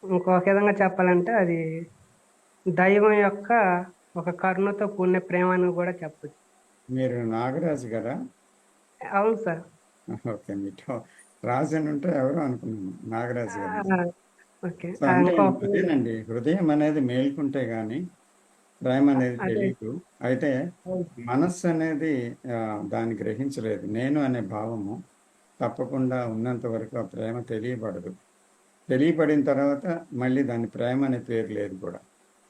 ఇంకొక విధంగా చెప్పాలంటే అది దైవం యొక్క ఒక కరుణతో కూడిన ప్రేమ అని కూడా చెప్పచ్చు. మీరు నాగరాజు గారా? అవును సార్. ఓకే, మీతో రాజు అని ఉంటే ఎవరు అనుకున్నాను, నాగరాజు గారు. ఓకే. అదేనండి, హృదయం అనేది మేల్కుంటే గాని ప్రేమ అనేది తెలియదు. అయితే మనస్సు అనేది దాన్ని గ్రహించలేదు. నేను అనే భావము తప్పకుండా ఉన్నంత వరకు ఆ ప్రేమ తెలియబడదు. తెలియబడిన తర్వాత మళ్ళీ దాని ప్రేమ అనే పేరు లేదు కూడా.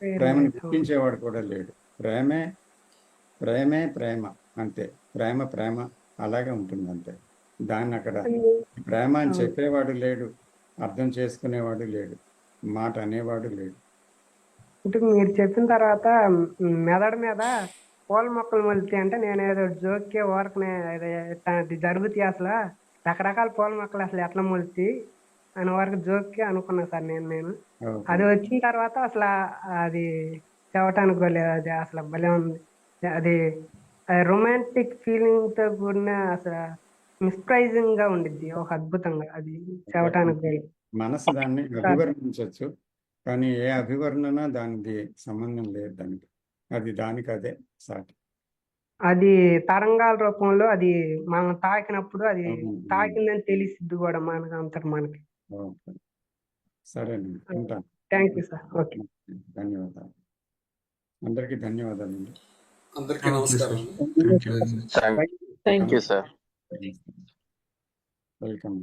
ప్రేమను గుర్తించేవాడు కూడా లేడు. ప్రేమే ప్రేమే ప్రేమ అంతే. ప్రేమ ప్రేమ అలాగే ఉంటుంది అంతే. దాన్ని అక్కడ ప్రేమ అని అవును. చెప్పేవాడు లేడు, అర్థం చేసుకునేవాడు లేడు, మాట అనేవాడు లేడు. అంటే మీరు చెప్పిన తర్వాత మెదడు మీద పూల మొక్కలు మొలుతాయి అంటే నేను ఏదో జోక్కే ఊరకనే అది జరుగుతాయి అసలు రకరకాల పూల మొక్కలు అసలు ఎట్లా మొలుతాయి అని వరకు జోక్కే అనుకున్నా సార్ నేను ఓకే. అది వచ్చిన తర్వాత అసలు అది చెప్పటానికి కూడా లేదు. అది అసలు భలే ఉంది. అది రొమాంటిక్ ఫీలింగ్ తో కూడిన అసలు మిస్ప్రైజింగ్ గా ఉండిద్ది ఒక అద్భుతంగా అది చెప్పటానికి కూడా లేదు. మనసు దాన్ని సార్ అభివర్ణించవచ్చు, కానీ ఏ అభివర్ణన దానికి సంబంధం లేదు దానికి. అది దానికి అదే సాటి. అది తరంగాల రూపంలో అది మనం తాకినప్పుడు అది అవును. తాకిందని తెలిసిద్ది కూడా మనకి అంతట మనకి. ఓకే. సరేనండి, ఉంటాను. Thank you sir. ఓకే. ధన్యవాదాలు. అందరికీ ధన్యవాదాలండి. అందరికీ థ్యాంక్ యూ నమస్కారం సార్. అండి. Thank you very much. Thank you sir. Welcome.